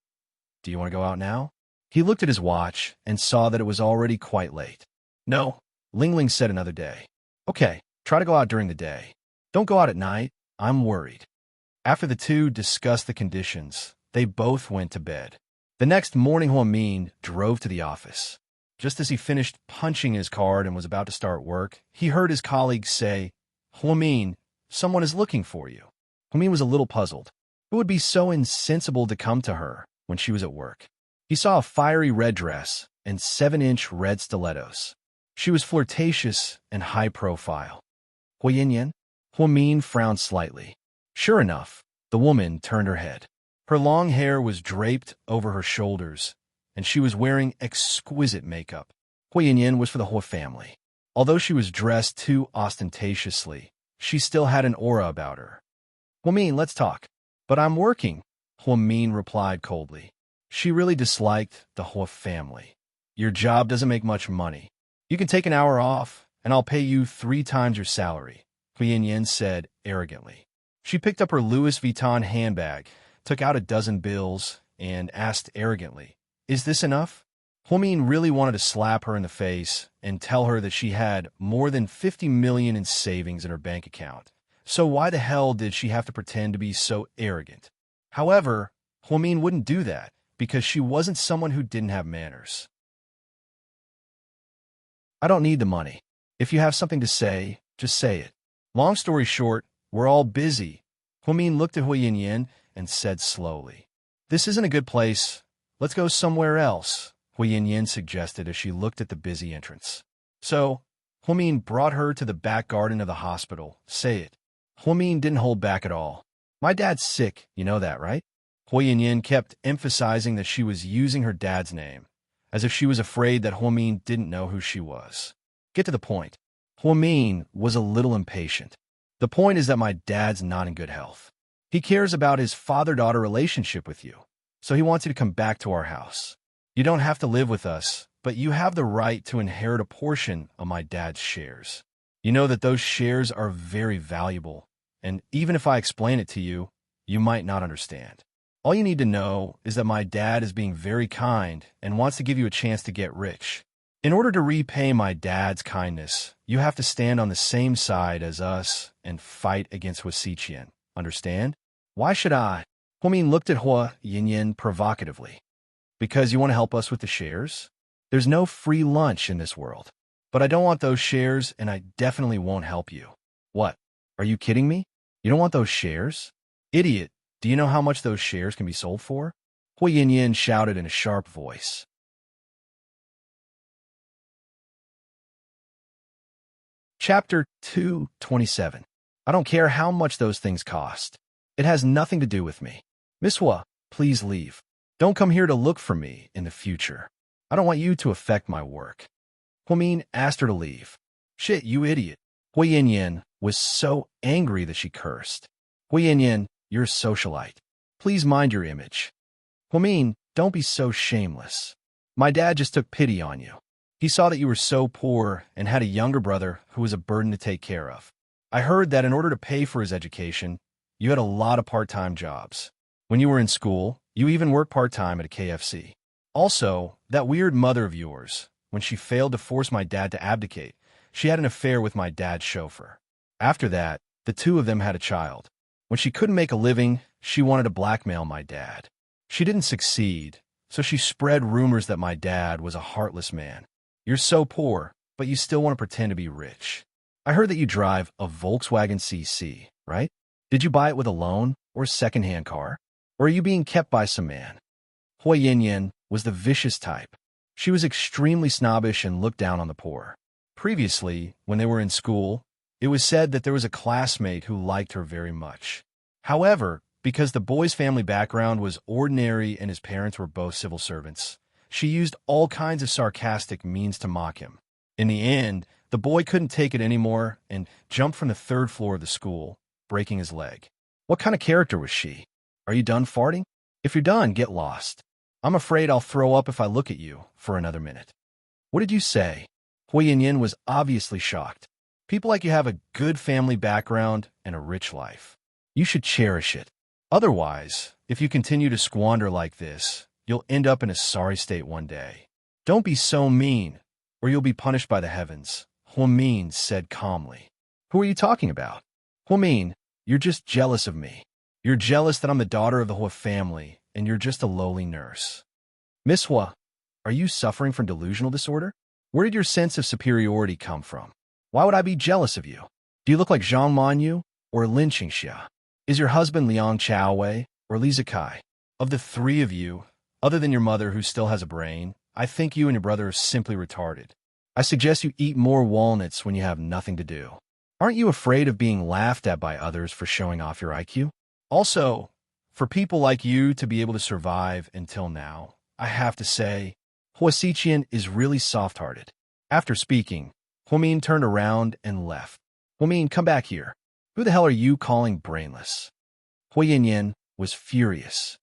"Do you want to go out now?" He looked at his watch and saw that it was already quite late. "No," Lingling said another day. "Okay, try to go out during the day. Don't go out at night. I'm worried." After the two discussed the conditions, they both went to bed. The next morning, Huamin drove to the office. Just as he finished punching his card and was about to start work, he heard his colleague say, "Huamin, someone is looking for you." Huamin was a little puzzled. It would be so insensible to come to her when she was at work. He saw a fiery red dress and 7-inch red stilettos. She was flirtatious and high profile. "Huayin? Huamin frowned slightly. Sure enough, the woman turned her head. Her long hair was draped over her shoulders, and she was wearing exquisite makeup. Hui Yanyan was for the whole family. Although she was dressed too ostentatiously, she still had an aura about her. Huamin, let's talk. But I'm working, Huamin replied coldly. She really disliked the whole family. Your job doesn't make much money. You can take an hour off, and I'll pay you 3 times your salary, Hui Yanyan said arrogantly. She picked up her Louis Vuitton handbag, took out a dozen bills, and asked arrogantly, Is this enough? Huamin really wanted to slap her in the face and tell her that she had more than 50 million in savings in her bank account. So why the hell did she have to pretend to be so arrogant? However, Huamin wouldn't do that because she wasn't someone who didn't have manners. I don't need the money. If you have something to say, just say it. Long story short, we're all busy. Huamin looked at Hui Yanyan and said slowly, This isn't a good place. Let's go somewhere else, Hui Yanyan suggested as she looked at the busy entrance. So, Huamin brought her to the back garden of the hospital. Say it. Huamin didn't hold back at all. My dad's sick, you know that, right? Hui Yanyan kept emphasizing that she was using her dad's name, as if she was afraid that Huamin didn't know who she was. Get to the point. Huamin was a little impatient. The point is that my dad's not in good health. He cares about his father-daughter relationship with you, so he wants you to come back to our house. You don't have to live with us, but you have the right to inherit a portion of my dad's shares. You know that those shares are very valuable, and even if I explain it to you, you might not understand. All you need to know is that my dad is being very kind and wants to give you a chance to get rich. In order to repay my dad's kindness, you have to stand on the same side as us and fight against Huasiqian. Understand? Why should I? Huamin looked at Hui Yanyan provocatively. Because you want to help us with the shares? There's no free lunch in this world. But I don't want those shares, and I definitely won't help you. What? Are you kidding me? You don't want those shares? Idiot, do you know how much those shares can be sold for? Hui Yanyan shouted in a sharp voice. Chapter 227. I don't care how much those things cost. It has nothing to do with me. Miss Hua, please leave. Don't come here to look for me in the future. I don't want you to affect my work. Huamin asked her to leave. Shit, you idiot. Hui Yanyan was so angry that she cursed. Hui Yanyan, you're a socialite. Please mind your image. Huamin, don't be so shameless. My dad just took pity on you. He saw that you were so poor and had a younger brother who was a burden to take care of. I heard that in order to pay for his education, you had a lot of part-time jobs. When you were in school, you even worked part-time at a KFC. Also, that weird mother of yours, when she failed to force my dad to abdicate, she had an affair with my dad's chauffeur. After that, the two of them had a child. When she couldn't make a living, she wanted to blackmail my dad. She didn't succeed, so she spread rumors that my dad was a heartless man. You're so poor, but you still want to pretend to be rich. I heard that you drive a Volkswagen CC, right? Did you buy it with a loan or a second-hand car? Or are you being kept by some man? Hui Yanyan was the vicious type. She was extremely snobbish and looked down on the poor. Previously, when they were in school, it was said that there was a classmate who liked her very much. However, because the boy's family background was ordinary and his parents were both civil servants, she used all kinds of sarcastic means to mock him. In the end, the boy couldn't take it anymore and jumped from the 3rd floor of the school, breaking his leg. What kind of character was she? Are you done farting? If you're done, get lost. I'm afraid I'll throw up if I look at you for another minute. What did you say? Hui Yanyan was obviously shocked. People like you have a good family background and a rich life. You should cherish it. Otherwise, if you continue to squander like this, you'll end up in a sorry state one day. Don't be so mean, or you'll be punished by the heavens, Huamin said calmly. Who are you talking about? Huamin, you're just jealous of me. You're jealous that I'm the daughter of the Hua family, and you're just a lowly nurse. Miss Hua, are you suffering from delusional disorder? Where did your sense of superiority come from? Why would I be jealous of you? Do you look like Zhang Manyu or Lin Qingxia? Is your husband Liang Chaowei or Li Zikai? Of the 3 of you, other than your mother who still has a brain, I think you and your brother are simply retarded. I suggest you eat more walnuts when you have nothing to do. Aren't you afraid of being laughed at by others for showing off your IQ? Also, For people like you to be able to survive until now, I have to say, Huasiqian is really soft-hearted. After speaking, Huamin turned around and left. Huamin, come back here. Who the hell are you calling brainless? Huayin was furious.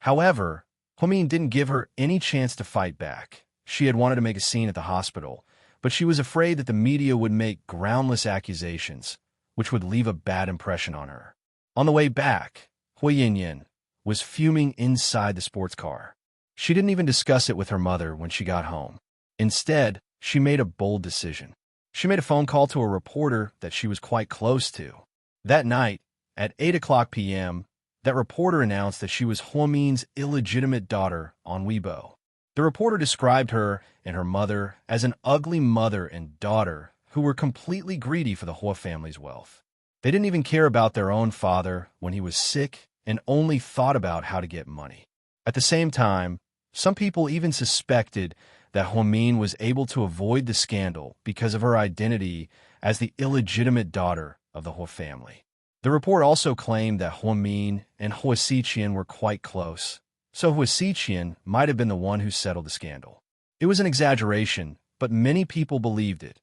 However, Huamin didn't give her any chance to fight back. She had wanted to make a scene at the hospital, but she was afraid that the media would make groundless accusations, which would leave a bad impression on her. On the way back, Huayin was fuming inside the sports car. She didn't even discuss it with her mother when she got home. Instead, she made a bold decision. She made a phone call to a reporter that she was quite close to. That night, at 8 p.m., that reporter announced that she was Huamin's illegitimate daughter on Weibo. The reporter described her and her mother as an ugly mother and daughter who were completely greedy for the Hua family's wealth. They didn't even care about their own father when he was sick and only thought about how to get money. At the same time, some people even suspected that Huamin was able to avoid the scandal because of her identity as the illegitimate daughter of the Hua family. The report also claimed that Huamin and Huasiqian were quite close, so Huasiqian might have been the one who settled the scandal. It was an exaggeration, but many people believed it.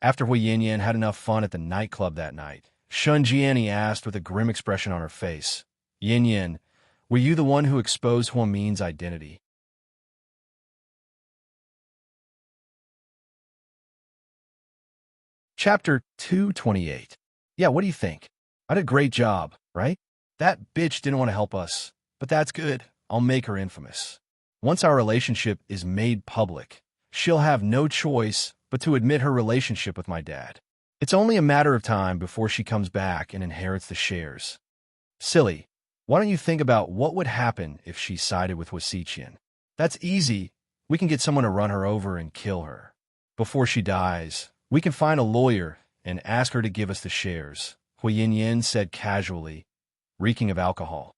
After Huayin had enough fun at the nightclub that night, Shun Jiani asked with a grim expression on her face, Yin, were you the one who exposed Huamin's identity? Chapter 228. Yeah, what do you think? I did a great job, right? That bitch didn't want to help us, but that's good. I'll make her infamous. Once our relationship is made public, she'll have no choice but to admit her relationship with my dad. It's only a matter of time before she comes back and inherits the shares. Silly, why don't you think about what would happen if she sided with Huasiqian? That's easy. We can get someone to run her over and kill her. Before she dies, we can find a lawyer and ask her to give us the shares, Huayin said casually, reeking of alcohol.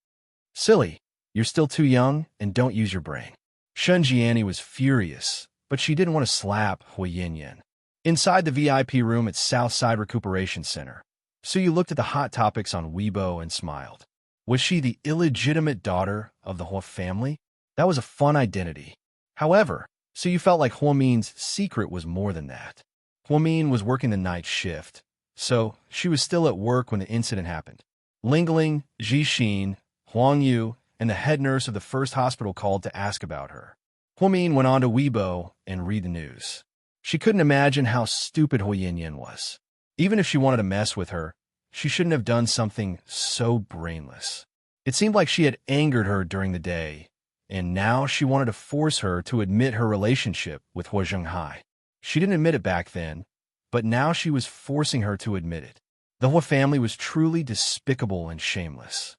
Silly, you're still too young and don't use your brain. Shun Jiani was furious, but she didn't want to slap Huayin. Inside the VIP room at Southside Recuperation Center, Suyu looked at the hot topics on Weibo and smiled. Was she the illegitimate daughter of the Hua family? That was a fun identity. However, Suyu felt like Huamin's secret was more than that. Huamin was working the night shift, so she was still at work when the incident happened. Lingling, Jixin, Huang Yu, and the head nurse of the first hospital called to ask about her. Huamin went on to Weibo and read the news. She couldn't imagine how stupid Huayin was. Even if she wanted to mess with her, she shouldn't have done something so brainless. It seemed like she had angered her during the day, and now she wanted to force her to admit her relationship with Hua Zhenghai. She didn't admit it back then, but now she was forcing her to admit it. The Hua family was truly despicable and shameless.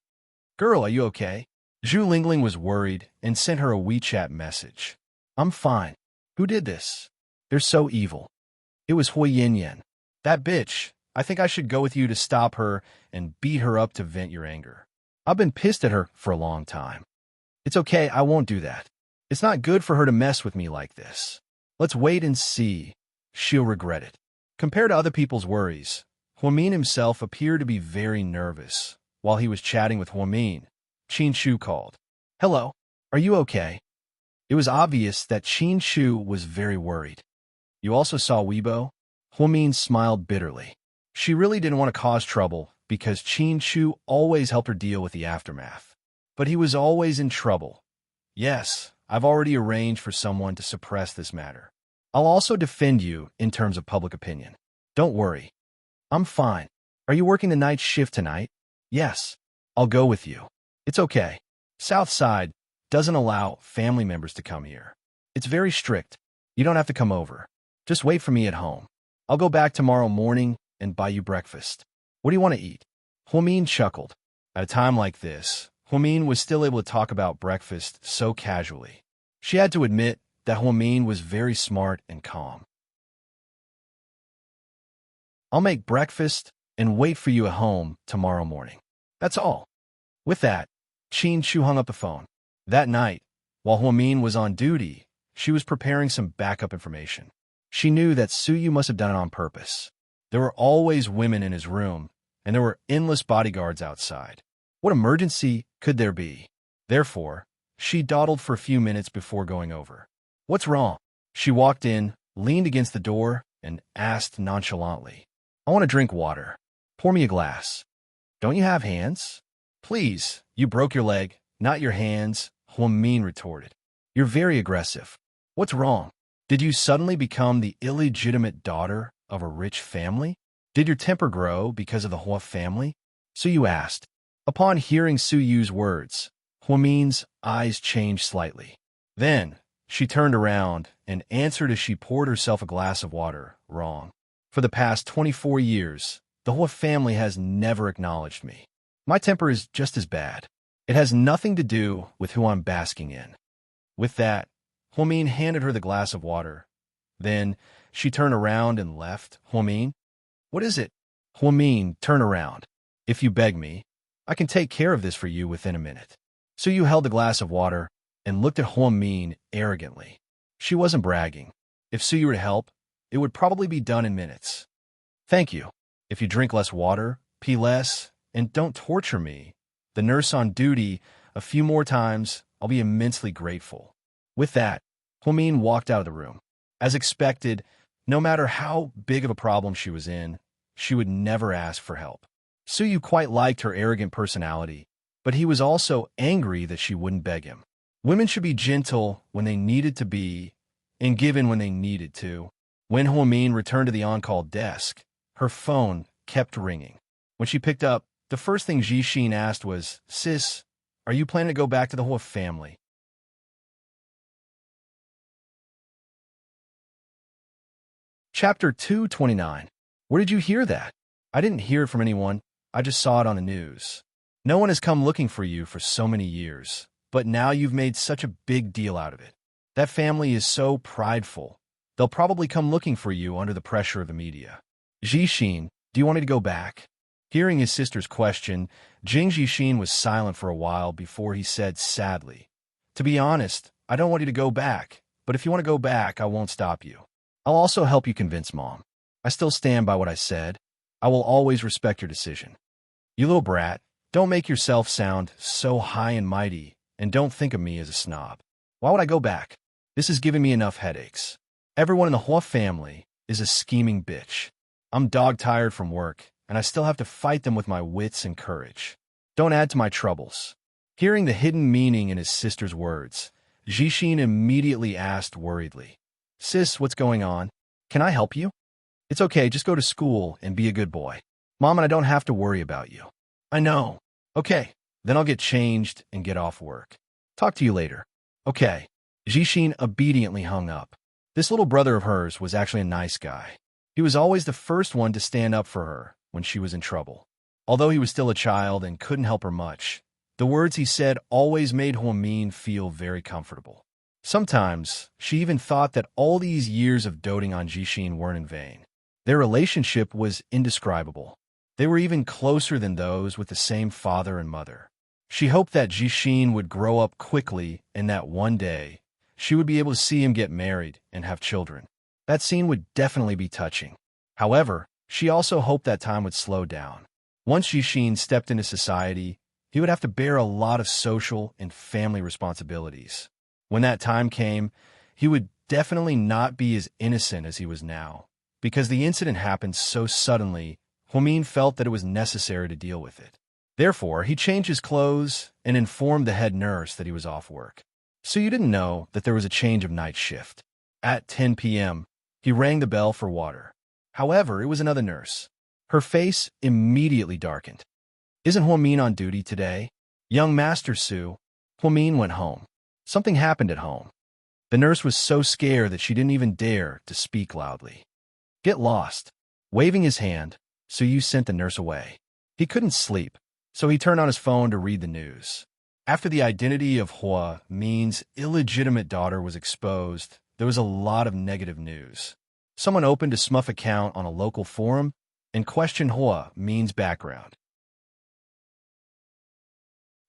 Girl, are you okay? Zhu Lingling was worried and sent her a WeChat message. I'm fine. Who did this? They're so evil. It was Huayin. That bitch. I think I should go with you to stop her and beat her up to vent your anger. I've been pissed at her for a long time. It's okay, I won't do that. It's not good for her to mess with me like this. Let's wait and see. She'll regret it. Compared to other people's worries, Huamin himself appeared to be very nervous. While he was chatting with Huamin, Qin Shu called. Hello, are you okay? It was obvious that Qin Shu was very worried. You also saw Weibo? Huamin smiled bitterly. She really didn't want to cause trouble because Qin Shu always helped her deal with the aftermath. But he was always in trouble. Yes, I've already arranged for someone to suppress this matter. I'll also defend you in terms of public opinion. Don't worry. I'm fine. Are you working the night shift tonight? Yes. I'll go with you. It's okay. Southside doesn't allow family members to come here. It's very strict. You don't have to come over. Just wait for me at home. I'll go back tomorrow morning and buy you breakfast. What do you want to eat? Huamin chuckled. At a time like this, Huamin was still able to talk about breakfast so casually. She had to admit that Huamin was very smart and calm. I'll make breakfast and wait for you at home tomorrow morning. That's all. With that, Qin Shu hung up the phone. That night, while Huamin was on duty, she was preparing some backup information. She knew that Suyu must have done it on purpose. There were always women in his room, and there were endless bodyguards outside. What emergency could there be? Therefore, she dawdled for a few minutes before going over. "What's wrong?" She walked in, leaned against the door, and asked nonchalantly, "I want to drink water. Pour me a glass." "Don't you have hands?" "Please, you broke your leg, not your hands," Huamin retorted. "You're very aggressive. What's wrong? Did you suddenly become the illegitimate daughter of a rich family? Did your temper grow because of the Hua family?" Su Yu asked. Upon hearing Su Yu's words, Huamin's eyes changed slightly. Then, she turned around and answered as she poured herself a glass of water. "Wrong. For the past 24 years, the Hua family has never acknowledged me. My temper is just as bad. It has nothing to do with who I'm basking in." With that, Huamin handed her the glass of water. Then, she turned around and left. "Huamin? What is it?" "Huamin, turn around. If you beg me, I can take care of this for you within a minute." Su Yu held the glass of water and looked at Huamin arrogantly. She wasn't bragging. If Su Yu were to help, it would probably be done in minutes. "Thank you. If you drink less water, pee less, and don't torture me, the nurse on duty, a few more times, I'll be immensely grateful." With that, Huamin walked out of the room. As expected, no matter how big of a problem she was in, she would never ask for help. Su Yu quite liked her arrogant personality, but he was also angry that she wouldn't beg him. Women should be gentle when they needed to be, and given when they needed to. When Huamin returned to the on-call desk, her phone kept ringing. When she picked up, the first thing Jixin asked was, "Sis, are you planning to go back to the Hua family?" Chapter 229. Where did you hear that? I didn't hear it from anyone. I just saw it on the news. No one has come looking for you for so many years, but now you've made such a big deal out of it. That family is so prideful. They'll probably come looking for you under the pressure of the media. Jixin, do you want me to go back? Hearing his sister's question, Jing Jixin was silent for a while before he said sadly, "To be honest, I don't want you to go back, but if you want to go back, I won't stop you. I'll also help you convince Mom. I still stand by what I said. I will always respect your decision." "You little brat, don't make yourself sound so high and mighty, and don't think of me as a snob. Why would I go back? This is giving me enough headaches. Everyone in the Hua family is a scheming bitch. I'm dog-tired from work, and I still have to fight them with my wits and courage. Don't add to my troubles." Hearing the hidden meaning in his sister's words, Jixin immediately asked worriedly, "Sis, what's going on? Can I help you?" "It's okay, just go to school and be a good boy. Mom and I don't have to worry about you." "I know." "Okay, then I'll get changed and get off work. Talk to you later." "Okay." Jixin obediently hung up. This little brother of hers was actually a nice guy. He was always the first one to stand up for her when she was in trouble. Although he was still a child and couldn't help her much, the words he said always made Huamin feel very comfortable. Sometimes, she even thought that all these years of doting on Jixin weren't in vain. Their relationship was indescribable. They were even closer than those with the same father and mother. She hoped that Jixin would grow up quickly and that one day, she would be able to see him get married and have children. That scene would definitely be touching. However, she also hoped that time would slow down. Once Jixin stepped into society, he would have to bear a lot of social and family responsibilities. When that time came, he would definitely not be as innocent as he was now. Because the incident happened so suddenly, Huamin felt that it was necessary to deal with it. Therefore, he changed his clothes and informed the head nurse that he was off work. So you didn't know that there was a change of night shift. At 10 p.m., he rang the bell for water. However, it was another nurse. Her face immediately darkened. "Isn't Huamin on duty today?" "Young Master Su." Huamin went home. Something happened at home. The nurse was so scared that she didn't even dare to speak loudly. "Get lost." Waving his hand, Su Yu sent the nurse away. He couldn't sleep, so he turned on his phone to read the news. After the identity of Hua Min's illegitimate daughter was exposed, there was a lot of negative news. Someone opened a smut account on a local forum and questioned Hua Min's background.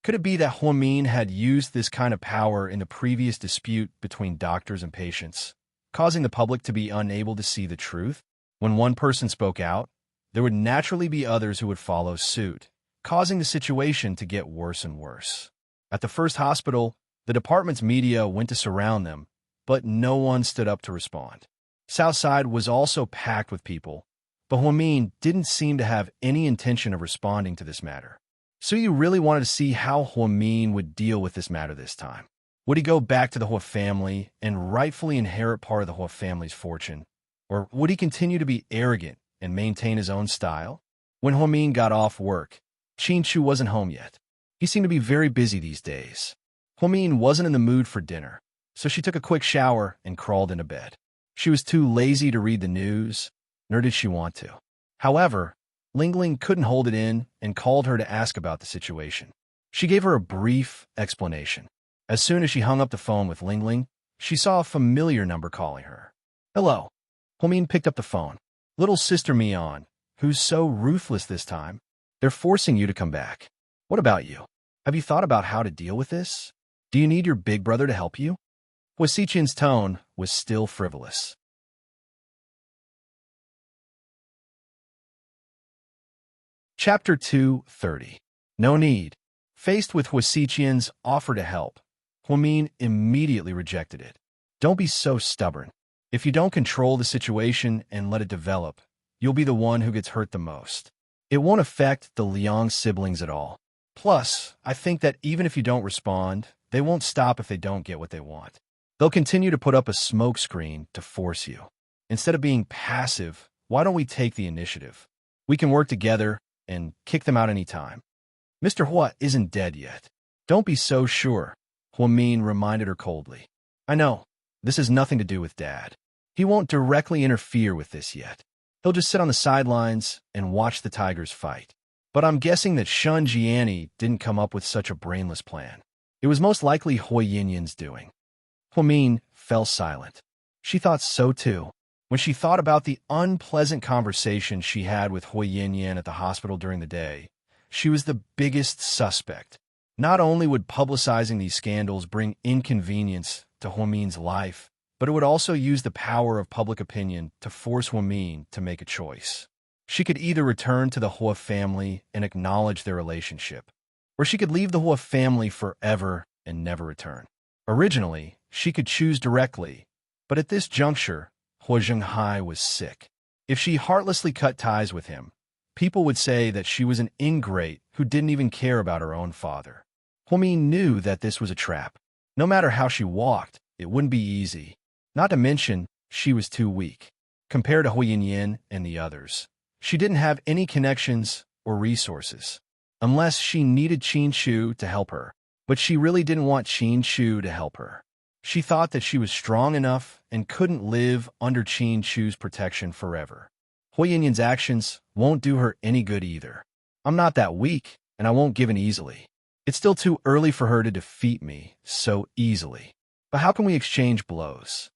Could it be that Hua Min had used this kind of power in the previous dispute between doctors and patients, causing the public to be unable to see the truth? When one person spoke out, there would naturally be others who would follow suit, causing the situation to get worse and worse. At the first hospital, the department's media went to surround them, but no one stood up to respond. Southside was also packed with people, but Huamin didn't seem to have any intention of responding to this matter. Suyu really wanted to see how Huamin would deal with this matter this time. Would he go back to the Hua family and rightfully inherit part of the Hua family's fortune? Or would he continue to be arrogant and maintain his own style? When Huamin got off work, Qin wasn't home yet. He seemed to be very busy these days. Huamin wasn't in the mood for dinner, so she took a quick shower and crawled into bed. She was too lazy to read the news, nor did she want to. However, Lingling couldn't hold it in and called her to ask about the situation. She gave her a brief explanation. As soon as she hung up the phone with Lingling, she saw a familiar number calling her. Hello. Huamin picked up the phone. Little sister Mian, who's so ruthless this time. They're forcing you to come back. What about you? Have you thought about how to deal with this? Do you need your big brother to help you? Hua Xiqian's tone was still frivolous. Chapter 2:30. No need. Faced with Hua Xiqian's offer to help, Huamin immediately rejected it. Don't be so stubborn. If you don't control the situation and let it develop, you'll be the one who gets hurt the most. It won't affect the Liang siblings at all. Plus, I think that even if you don't respond, they won't stop if they don't get what they want. They'll continue to put up a smokescreen to force you. Instead of being passive, why don't we take the initiative? We can work together and kick them out any time. Mr. Hua isn't dead yet. Don't be so sure, Huamin reminded her coldly. I know, this has nothing to do with Dad. He won't directly interfere with this yet. He'll just sit on the sidelines and watch the tigers fight. But I'm guessing that Shun Jiani didn't come up with such a brainless plan. It was most likely Hui Yinyan's doing. Huamin fell silent. She thought so too. When she thought about the unpleasant conversation she had with Hui Yinyan at the hospital during the day, she was the biggest suspect. Not only would publicizing these scandals bring inconvenience to Huamin's life, but it would also use the power of public opinion to force Huamin to make a choice. She could either return to the Hua family and acknowledge their relationship, or she could leave the Hua family forever and never return. Originally, she could choose directly, but at this juncture, Hua Zhenghai was sick. If she heartlessly cut ties with him, people would say that she was an ingrate who didn't even care about her own father. Huamin knew that this was a trap. No matter how she walked, it wouldn't be easy. Not to mention, she was too weak. Compared to Hui Yinyan and the others, she didn't have any connections or resources. Unless she needed Qin to help her. But she really didn't want Qin to help her. She thought that she was strong enough and couldn't live under Qin protection forever. Hui Yinyan's actions won't do her any good either. I'm not that weak, and I won't give in easily. It's still too early for her to defeat me so easily. But how can we exchange blows?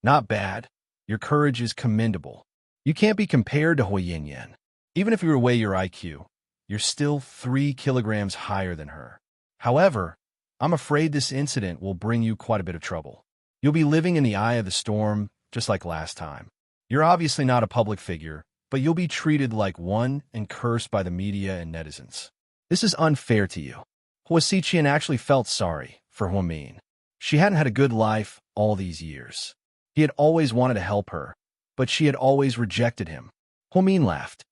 Not bad. Your courage is commendable. You can't be compared to Hui Yinyan. Even if you weigh your IQ, you're still 3 kilograms higher than her. However, I'm afraid this incident will bring you quite a bit of trouble. You'll be living in the eye of the storm, just like last time. You're obviously not a public figure, but you'll be treated like one and cursed by the media and netizens. This is unfair to you. Hua Xiqian actually felt sorry for Huamin. She hadn't had a good life all these years. He had always wanted to help her, but she had always rejected him. Huamin laughed.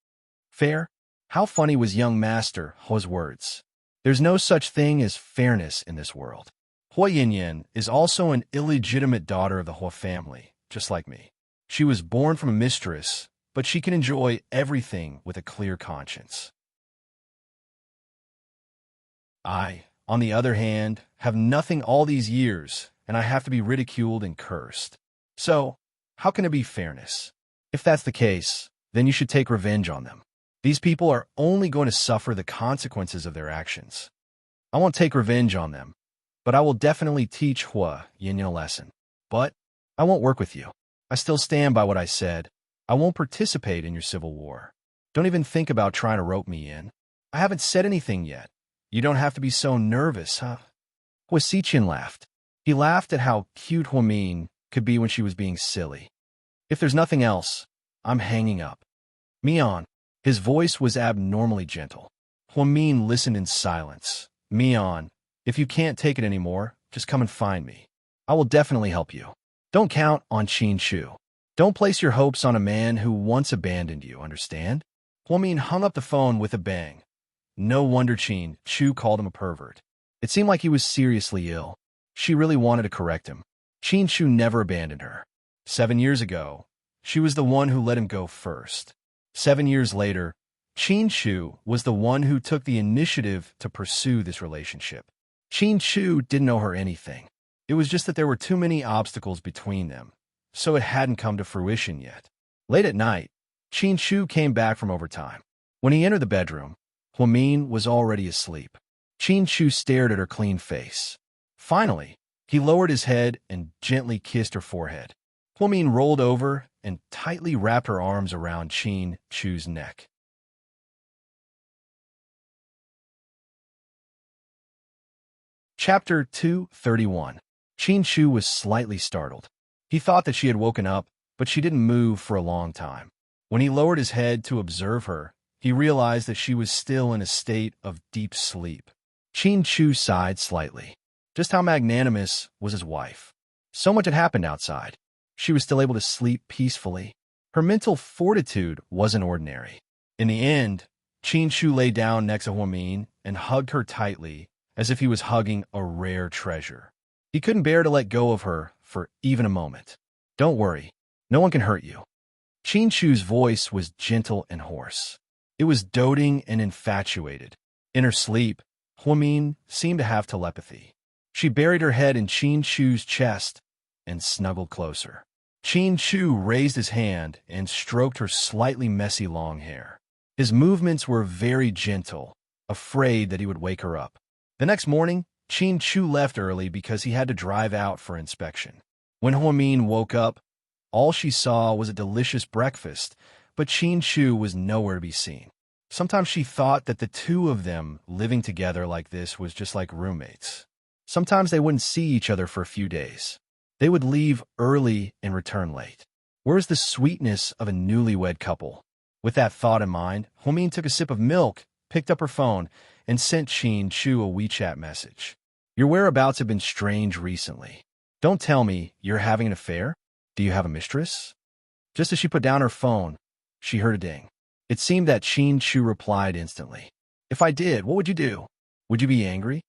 Fair? How funny was young master Hua's words. There's no such thing as fairness in this world. Hua Yinyan is also an illegitimate daughter of the Hua family, just like me. She was born from a mistress, but she can enjoy everything with a clear conscience. I, on the other hand, have nothing all these years, and I have to be ridiculed and cursed. So, how can it be fairness? If that's the case, then you should take revenge on them. These people are only going to suffer the consequences of their actions. I won't take revenge on them, but I will definitely teach Hua Yinyan a lesson. But I won't work with you. I still stand by what I said. I won't participate in your civil war. Don't even think about trying to rope me in. I haven't said anything yet. You don't have to be so nervous, huh? Hua Xiqian laughed. He laughed at how cute Huamin could be when she was being silly. If there's nothing else, I'm hanging up. Mian, His voice was abnormally gentle. Huamin listened in silence. Mian, if you can't take it anymore, just come and find me. I will definitely help you. Don't count on Qin Shu. Don't place your hopes on a man who once abandoned you, understand? Huamin hung up the phone with a bang. No wonder Qin Shu called him a pervert. It seemed like he was seriously ill. She really wanted to correct him. Qin Shu never abandoned her. 7 years ago, she was the one who let him go first. 7 years later, Qin Shu was the one who took the initiative to pursue this relationship. Qin Shu didn't owe her anything. It was just that there were too many obstacles between them, so it hadn't come to fruition yet. Late at night, Qin Shu came back from overtime. When he entered the bedroom, Huamin was already asleep. Qin Shu stared at her clean face. Finally, he lowered his head and gently kissed her forehead. Huamin rolled over and tightly wrapped her arms around Qin Shu's neck. Chapter 231. Qin Shu was slightly startled. He thought that she had woken up, but she didn't move for a long time. When he lowered his head to observe her, he realized that she was still in a state of deep sleep. Qin Shu sighed slightly. Just how magnanimous was his wife? So much had happened outside. She was still able to sleep peacefully. Her mental fortitude wasn't ordinary. In the end, Qin Shu lay down next to Huamin and hugged her tightly, as if he was hugging a rare treasure. He couldn't bear to let go of her for even a moment. Don't worry, no one can hurt you. Qin Shu's voice was gentle and hoarse. It was doting and infatuated. In her sleep, Huamin seemed to have telepathy. She buried her head in Qin Shu's chest and snuggled closer. Qin Shu raised his hand and stroked her slightly messy long hair. His movements were very gentle, afraid that he would wake her up. The next morning, Qin Shu left early because he had to drive out for inspection. When Huamin woke up, all she saw was a delicious breakfast, but Qin Shu was nowhere to be seen. Sometimes she thought that the two of them living together like this was just like roommates. Sometimes they wouldn't see each other for a few days. They would leave early and return late. Where's the sweetness of a newlywed couple? With that thought in mind, Huamin took a sip of milk, picked up her phone, and sent Qin Shu a WeChat message. Your whereabouts have been strange recently. Don't tell me you're having an affair? Do you have a mistress? Just as she put down her phone, she heard a ding. It seemed that Qin Shu replied instantly. If I did, what would you do? Would you be angry?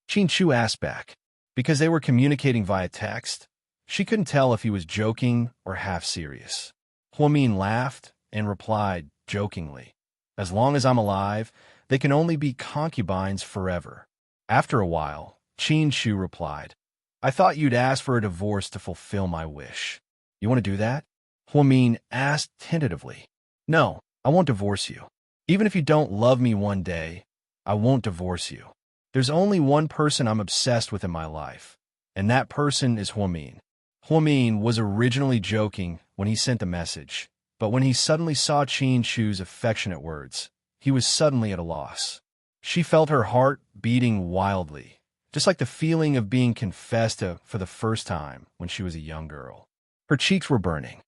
Qin Shu asked back. Because they were communicating via text, she couldn't tell if he was joking or half serious. Huamin laughed and replied jokingly, as long as I'm alive, they can only be concubines forever. After a while, Qin Shu replied, I thought you'd ask for a divorce to fulfill my wish. You want to do that? Huamin asked tentatively. No, I won't divorce you. Even if you don't love me one day, I won't divorce you. There's only one person I'm obsessed with in my life, and that person is Huamin. Huamin was originally joking when he sent the message, but when he suddenly saw Qin Shu's affectionate words, he was suddenly at a loss. She felt her heart beating wildly, just like the feeling of being confessed to for the first time when she was a young girl. Her cheeks were burning.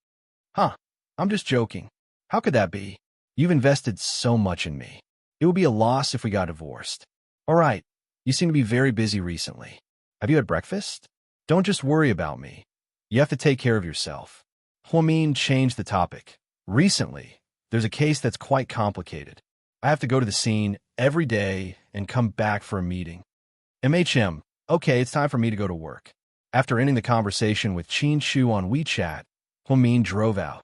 I'm just joking. How could that be? You've invested so much in me. It would be a loss if we got divorced. All right, you seem to be very busy recently. Have you had breakfast? Don't just worry about me. You have to take care of yourself. Huamin changed the topic. Recently, there's a case that's quite complicated. I have to go to the scene every day and come back for a meeting. Okay, it's time for me to go to work. After ending the conversation with Qin Shu on WeChat, Huamin drove out.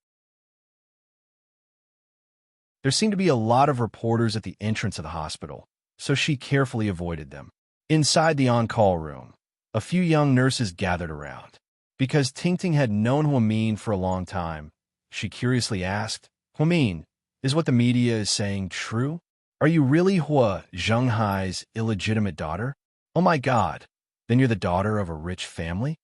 There seemed to be a lot of reporters at the entrance of the hospital, so she carefully avoided them. Inside the on-call room, a few young nurses gathered around. Because Tingting had known Huamin for a long time, she curiously asked, Huamin, is what the media is saying true? Are you really Hua Zhenghai's illegitimate daughter? Oh my God, then you're the daughter of a rich family?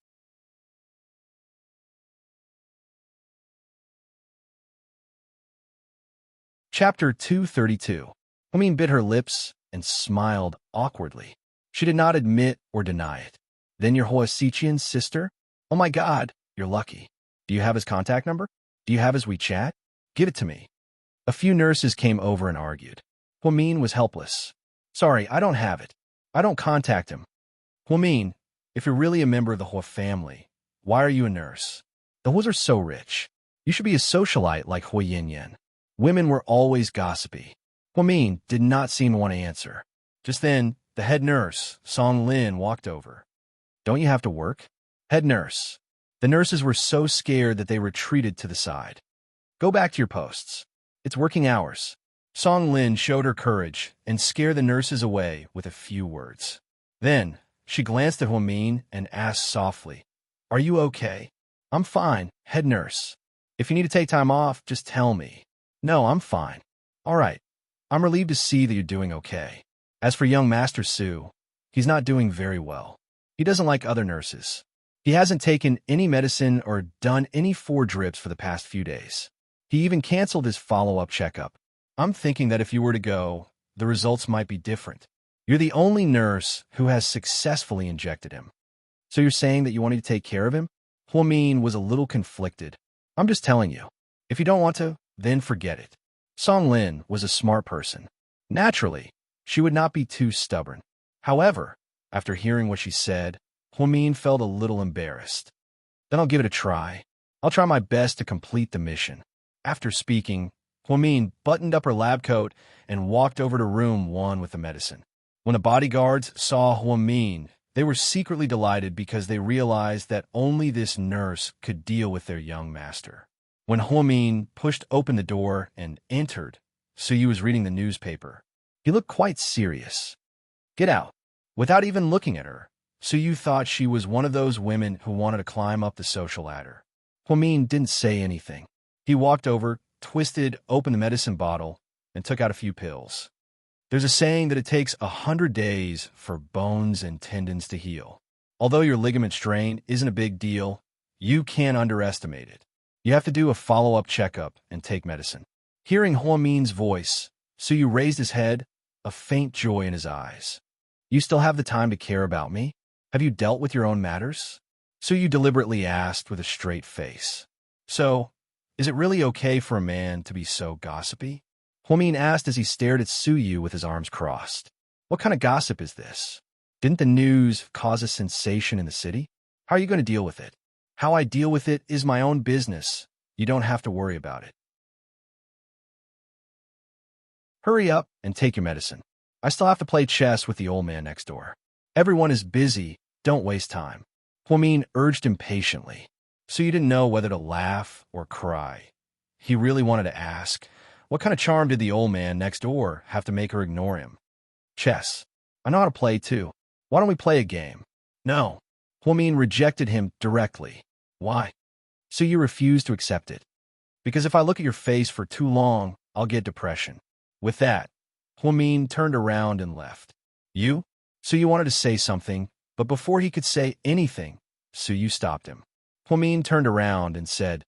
Chapter 232. Huamin bit her lips and smiled awkwardly. She did not admit or deny it. Then you're Hua Xiqian's sister? Oh my God, you're lucky. Do you have his contact number? Do you have his WeChat? Give it to me. A few nurses came over and argued. Huamin was helpless. Sorry, I don't have it. I don't contact him. Huamin, if you're really a member of the Hua family, why are you a nurse? The Huas are so rich. You should be a socialite like Hua Yin. Women were always gossipy. Huamin did not seem to want to answer. Just then, the head nurse, Song Lin, walked over. Don't you have to work? Head nurse. The nurses were so scared that they retreated to the side. Go back to your posts. It's working hours. Song Lin showed her courage and scared the nurses away with a few words. Then, she glanced at Huamin and asked softly, Are you okay? I'm fine, head nurse. If you need to take time off, just tell me. No, I'm fine. All right. I'm relieved to see that you're doing okay. As for young Master Su, he's not doing very well. He doesn't like other nurses. He hasn't taken any medicine or done any 4 drips for the past few days. He even canceled his follow-up checkup. I'm thinking that if you were to go, the results might be different. You're the only nurse who has successfully injected him. So you're saying that you want me to take care of him? Huamin was a little conflicted. I'm just telling you. If you don't want to, then forget it. Song Lin was a smart person. Naturally, she would not be too stubborn. However, after hearing what she said, Huamin felt a little embarrassed. Then I'll give it a try. I'll try my best to complete the mission. After speaking, Huamin buttoned up her lab coat and walked over to room 1 with the medicine. When the bodyguards saw Huamin, they were secretly delighted because they realized that only this nurse could deal with their young master. When Huamin pushed open the door and entered, Suyu was reading the newspaper. He looked quite serious. Get out. Without even looking at her, Suyu thought she was one of those women who wanted to climb up the social ladder. Huamin didn't say anything. He walked over, twisted open the medicine bottle, and took out a few pills. There's a saying that it takes 100 days for bones and tendons to heal. Although your ligament strain isn't a big deal, you can't underestimate it. You have to do a follow-up checkup and take medicine. Hearing Huamin's voice, Suyu raised his head, a faint joy in his eyes. You still have the time to care about me? Have you dealt with your own matters? Suyu deliberately asked with a straight face. So, is it really okay for a man to be so gossipy? Huamin asked as he stared at Suyu with his arms crossed. What kind of gossip is this? Didn't the news cause a sensation in the city? How are you going to deal with it? How I deal with it is my own business. You don't have to worry about it. Hurry up and take your medicine. I still have to play chess with the old man next door. Everyone is busy. Don't waste time. Huamin urged impatiently. Suyu didn't know whether to laugh or cry. He really wanted to ask, what kind of charm did the old man next door have to make her ignore him? Chess. I know how to play too. Why don't we play a game? No. Huamin rejected him directly. Why? Suyu refused to accept it. Because if I look at your face for too long, I'll get depression. With that, Huamin turned around and left. You? Suyu wanted to say something, but before he could say anything, Suyu stopped him. Huamin turned around and said,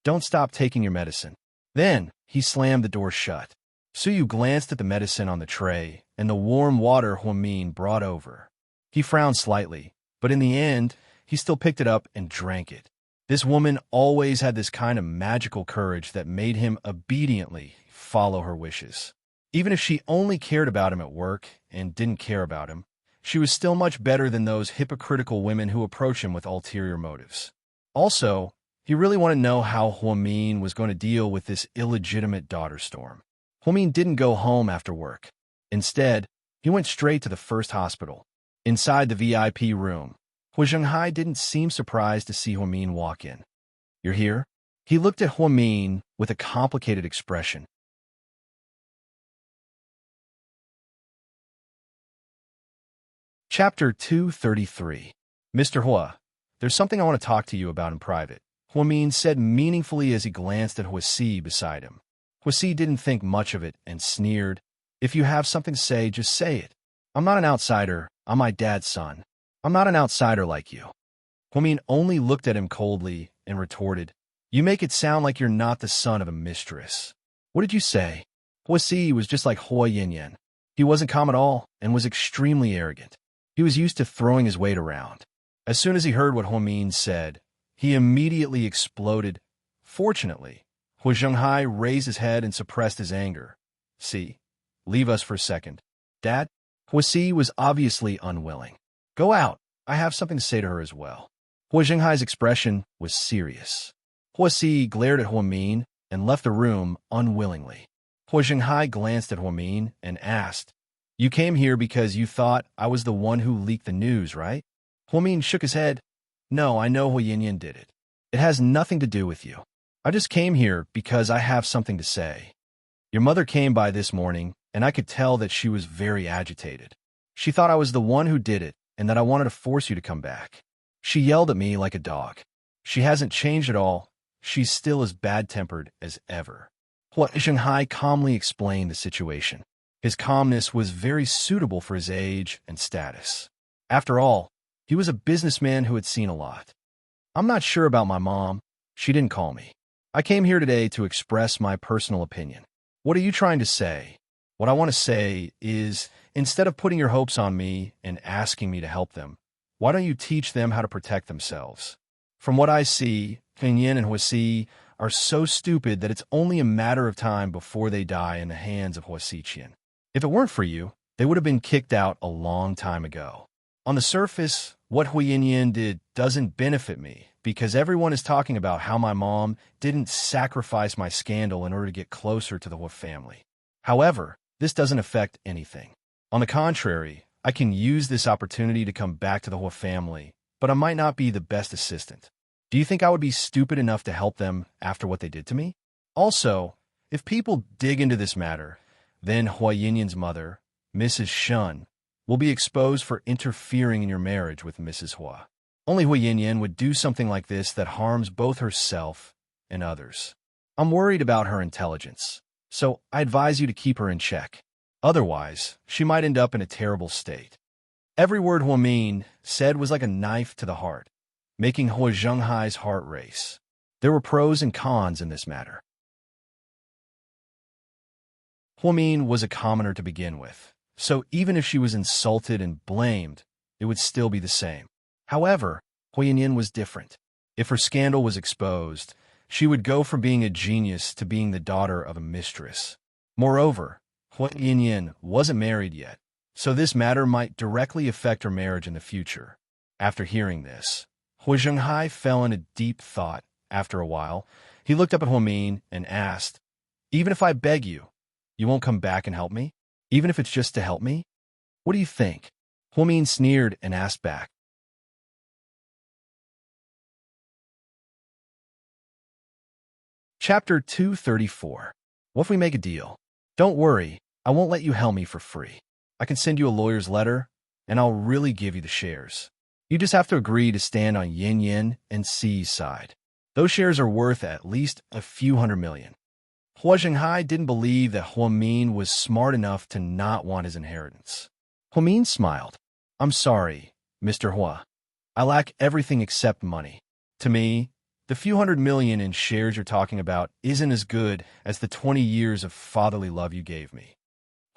Don't stop taking your medicine. Then, he slammed the door shut. Suyu glanced at the medicine on the tray and the warm water Huamin brought over. He frowned slightly, but in the end, he still picked it up and drank it. This woman always had this kind of magical courage that made him obediently follow her wishes. Even if she only cared about him at work and didn't care about him, she was still much better than those hypocritical women who approach him with ulterior motives. Also, he really wanted to know how Huamin was going to deal with this illegitimate daughter storm. Huamin didn't go home after work. Instead, he went straight to the first hospital. Inside the VIP room, Hua Zhenghai didn't seem surprised to see Huamin walk in. You're here? He looked at Huamin with a complicated expression. Chapter 233. Mr. Hua, there's something I want to talk to you about in private, Huamin said meaningfully as he glanced at Huasi beside him. Huasi didn't think much of it and sneered, If you have something to say, just say it. I'm not an outsider. I'm my dad's son. I'm not an outsider like you. Huamin only looked at him coldly and retorted, You make it sound like you're not the son of a mistress. What did you say? Huasi was just like Hua Yin. He wasn't calm at all and was extremely arrogant. He was used to throwing his weight around. As soon as he heard what Huamin said, he immediately exploded. Fortunately, Hu Zhenghai raised his head and suppressed his anger. "See, leave us for a second. Dad?" Hu Si was obviously unwilling. "Go out. I have something to say to her as well." Hu Zhenghai's expression was serious. Hu Si glared at Hu Min and left the room unwillingly. Hu Zhenghai glanced at Hu Min and asked, "You came here because you thought I was the one who leaked the news, right?" Hu Min shook his head. "No, I know Hu Yinyan did it. It has nothing to do with you. I just came here because I have something to say. Your mother came by this morning, and I could tell that she was very agitated. She thought I was the one who did it and that I wanted to force you to come back. She yelled at me like a dog. She hasn't changed at all. She's still as bad-tempered as ever." Hu Zhenghai calmly explained the situation. His calmness was very suitable for his age and status. After all, he was a businessman who had seen a lot. "I'm not sure about my mom. She didn't call me. I came here today to express my personal opinion." "What are you trying to say?" "What I want to say is, instead of putting your hopes on me and asking me to help them, why don't you teach them how to protect themselves? From what I see, Pinyin and Huasi are so stupid that it's only a matter of time before they die in the hands of Huasiqian. If it weren't for you, they would have been kicked out a long time ago. On the surface, what Huiyinyan did doesn't benefit me, because everyone is talking about how my mom didn't sacrifice my scandal in order to get closer to the Hua family. However, this doesn't affect anything. On the contrary, I can use this opportunity to come back to the Hua family, but I might not be the best assistant. Do you think I would be stupid enough to help them after what they did to me? Also, if people dig into this matter, then Hua Yinyan's mother, Mrs. Shun, will be exposed for interfering in your marriage with Mrs. Hua. Only Hua Yinyan would do something like this that harms both herself and others. I'm worried about her intelligence, so I advise you to keep her in check. Otherwise, she might end up in a terrible state." Every word Hua Min said was like a knife to the heart, making Hu Zhenghai's heart race. There were pros and cons in this matter. Hua Min was a commoner to begin with, so even if she was insulted and blamed, it would still be the same. However, Hua Yinyan was different. If her scandal was exposed, she would go from being a genius to being the daughter of a mistress. Moreover, Hua Yinyan wasn't married yet, so this matter might directly affect her marriage in the future. After hearing this, Hu Zhenghai fell into deep thought. After a while, he looked up at Hua Min and asked, "Even if I beg you, you won't come back and help me? Even if it's just to help me? What do you think?" Hua Min sneered and asked back, Chapter 234. What if we make a deal? Don't worry, I won't let you help me for free. I can send you a lawyer's letter, and I'll really give you the shares. You just have to agree to stand on Yin Yin and Si's side. Those shares are worth at least a few $100 million. Hua Zhenghai didn't believe that Hua Min was smart enough to not want his inheritance. Hua Min smiled. "I'm sorry, Mr. Hua. I lack everything except money. To me, the few $100 million in shares you're talking about isn't as good as the 20 years of fatherly love you gave me."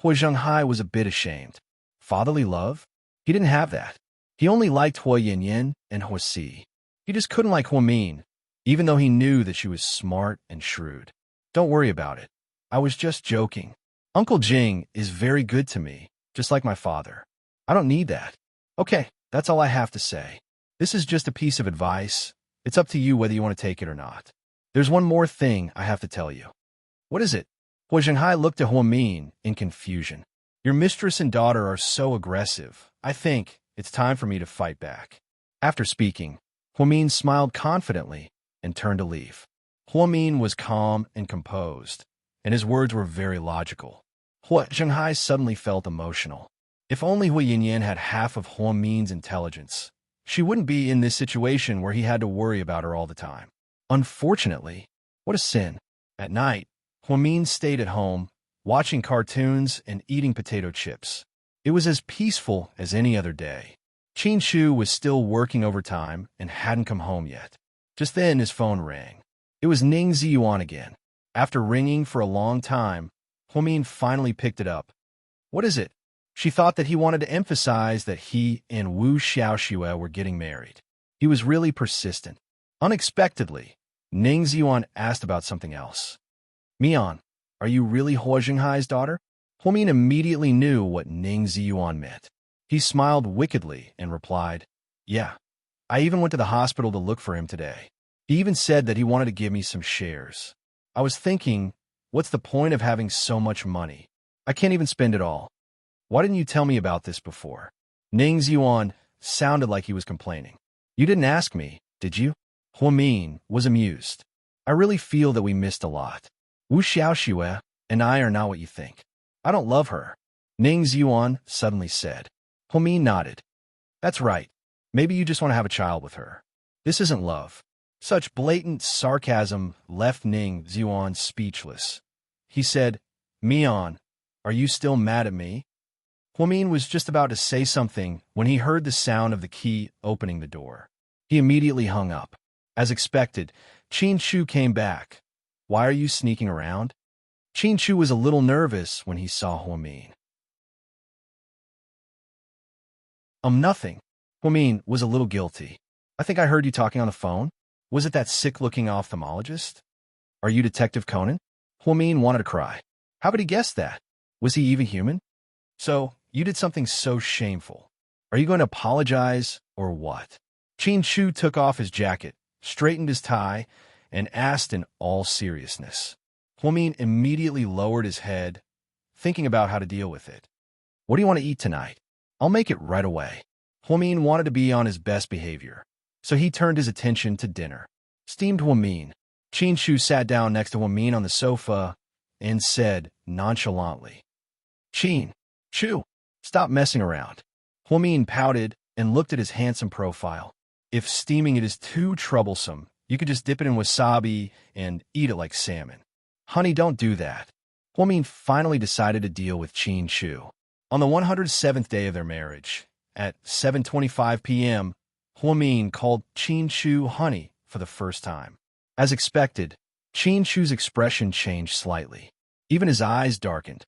Hua Zhenghai was a bit ashamed. Fatherly love? He didn't have that. He only liked Hua Yinyan and Hua Si. He just couldn't like Hua Min, even though he knew that she was smart and shrewd. "Don't worry about it. I was just joking. Uncle Jing is very good to me, just like my father. I don't need that. Okay, that's all I have to say. This is just a piece of advice. It's up to you whether you want to take it or not. There's one more thing I have to tell you." "What is it?" Hua Zhenghai looked at Hua Min in confusion. "Your mistress and daughter are so aggressive. I think it's time for me to fight back." After speaking, Hua Min smiled confidently and turned to leave. Hua Min was calm and composed, and his words were very logical. Hua Zhenghai suddenly felt emotional. If only Hua Yinyan had half of Hua Min's intelligence, she wouldn't be in this situation where he had to worry about her all the time. Unfortunately, what a sin. At night, Hua Min stayed at home, watching cartoons and eating potato chips. It was as peaceful as any other day. Qin Shu was still working overtime and hadn't come home yet. Just then his phone rang. It was Ning Ziyuan again. After ringing for a long time, Hua Min finally picked it up. "What is it?" She thought that he wanted to emphasize that he and Wu Xiaoxue were getting married. He was really persistent. Unexpectedly, Ning Ziyuan asked about something else. Mian, are you really Hua Xinghai's daughter? Huamin immediately knew what Ning Ziyuan meant. He smiled wickedly and replied, Yeah, I even went to the hospital to look for him today. He even said that he wanted to give me some shares. I was thinking, what's the point of having so much money? I can't even spend it all. Why didn't you tell me about this before? Ning Ziyuan sounded like he was complaining. You didn't ask me, did you? Huamin was amused. I really feel that we missed a lot. Wu Xiaoxue and I are not what you think. I don't love her, Ning Ziyuan suddenly said. Huamin nodded. That's right. Maybe you just want to have a child with her. This isn't love. Such blatant sarcasm left Ning Ziyuan speechless. He said, Mian, are you still mad at me? Huamin was just about to say something when he heard the sound of the key opening the door. He immediately hung up. As expected, Qin Shu came back. Why are you sneaking around? Qin Shu was a little nervous when he saw Huamin. Nothing. Huamin was a little guilty. I think I heard you talking on the phone. Was it that sick-looking ophthalmologist? Are you Detective Conan? Huamin wanted to cry. How could he guess that? Was he even human? So, you did something so shameful. Are you going to apologize, or what? Qin Shu took off his jacket, straightened his tie, and asked in all seriousness. Huamin immediately lowered his head, thinking about how to deal with it. What do you want to eat tonight? I'll make it right away. Huamin wanted to be on his best behavior, so he turned his attention to dinner. Steamed Huamin. Qin Shu sat down next to Huamin on the sofa and said nonchalantly, Qin Shu, stop messing around. Huamin pouted and looked at his handsome profile. If steaming it is too troublesome, you could just dip it in wasabi and eat it like salmon. Honey, don't do that. Huamin finally decided to deal with Qin Shu. On the 107th day of their marriage, at 7:25 p.m., Huamin called Qin Shu honey for the first time. As expected, Qin Shu's expression changed slightly. Even his eyes darkened.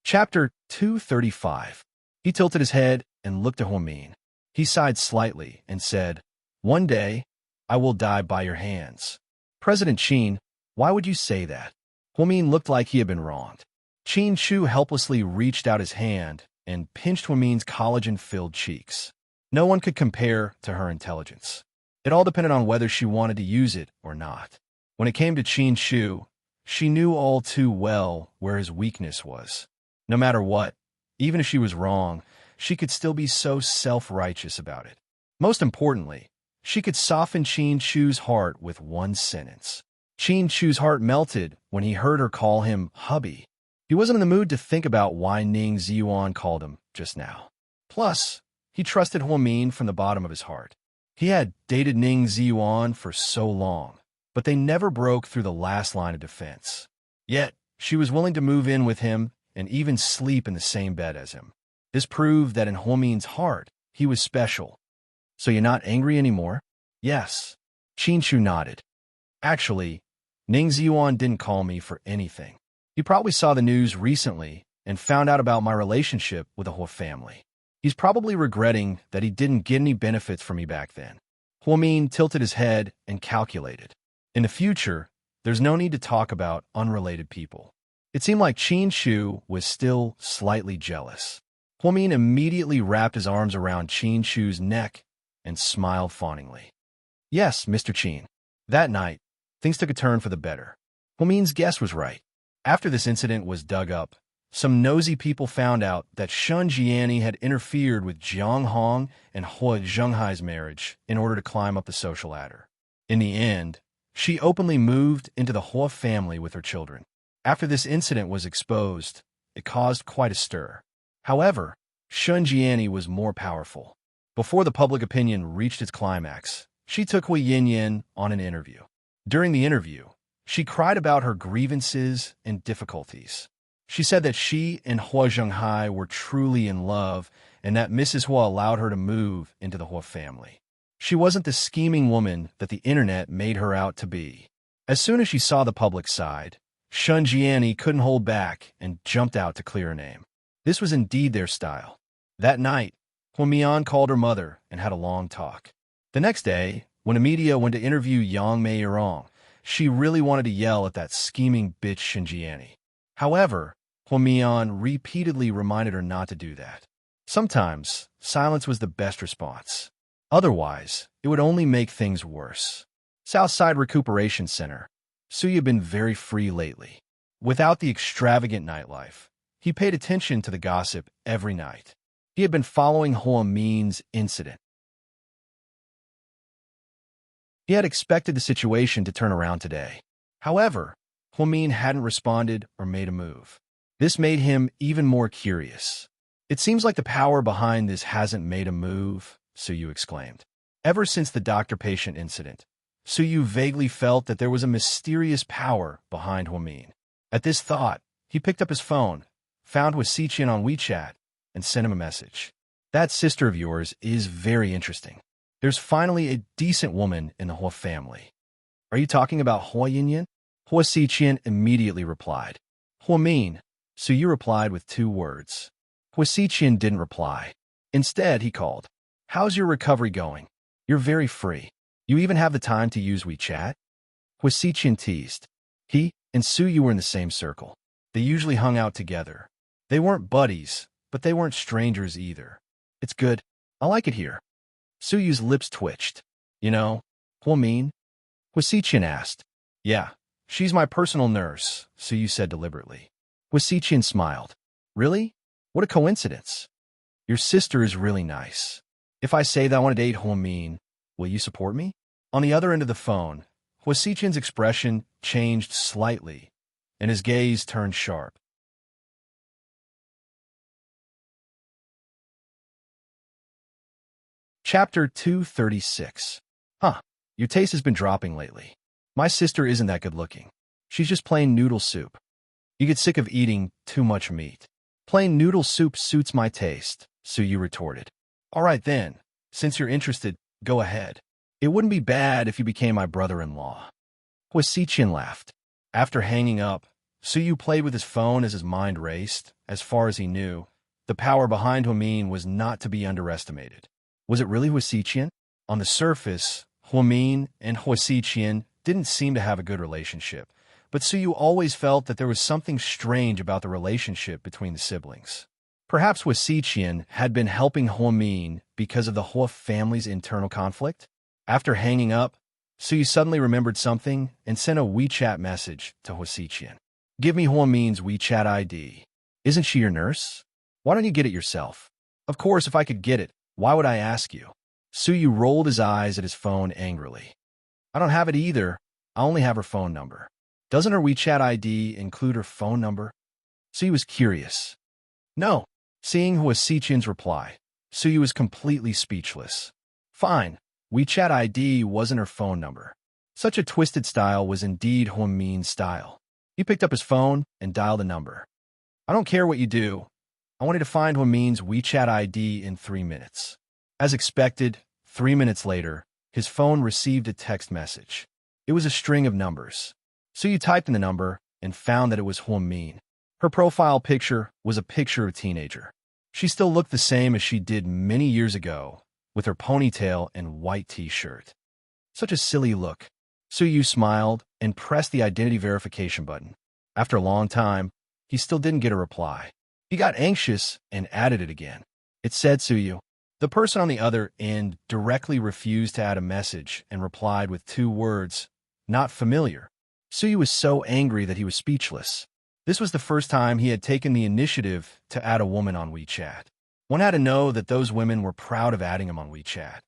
Chapter 235. He tilted his head and looked at Huamin. He sighed slightly and said, One day, I will die by your hands. President Qin, why would you say that? Huamin looked like he had been wronged. Qin Shu helplessly reached out his hand and pinched Huamin's collagen-filled cheeks. No one could compare to her intelligence. It all depended on whether she wanted to use it or not. When it came to Qin Shu, she knew all too well where his weakness was. No matter what, even if she was wrong, she could still be so self-righteous about it. Most importantly, she could soften Qin Shu's heart with one sentence. Qin Shu's heart melted when he heard her call him hubby. He wasn't in the mood to think about why Ning Ziyuan called him just now. Plus, he trusted Huamin from the bottom of his heart. He had dated Ning Ziyuan for so long, but they never broke through the last line of defense. Yet, she was willing to move in with him and even sleep in the same bed as him. This proved that in Huamin's heart, he was special. So you're not angry anymore? Yes. Qin Shu nodded. Actually, Ning Ziyuan didn't call me for anything. He probably saw the news recently and found out about my relationship with the Hua family. He's probably regretting that he didn't get any benefits from me back then. Huamin tilted his head and calculated. In the future, there's no need to talk about unrelated people. It seemed like Qin Shu was still slightly jealous. Huamin immediately wrapped his arms around Qin Shu's neck and smiled fawningly. Yes, Mr. Qin. That night, things took a turn for the better. Huamin's guess was right. After this incident was dug up, some nosy people found out that Shun Jiani had interfered with Jiang Hong and Hua Zhenghai's marriage in order to climb up the social ladder. In the end, she openly moved into the Hua family with her children. After this incident was exposed, it caused quite a stir. However, Shun Jiani was more powerful. Before the public opinion reached its climax, she took Hui Yinyan on an interview. During the interview, she cried about her grievances and difficulties. She said that she and Hua Zhenghai were truly in love and that Mrs. Hua allowed her to move into the Hua family. She wasn't the scheming woman that the internet made her out to be. As soon as she saw the public side, Shun Jiani couldn't hold back and jumped out to clear her name. This was indeed their style. That night, Huamian called her mother and had a long talk. The next day, when Amelia went to interview Yang Mei Yirong, she really wanted to yell at that scheming bitch Shinjiani. However, Huamian repeatedly reminded her not to do that. Sometimes, silence was the best response. Otherwise, it would only make things worse. Southside Recuperation Center. Suya had been very free lately. Without the extravagant nightlife, he paid attention to the gossip every night. He had been following Hoa Min's incident. He had expected the situation to turn around today. However, Hoa Min hadn't responded or made a move. This made him even more curious. It seems like the power behind this hasn't made a move, Suyu exclaimed. Ever since the doctor-patient incident, Suyu vaguely felt that there was a mysterious power behind Hoa Min. At this thought, he picked up his phone, found Wasichian on WeChat, and sent him a message. That sister of yours is very interesting. There's finally a decent woman in the Hoa family. Are you talking about Hoa Yinyan? Hua Xiqian immediately replied. Hoa Min. Suyu replied with 2 words. Hua Xiqian didn't reply. Instead, he called. How's your recovery going? You're very free. You even have the time to use WeChat? Hua Xiqian teased. He and Suyu were in the same circle. They usually hung out together. They weren't buddies, but they weren't strangers either. It's good. I like it here. Suyu's lips twitched. You know, Hoa Min? Hua Xiqian asked. Yeah, she's my personal nurse, Suyu said deliberately. Hua Xiqian smiled. Really? What a coincidence. Your sister is really nice. If I say that I want to date Hoa Min, will you support me? On the other end of the phone, Hua Xiqian's expression changed slightly, and his gaze turned sharp. Chapter 236. Your taste has been dropping lately. My sister isn't that good looking. She's just plain noodle soup. You get sick of eating too much meat. Plain noodle soup suits my taste, Suyu retorted. All right then, since you're interested, go ahead. It wouldn't be bad if you became my brother-in-law. Hua Xiqian laughed. After hanging up, Suyu played with his phone as his mind raced. As far as he knew, the power behind Hoa Min was not to be underestimated. Was it really Hua Xiqian? On the surface, Hoa Min and Hua Xiqian didn't seem to have a good relationship, but Suyu always felt that there was something strange about the relationship between the siblings. Perhaps Hua Xiqian had been helping Hoa Min because of the Hoa family's internal conflict? After hanging up, Suyu suddenly remembered something and sent a WeChat message to Hua Xiqian. Give me Hoa Min's WeChat ID. Isn't she your nurse? Why don't you get it yourself? Of course, if I could get it, why would I ask you? Suyu rolled his eyes at his phone angrily. I don't have it either. I only have her phone number. Doesn't her WeChat ID include her phone number? Suyu was curious. No. Seeing Hua Xiqian's reply, Suyu was completely speechless. Fine. WeChat ID wasn't her phone number. Such a twisted style was indeed Hoa Min's style. He picked up his phone and dialed a number. I don't care what you do. I wanted to find Hoa Min's WeChat ID in 3 minutes. As expected, 3 minutes later, his phone received a text message. It was a string of numbers. Suyu typed in the number and found that it was Hoa Min. Her profile picture was a picture of a teenager. She still looked the same as she did many years ago, with her ponytail and white t-shirt. Such a silly look. Suyu smiled and pressed the identity verification button. After a long time, he still didn't get a reply. He got anxious and added it again. It said Suyu. The person on the other end directly refused to add a message and replied with 2 words, not familiar. Suyu was so angry that he was speechless. This was the first time he had taken the initiative to add a woman on WeChat. One had to know that those women were proud of adding him on WeChat.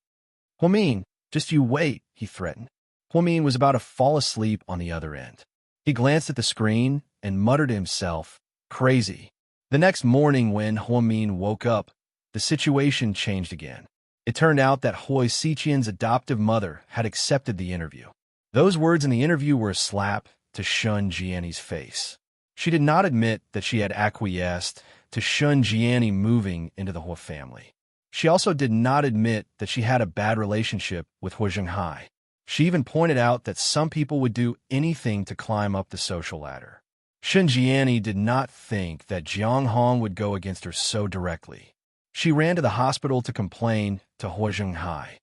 Hoa Min, just you wait, he threatened. Hoa Min was about to fall asleep on the other end. He glanced at the screen and muttered to himself, crazy. The next morning when Hoa Min woke up, the situation changed again. It turned out that Hua Xiqian's adoptive mother had accepted the interview. Those words in the interview were a slap to Shun Jianni's face. She did not admit that she had acquiesced to Shun Jianni moving into the Hua family. She also did not admit that she had a bad relationship with Hua Zhenghai. She even pointed out that some people would do anything to climb up the social ladder. Shun Jianni did not think that Jiang Hong would go against her so directly. She ran to the hospital to complain to Hua Zhenghai.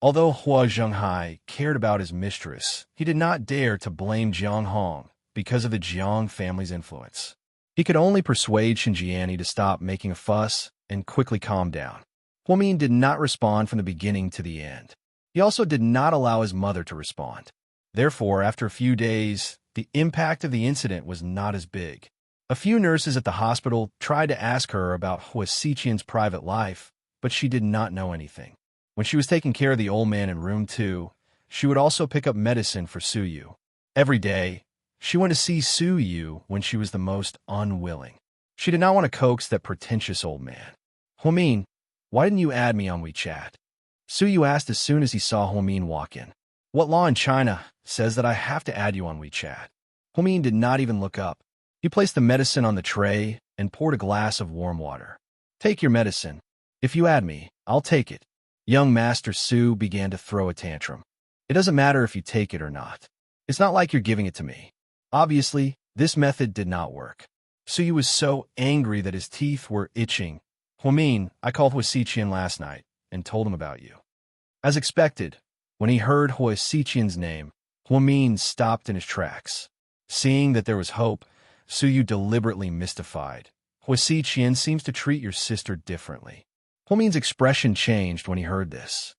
Although Hua Zhenghai cared about his mistress, he did not dare to blame Jiang Hong because of the Jiang family's influence. He could only persuade Xinjiani to stop making a fuss and quickly calm down. Huamin did not respond from the beginning to the end. He also did not allow his mother to respond. Therefore, after a few days, the impact of the incident was not as big. A few nurses at the hospital tried to ask her about Hua Xiqian's private life, but she did not know anything. When she was taking care of the old man in room 2, she would also pick up medicine for Su Yu. Every day, she went to see Su Yu when she was the most unwilling. She did not want to coax that pretentious old man. Huamin, why didn't you add me on WeChat? Su Yu asked as soon as he saw Huamin walk in. What law in China says that I have to add you on WeChat? Huamin did not even look up. He placed the medicine on the tray and poured a glass of warm water. Take your medicine. If you add me, I'll take it. Young Master Su began to throw a tantrum. It doesn't matter if you take it or not. It's not like you're giving it to me. Obviously, this method did not work. Su Yu was so angry that his teeth were itching. Huamin, I called Hua Xiqian last night and told him about you. As expected, when he heard Hua Xiqian's name, Huamin stopped in his tracks. Seeing that there was hope, Su Yu deliberately mystified. Hua Xiqian seems to treat your sister differently. Huamin's expression changed when he heard this.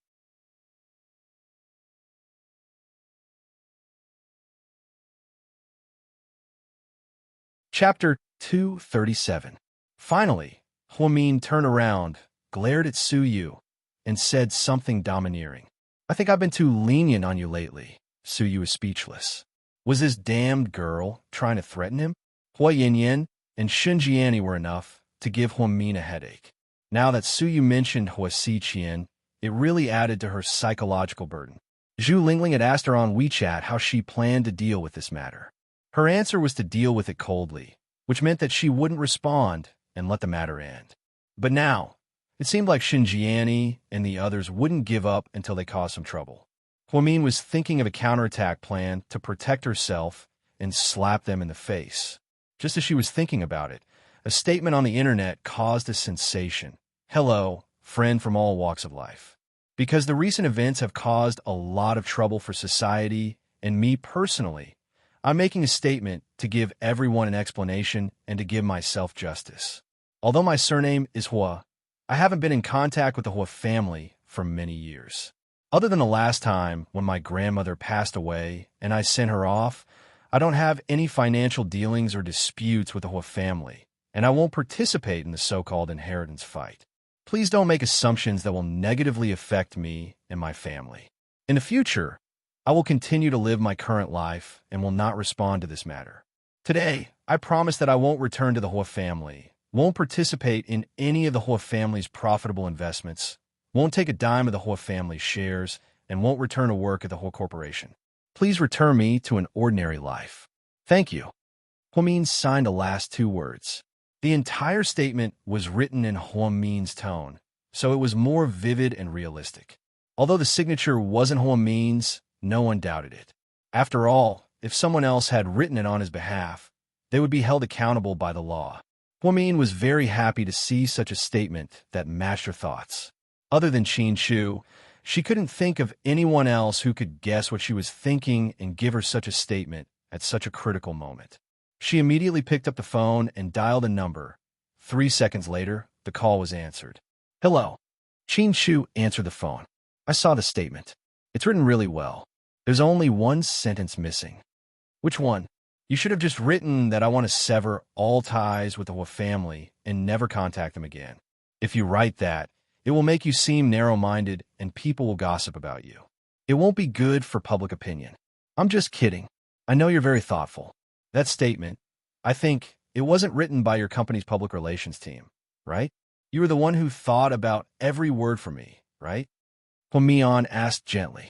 Chapter 237. Finally, Huamin turned around, glared at Su Yu, and said something domineering. I think I've been too lenient on you lately. Su Yu was speechless. Was this damned girl trying to threaten him? Hua Yinyan and Xinjiani were enough to give Huamin a headache. Now that Su Yu mentioned Hua Xiqian, it really added to her psychological burden. Zhu Lingling had asked her on WeChat how she planned to deal with this matter. Her answer was to deal with it coldly, which meant that she wouldn't respond and let the matter end. But now, it seemed like Xinjiani and the others wouldn't give up until they caused some trouble. Huamin was thinking of a counterattack plan to protect herself and slap them in the face. Just as she was thinking about it, a statement on the internet caused a sensation. Hello, friend from all walks of life. Because the recent events have caused a lot of trouble for society and me personally, I'm making a statement to give everyone an explanation and to give myself justice. Although my surname is Hua, I haven't been in contact with the Hua family for many years. Other than the last time when my grandmother passed away and I sent her off, I don't have any financial dealings or disputes with the Hua family, and I won't participate in the so-called inheritance fight. Please don't make assumptions that will negatively affect me and my family. In the future, I will continue to live my current life and will not respond to this matter. Today, I promise that I won't return to the Hua family, won't participate in any of the Hua family's profitable investments, won't take a dime of the Hua family's shares, and won't return to work at the Hua Corporation. Please return me to an ordinary life. Thank you. Huamin signed the last 2 words. The entire statement was written in Huamin's tone, so it was more vivid and realistic. Although the signature wasn't Huamin's, no one doubted it. After all, if someone else had written it on his behalf, they would be held accountable by the law. Huamin was very happy to see such a statement that matched her thoughts. Other than Qin Shu, she couldn't think of anyone else who could guess what she was thinking and give her such a statement at such a critical moment. She immediately picked up the phone and dialed a number. 3 seconds later, the call was answered. Hello. Qin Shu answered the phone. I saw the statement. It's written really well. There's only one sentence missing. Which one? You should have just written that I want to sever all ties with the Hua family and never contact them again. If you write that, it will make you seem narrow-minded and people will gossip about you. It won't be good for public opinion. I'm just kidding. I know you're very thoughtful. That statement, I think, it wasn't written by your company's public relations team, right? You were the one who thought about every word for me, right? Huamian asked gently.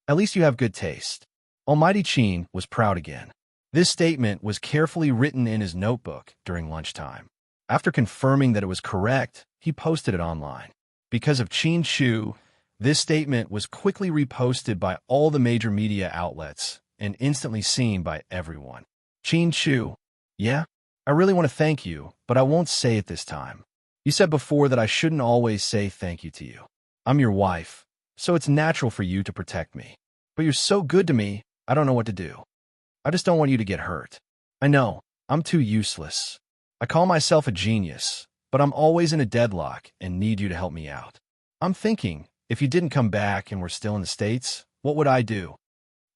At least you have good taste. Almighty Qin was proud again. This statement was carefully written in his notebook during lunchtime. After confirming that it was correct, he posted it online. Because of Qin Shu, this statement was quickly reposted by all the major media outlets and instantly seen by everyone. Qin Shu, Yeah, I really want to thank you, but I won't say it this time. You said before that I shouldn't always say thank you to you. I'm your wife, so it's natural for you to protect me. But you're so good to me, I don't know what to do. I just don't want you to get hurt. I know, I'm too useless. I call myself a genius, but I'm always in a deadlock and need you to help me out. I'm thinking, if you didn't come back and were still in the States, what would I do?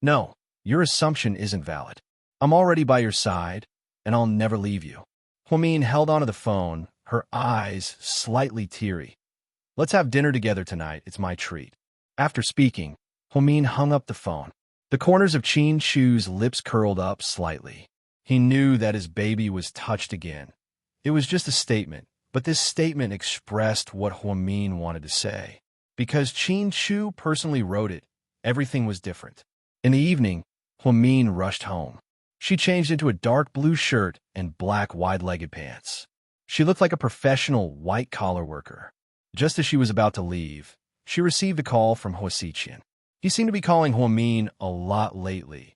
No, your assumption isn't valid. I'm already by your side, and I'll never leave you. Huamin held onto the phone, her eyes slightly teary. Let's have dinner together tonight, it's my treat. After speaking, Huamin hung up the phone. The corners of Qin Shu's lips curled up slightly. He knew that his baby was touched again. It was just a statement, but this statement expressed what Huamin wanted to say. Because Qin Shu personally wrote it, everything was different. In the evening, Huamin rushed home. She changed into a dark blue shirt and black wide-legged pants. She looked like a professional white-collar worker. Just as she was about to leave, she received a call from Huasiqian. He seemed to be calling Huamin a lot lately.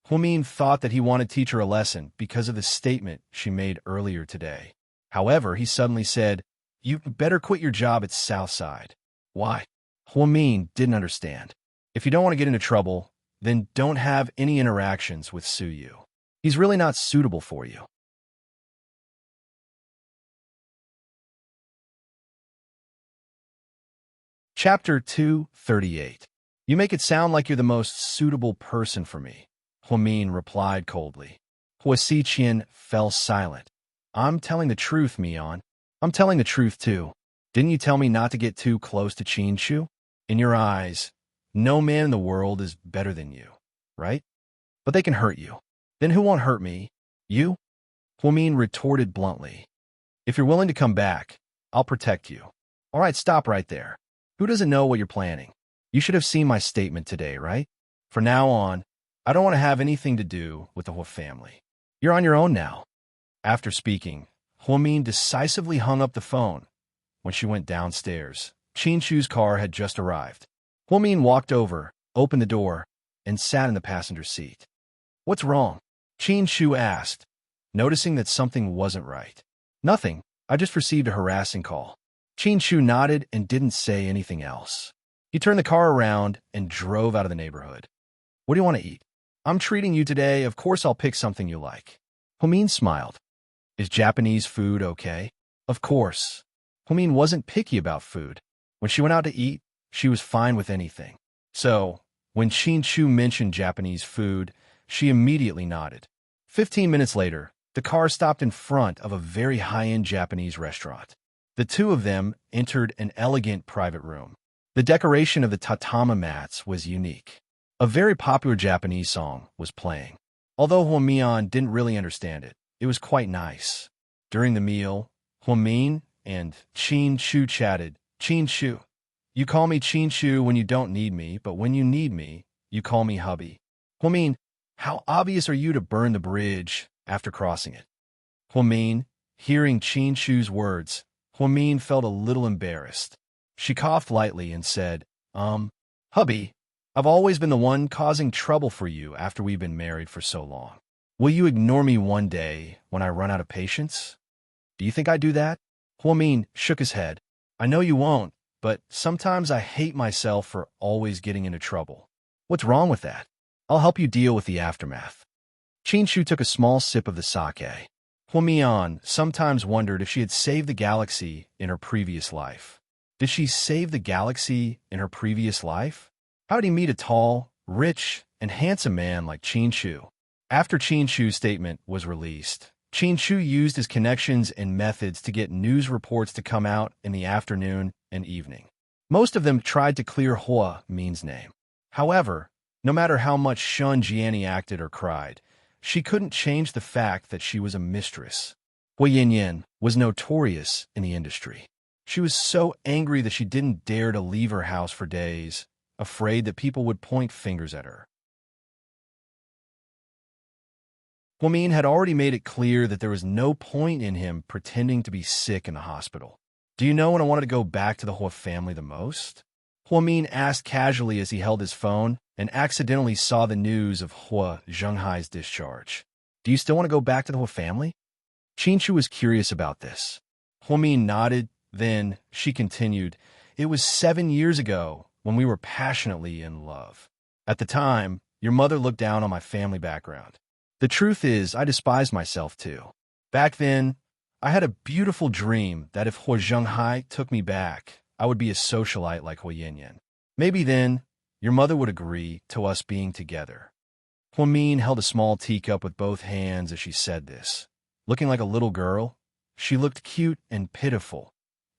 Huamin thought that he wanted to teach her a lesson because of the statement she made earlier today. However, he suddenly said, "You better quit your job at Southside." Why? Huamin didn't understand. If you don't want to get into trouble, then don't have any interactions with Suyu. He's really not suitable for you. Chapter 238. You make it sound like you're the most suitable person for me, Huamin replied coldly. Huasiqian fell silent. I'm telling the truth, Mian. I'm telling the truth, too. Didn't you tell me not to get too close to Qin Shu? In your eyes, no man in the world is better than you, right? But they can hurt you. Then who won't hurt me? You? Huamin retorted bluntly. If you're willing to come back, I'll protect you. All right, stop right there. Who doesn't know what you're planning? You should have seen my statement today, right? From now on, I don't want to have anything to do with the Hua family. You're on your own now. After speaking, Huamin decisively hung up the phone. When she went downstairs, Qin Shu's car had just arrived. Huamin walked over, opened the door, and sat in the passenger seat. What's wrong? Qin Shu asked, noticing that something wasn't right. Nothing. I just received a harassing call. Qin Shu nodded and didn't say anything else. He turned the car around and drove out of the neighborhood. What do you want to eat? I'm treating you today. Of course I'll pick something you like. Huamin smiled. Is Japanese food okay? Of course. Huamin wasn't picky about food. When she went out to eat, she was fine with anything. So, when Qin Shu mentioned Japanese food, she immediately nodded. 15 minutes later, the car stopped in front of a very high-end Japanese restaurant. The two of them entered an elegant private room. The decoration of the tatama mats was unique. A very popular Japanese song was playing. Although Huamian didn't really understand it, it was quite nice. During the meal, Huamin and Qin Shu chatted. Qin Shu, you call me Qin Shu when you don't need me, but when you need me, you call me hubby. Huamin, how obvious are you to burn the bridge after crossing it? Huamin, hearing Qin Shu's words, Huamin felt a little embarrassed. She coughed lightly and said, hubby, I've always been the one causing trouble for you after we've been married for so long. Will you ignore me one day when I run out of patience? Do you think I'd do that? Huamin shook his head. I know you won't, but sometimes I hate myself for always getting into trouble. What's wrong with that? I'll help you deal with the aftermath. Qin Shu took a small sip of the sake. Huamian sometimes wondered if she had saved the galaxy in her previous life. Did she save the galaxy in her previous life? How did he meet a tall, rich, and handsome man like Qin Shu? After Qin Shu's statement was released, Qin Shu used his connections and methods to get news reports to come out in the afternoon and evening. Most of them tried to clear Hua Min's name. However, no matter how much Shun Jiani acted or cried, she couldn't change the fact that she was a mistress. Hua Yinyin was notorious in the industry. She was so angry that she didn't dare to leave her house for days, afraid that people would point fingers at her. Huamin had already made it clear that there was no point in him pretending to be sick in the hospital. Do you know when I wanted to go back to the Hua family the most? Huamin asked casually as he held his phone and accidentally saw the news of Hua Zhenghai's discharge. Do you still want to go back to the whole family? Chinshu was curious about this. Huamin nodded, then she continued, It was 7 years ago when we were passionately in love. At the time, your mother looked down on my family background. The truth is, I despised myself too. Back then, I had a beautiful dream that if Hua Zhenghai took me back, I would be a socialite like Hua Yanyan. Maybe then, your mother would agree to us being together. Huamin held a small teacup with both hands as she said this. Looking like a little girl, she looked cute and pitiful.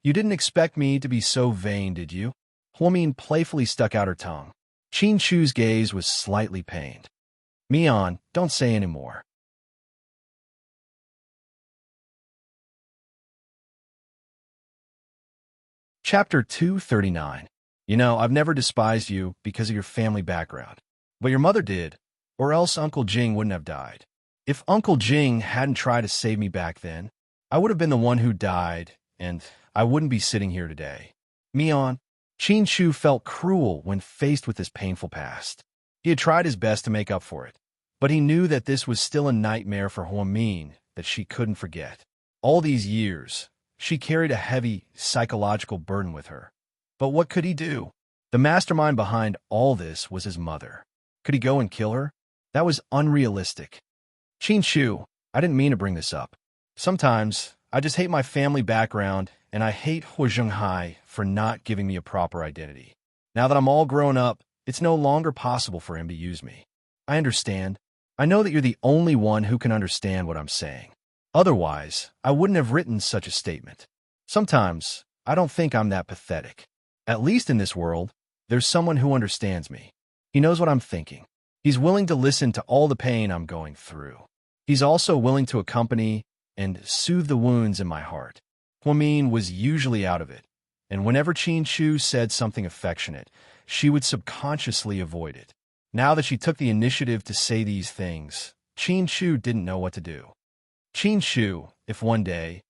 You didn't expect me to be so vain, did you? Huamin playfully stuck out her tongue. Qin Shu's gaze was slightly pained. Mian, don't say any more. Chapter 239. You know, I've never despised you because of your family background. But your mother did, or else Uncle Jing wouldn't have died. If Uncle Jing hadn't tried to save me back then, I would have been the one who died, and I wouldn't be sitting here today. Mian, Qin Shu felt cruel when faced with this painful past. He had tried his best to make up for it, but he knew that this was still a nightmare for Huamin that she couldn't forget. All these years, she carried a heavy psychological burden with her. But what could he do? The mastermind behind all this was his mother. Could he go and kill her? That was unrealistic. Qin Shu, I didn't mean to bring this up. Sometimes, I just hate my family background, and I hate Hua Zhenghai for not giving me a proper identity. Now that I'm all grown up, it's no longer possible for him to use me. I understand. I know that you're the only one who can understand what I'm saying. Otherwise, I wouldn't have written such a statement. Sometimes, I don't think I'm that pathetic. At least in this world, there's someone who understands me. He knows what I'm thinking. He's willing to listen to all the pain I'm going through. He's also willing to accompany and soothe the wounds in my heart. Huamin was usually out of it, and whenever Qin Shu said something affectionate, she would subconsciously avoid it. Now that she took the initiative to say these things, Qin Shu didn't know what to do. Qin Shu, if one day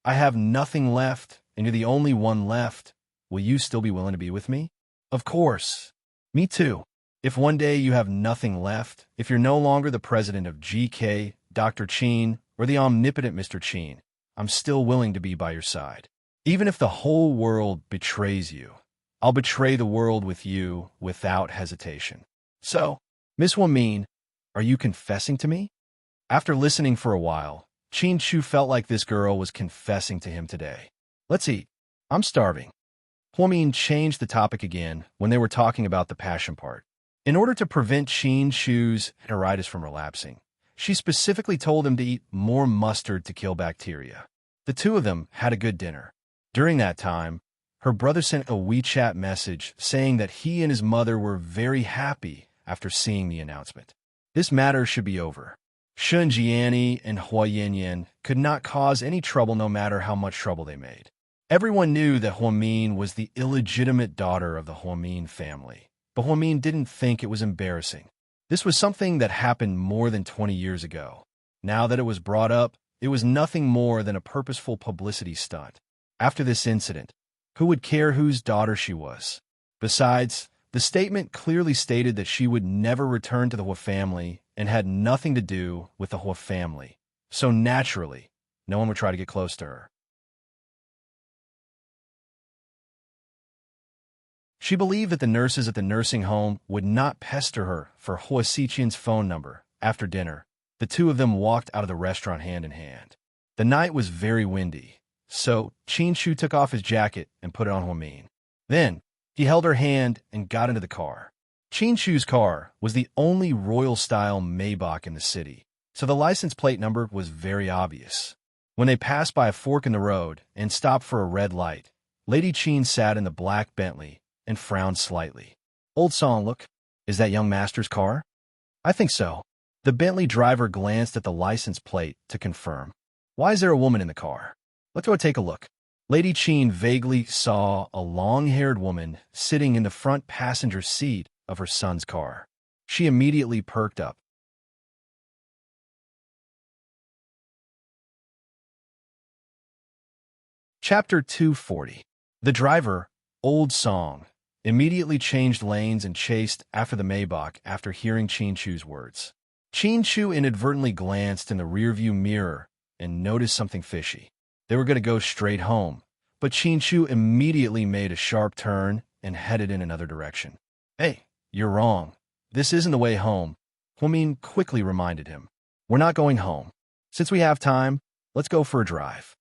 I have nothing left and you're the only one left, will you still be willing to be with me? Of course. Me too. If one day you have nothing left, if you're no longer the president of GK, Dr. Qin, or the omnipotent Mr. Qin, I'm still willing to be by your side. Even if the whole world betrays you, I'll betray the world with you without hesitation. So, Miss Huamin, are you confessing to me? After listening for a while, Qin Shu felt like this girl was confessing to him today. Let's eat. I'm starving. Huamin changed the topic again when they were talking about the passion part. In order to prevent Qin Shu's enteritis from relapsing, she specifically told him to eat more mustard to kill bacteria. The two of them had a good dinner. During that time, her brother sent a WeChat message saying that he and his mother were very happy after seeing the announcement. This matter should be over. Shun Jiani and Hua Yanyan could not cause any trouble no matter how much trouble they made. Everyone knew that Huamin was the illegitimate daughter of the Huamin family, but Huamin didn't think it was embarrassing. This was something that happened more than 20 years ago. Now that it was brought up, it was nothing more than a purposeful publicity stunt. After this incident, who would care whose daughter she was? Besides, the statement clearly stated that she would never return to the Hua family and had nothing to do with the Hua family. So naturally, no one would try to get close to her. She believed that the nurses at the nursing home would not pester her for Hua Xiqian's phone number. After dinner, the two of them walked out of the restaurant hand in hand. The night was very windy, so Qin Shu took off his jacket and put it on Huamin. Then, he held her hand and got into the car. Qin Shu's car was the only royal-style Maybach in the city, so the license plate number was very obvious. When they passed by a fork in the road and stopped for a red light, Lady Qin sat in the black Bentley and frowned slightly. Old song, look. Is that young master's car? I think so. The Bentley driver glanced at the license plate to confirm. Why is there a woman in the car? Let's go take a look. Lady Qin vaguely saw a long-haired woman sitting in the front passenger seat of her son's car. She immediately perked up. Chapter 240. The driver, Old Song, immediately changed lanes and chased after the Maybach after hearing Qin Shu's words. Chin Chu inadvertently glanced in the rearview mirror and noticed something fishy. They were going to go straight home, but Chin Chu immediately made a sharp turn and headed in another direction. Hey, you're wrong. This isn't the way home, Huamin quickly reminded him. We're not going home. Since we have time, let's go for a drive.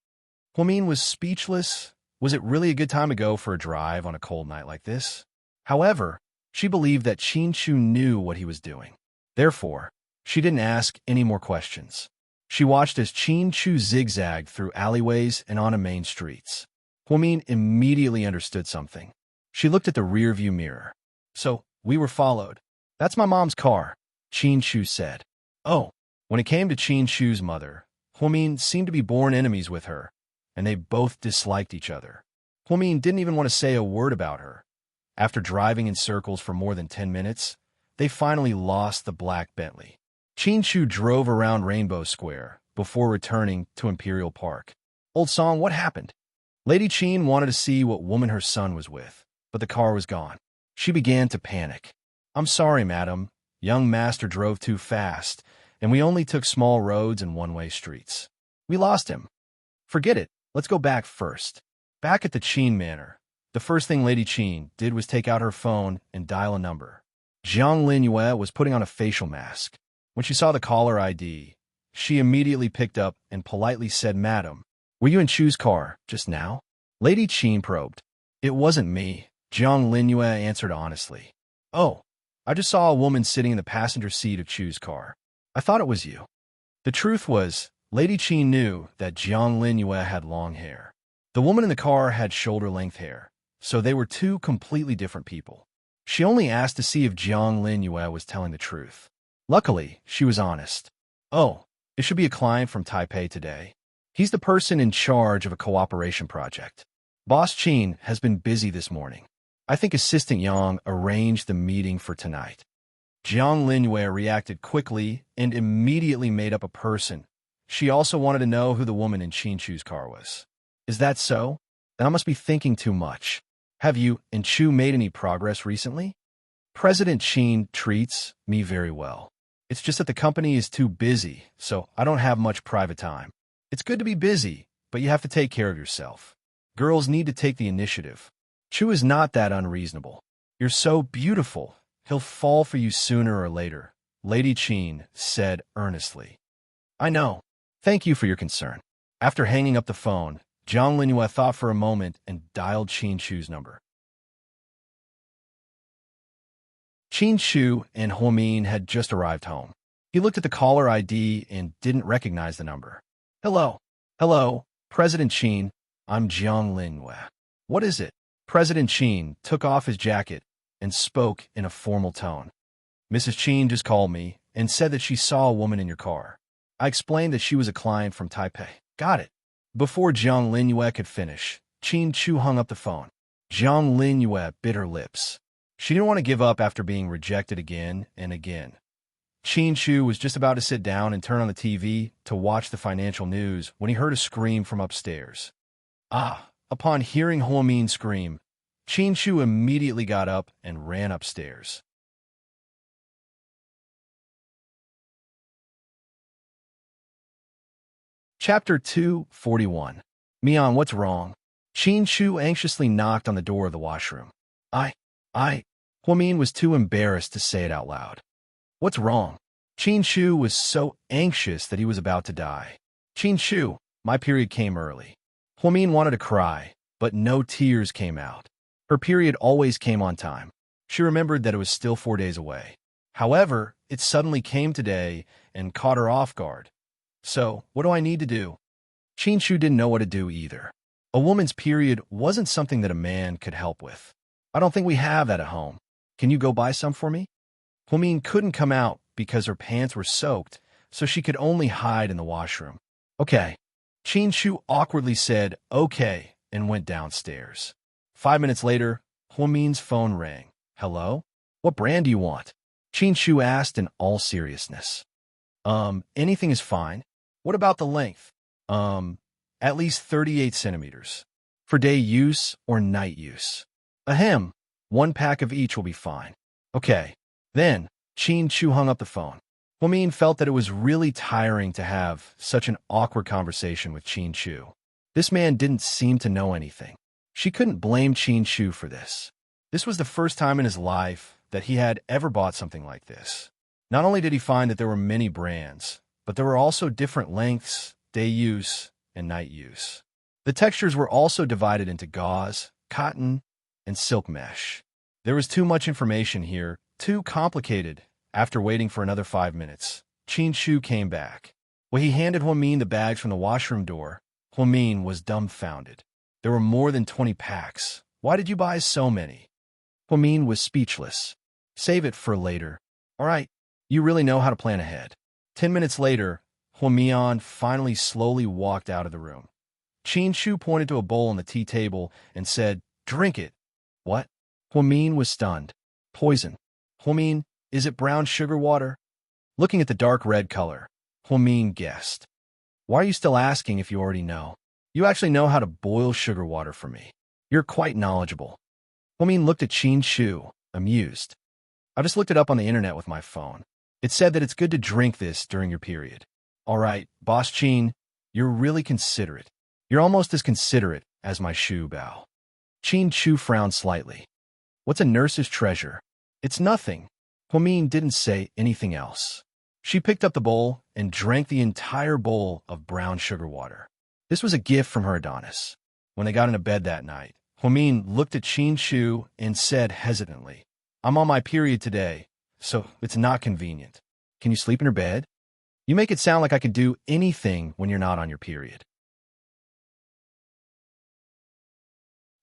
Huamin was speechless. Was it really a good time to go for a drive on a cold night like this? However, she believed that Chin Chu knew what he was doing. Therefore, she didn't ask any more questions. She watched as Chin Chu zigzagged through alleyways and onto main streets. Huamin immediately understood something. She looked at the rearview mirror. So, we were followed. That's my mom's car, Chin Chu said. Oh, when it came to Chin Chu's mother, Huamin seemed to be born enemies with her, and they both disliked each other. Huamin didn't even want to say a word about her. After driving in circles for more than 10 minutes, they finally lost the black Bentley. Chin Chu drove around Rainbow Square before returning to Imperial Park. Old Song, what happened? Lady Chin wanted to see what woman her son was with, but the car was gone. She began to panic. I'm sorry, madam. Young master drove too fast, and we only took small roads and one-way streets. We lost him. Forget it. Let's go back first. Back at the Chin Manor, the first thing Lady Chin did was take out her phone and dial a number. Jiang Linyue was putting on a facial mask. When she saw the caller ID, she immediately picked up and politely said, Madam, were you in Chu's car just now? Lady Chin probed. It wasn't me, Jiang Linyue answered honestly. Oh, I just saw a woman sitting in the passenger seat of Chu's car. I thought it was you. The truth was, Lady Chin knew that Jiang Linyue had long hair. The woman in the car had shoulder-length hair, so they were two completely different people. She only asked to see if Jiang Linyue was telling the truth. Luckily, she was honest. Oh, it should be a client from Taipei today. He's the person in charge of a cooperation project. Boss Chin has been busy this morning. I think Assistant Yang arranged the meeting for tonight. Jiang Linyue reacted quickly and immediately made up a person. She also wanted to know who the woman in Chin Chu's car was. Is that so? Then I must be thinking too much. Have you and Chu made any progress recently? President Chin treats me very well. It's just that the company is too busy, so I don't have much private time. It's good to be busy, but you have to take care of yourself. Girls need to take the initiative. Chu is not that unreasonable. You're so beautiful. He'll fall for you sooner or later, Lady Chin said earnestly. I know. Thank you for your concern. After hanging up the phone, Jiang Linyue thought for a moment and dialed Chin Chu's number. Chin Chu and Huamin had just arrived home. He looked at the caller ID and didn't recognize the number. Hello. Hello, President Chin. I'm Jiang Linyue. What is it? President Chin took off his jacket and spoke in a formal tone. Mrs. Chin just called me and said that she saw a woman in your car. I explained that she was a client from Taipei. Got it. Before Jiang Linyue could finish, Chin Chu hung up the phone. Jiang Linyue bit her lips. She didn't want to give up after being rejected again and again. Chin Chu was just about to sit down and turn on the TV to watch the financial news when he heard a scream from upstairs. Upon hearing Huamin scream, Chin Chu immediately got up and ran upstairs. Chapter 241. Mian, what's wrong? Chin Chu anxiously knocked on the door of the washroom. Huamin was too embarrassed to say it out loud. What's wrong? Chin Chu was so anxious that he was about to die. Chin Chu, my period came early. Huamin wanted to cry, but no tears came out. Her period always came on time. She remembered that it was still 4 days away. However, it suddenly came today and caught her off guard. So, what do I need to do? Chin Chu didn't know what to do either. A woman's period wasn't something that a man could help with. I don't think we have that at home. Can you go buy some for me? Huamin couldn't come out because her pants were soaked, so she could only hide in the washroom. Okay. Chin Chu awkwardly said, okay, and went downstairs. 5 minutes later, Huamin's phone rang. Hello? What brand do you want? Chin Chu asked in all seriousness. Anything is fine. What about the length? At least 38 centimeters. For day use or night use? Ahem. 1 pack of each will be fine. Okay. Then, Chin Chu hung up the phone. Huamin felt that it was really tiring to have such an awkward conversation with Qin Chu. This man didn't seem to know anything. She couldn't blame Qin Chu for this. This was the first time in his life that he had ever bought something like this. Not only did he find that there were many brands, but there were also different lengths, day use, and night use. The textures were also divided into gauze, cotton, and silk mesh. There was too much information here, too complicated. After waiting for another 5 minutes, Qin Chu came back. When he handed Huamin the bags from the washroom door, Huamin was dumbfounded. There were more than 20 packs. Why did you buy so many? Huamin was speechless. Save it for later. All right, you really know how to plan ahead. 10 minutes later, Huamian finally slowly walked out of the room. Qin Chu pointed to a bowl on the tea table and said, "Drink it." What? Huamin was stunned. Poison. Huamin, is it brown sugar water? Looking at the dark red color, Huamin guessed. Why are you still asking if you already know? You actually know how to boil sugar water for me. You're quite knowledgeable. Huamin looked at Qin Chu, amused. I just looked it up on the internet with my phone. It said that it's good to drink this during your period. All right, Boss Qin, you're really considerate. You're almost as considerate as my Shu Bao. Qin Chu frowned slightly. What's a nurse's treasure? It's nothing. Huamin didn't say anything else. She picked up the bowl and drank the entire bowl of brown sugar water. This was a gift from her Adonis. When they got into bed that night, Huamin looked at Qin Chu and said hesitantly, I'm on my period today, so it's not convenient. Can you sleep in your bed? You make it sound like I could do anything when you're not on your period.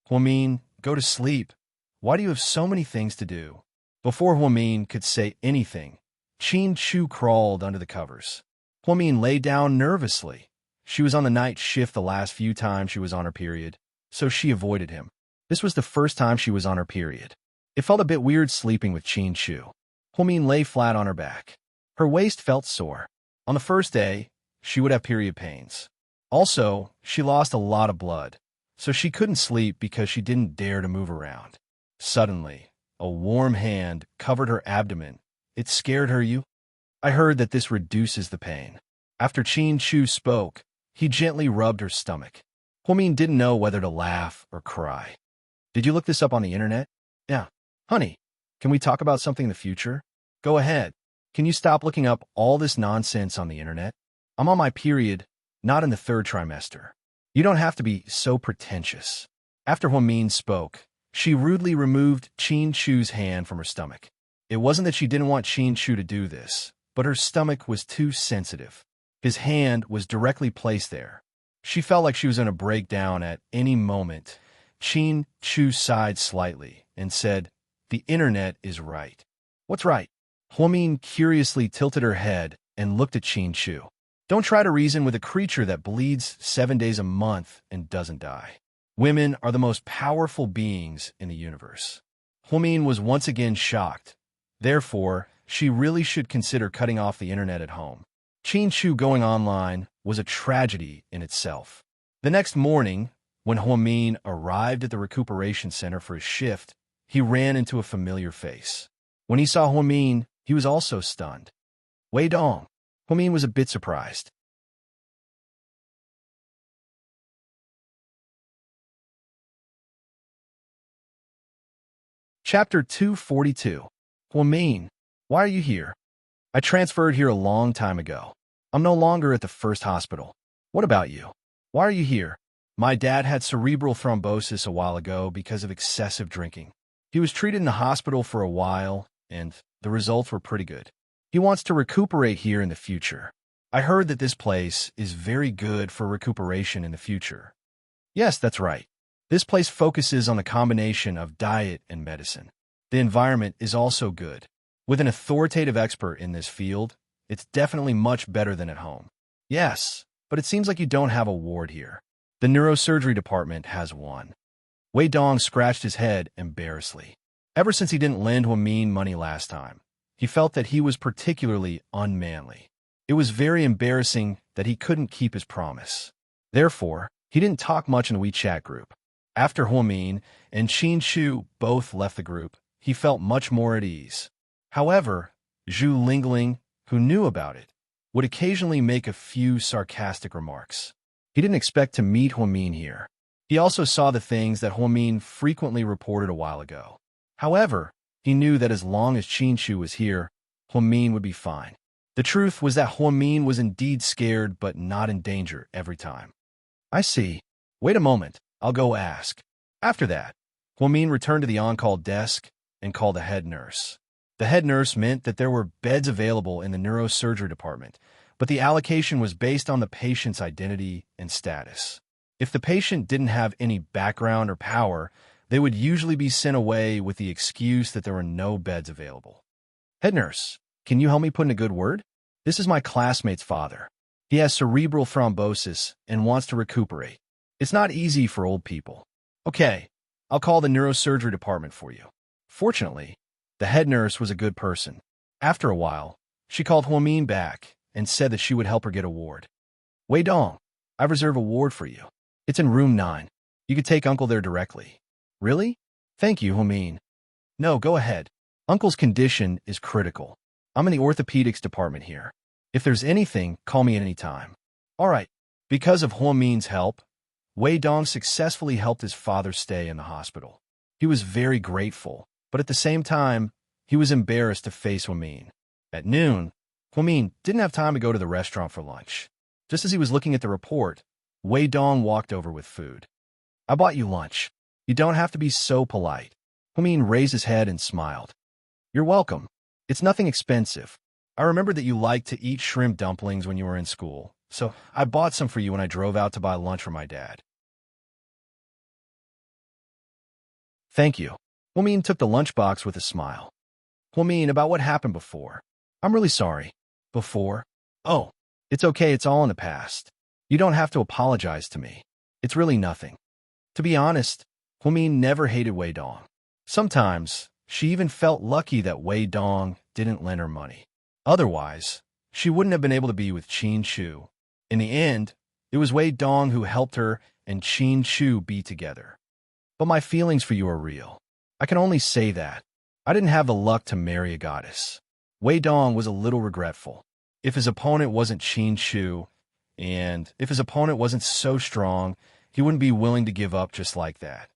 Huamin, go to sleep. Why do you have so many things to do? Before Huamin could say anything, Qin Chu crawled under the covers. Huamin lay down nervously. She was on the night shift the last few times she was on her period, so she avoided him. This was the first time she was on her period. It felt a bit weird sleeping with Qin Chu. Huamin lay flat on her back. Her waist felt sore. On the first day, she would have period pains. Also, she lost a lot of blood, so she couldn't sleep because she didn't dare to move around. Suddenly, a warm hand covered her abdomen. It scared her. I heard that this reduces the pain. After Qin Chu spoke, he gently rubbed her stomach. Huamin didn't know whether to laugh or cry. Did you look this up on the internet? Yeah. Honey, can we talk about something in the future? Go ahead. Can you stop looking up all this nonsense on the internet? I'm on my period, not in the 3rd trimester. You don't have to be so pretentious. After Huamin spoke, she rudely removed Qin Chu's hand from her stomach. It wasn't that she didn't want Qin Chu to do this, but her stomach was too sensitive. His hand was directly placed there. She felt like she was going to break down at any moment. Qin Chu sighed slightly and said, The internet is right. What's right? Huamin curiously tilted her head and looked at Qin Chu. Don't try to reason with a creature that bleeds 7 days a month and doesn't die. Women are the most powerful beings in the universe. Huamin was once again shocked. Therefore, she really should consider cutting off the internet at home. Qin Chu going online was a tragedy in itself. The next morning, when Huamin arrived at the recuperation center for his shift, he ran into a familiar face. When he saw Huamin, he was also stunned. Wei Dong. Huamin was a bit surprised. Chapter 242. Huamin, why are you here? I transferred here a long time ago. I'm no longer at the first hospital. What about you? Why are you here? My dad had cerebral thrombosis a while ago because of excessive drinking. He was treated in the hospital for a while, and the results were pretty good. He wants to recuperate here in the future. I heard that this place is very good for recuperation in the future. Yes, that's right. This place focuses on the combination of diet and medicine. The environment is also good. With an authoritative expert in this field, it's definitely much better than at home. Yes, but it seems like you don't have a ward here. The neurosurgery department has one. Wei Dong scratched his head embarrassedly. Ever since he didn't lend Huamin money last time, he felt that he was particularly unmanly. It was very embarrassing that he couldn't keep his promise. Therefore, he didn't talk much in the WeChat group. After Huamin and Qin Chu both left the group, he felt much more at ease. However, Zhu Lingling who knew about it, would occasionally make a few sarcastic remarks. He didn't expect to meet Huamin here. He also saw the things that Huamin frequently reported a while ago. However, he knew that as long as Qinshu was here, Huamin would be fine. The truth was that Huamin was indeed scared but not in danger every time. I see. Wait a moment, I'll go ask. After that, Huamin returned to the on-call desk and called the head nurse. The head nurse meant that there were beds available in the neurosurgery department, but the allocation was based on the patient's identity and status. If the patient didn't have any background or power, they would usually be sent away with the excuse that there were no beds available. Head nurse, can you help me put in a good word? This is my classmate's father. He has cerebral thrombosis and wants to recuperate. It's not easy for old people. Okay, I'll call the neurosurgery department for you. Fortunately, the head nurse was a good person. After a while, she called Huamin back and said that she would help her get a ward. Wei Dong, I've reserved a ward for you. It's in room 9. You could take Uncle there directly. Really? Thank you, Huamin. No, go ahead. Uncle's condition is critical. I'm in the orthopedics department here. If there's anything, call me at any time. All right. Because of Huamin's help, Wei Dong successfully helped his father stay in the hospital. He was very grateful, but at the same time, he was embarrassed to face Huamin. At noon, Huamin didn't have time to go to the restaurant for lunch. Just as he was looking at the report, Wei Dong walked over with food. I bought you lunch. You don't have to be so polite. Huamin raised his head and smiled. You're welcome. It's nothing expensive. I remember that you liked to eat shrimp dumplings when you were in school, so I bought some for you when I drove out to buy lunch for my dad. Thank you. Huamin took the lunchbox with a smile. Huamin, about what happened before. I'm really sorry. Before? Oh, it's okay, it's all in the past. You don't have to apologize to me. It's really nothing. To be honest, Huamin never hated Wei Dong. Sometimes, she even felt lucky that Wei Dong didn't lend her money. Otherwise, she wouldn't have been able to be with Qinshu. In the end, it was Wei Dong who helped her and Qinshu be together. But my feelings for you are real. I can only say that. I didn't have the luck to marry a goddess. Wei Dong was a little regretful. If his opponent wasn't Qinshu, and if his opponent wasn't so strong, he wouldn't be willing to give up just like that.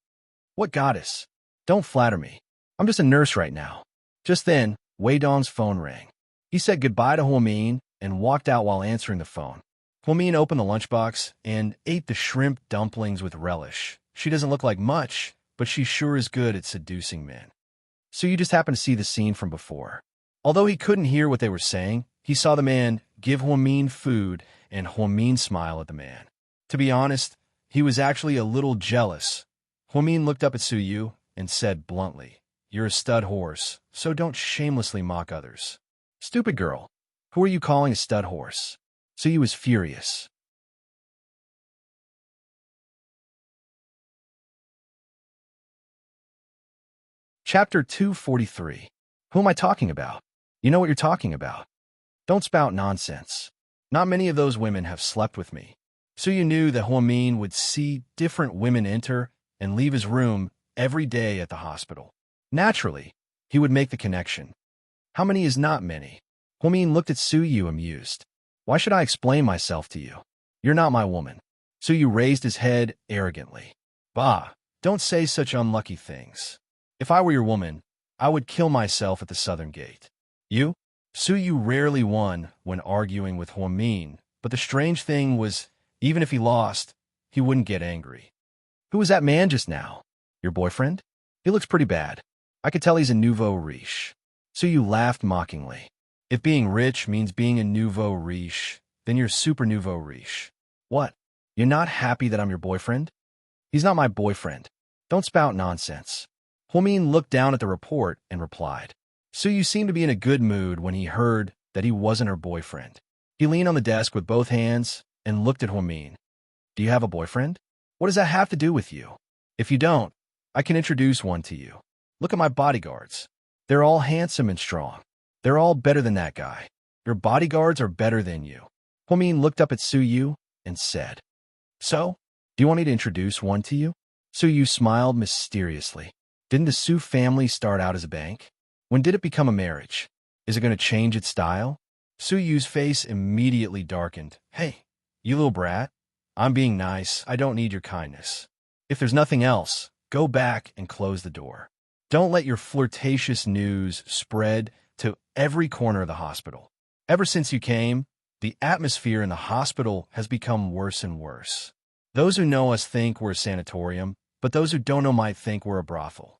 What goddess? Don't flatter me. I'm just a nurse right now. Just then, Wei Dong's phone rang. He said goodbye to Huamin and walked out while answering the phone. Huamin opened the lunchbox and ate the shrimp dumplings with relish. She doesn't look like much, but she sure is good at seducing men. So you just happened to see the scene from before. Although he couldn't hear what they were saying, he saw the man give Huamin food and Huamin smile at the man. To be honest, he was actually a little jealous. Huamin looked up at Su Yu and said bluntly, "You're a stud horse, so don't shamelessly mock others." "Stupid girl, who are you calling a stud horse?" Su Yu was furious. Chapter 243. Who am I talking about? You know what you're talking about. Don't spout nonsense. Not many of those women have slept with me. So you knew that Huamin would see different women enter and leave his room every day at the hospital. Naturally, he would make the connection. How many is not many? Huamin looked at Su Yu amused. Why should I explain myself to you? You're not my woman. Su Yu raised his head arrogantly. Bah, don't say such unlucky things. If I were your woman, I would kill myself at the southern gate. You? Su Yu rarely won when arguing with Huamin, but the strange thing was, even if he lost, he wouldn't get angry. Who was that man just now? Your boyfriend? He looks pretty bad. I could tell he's a nouveau riche. Su Yu laughed mockingly. If being rich means being a nouveau riche, then you're super nouveau riche. What? You're not happy that I'm your boyfriend? He's not my boyfriend. Don't spout nonsense. Huamin looked down at the report and replied. Su Yu seemed to be in a good mood when he heard that he wasn't her boyfriend. He leaned on the desk with both hands and looked at Huamin. Do you have a boyfriend? What does that have to do with you? If you don't, I can introduce one to you. Look at my bodyguards. They're all handsome and strong. They're all better than that guy. Your bodyguards are better than you. Huamin looked up at Su Yu and said, So, do you want me to introduce one to you? Su Yu smiled mysteriously. Didn't the Su family start out as a bank? When did it become a marriage? Is it going to change its style? Su Yu's face immediately darkened. Hey, you little brat. I'm being nice. I don't need your kindness. If there's nothing else, go back and close the door. Don't let your flirtatious news spread to every corner of the hospital. Ever since you came, the atmosphere in the hospital has become worse and worse. Those who know us think we're a sanatorium, but those who don't know might think we're a brothel.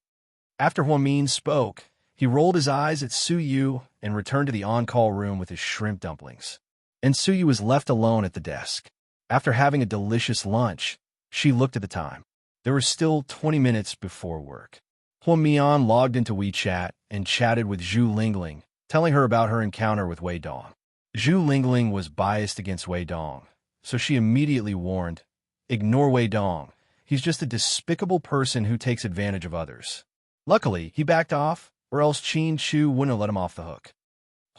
After Huamin spoke, he rolled his eyes at Su Yu and returned to the on-call room with his shrimp dumplings. And Su Yu was left alone at the desk. After having a delicious lunch, she looked at the time. There were still 20 minutes before work. Huamian logged into WeChat and chatted with Zhu Lingling, telling her about her encounter with Wei Dong. Zhu Lingling was biased against Wei Dong, so she immediately warned, "Ignore Wei Dong. He's just a despicable person who takes advantage of others." Luckily, he backed off, or else Qin Chu wouldn't have let him off the hook.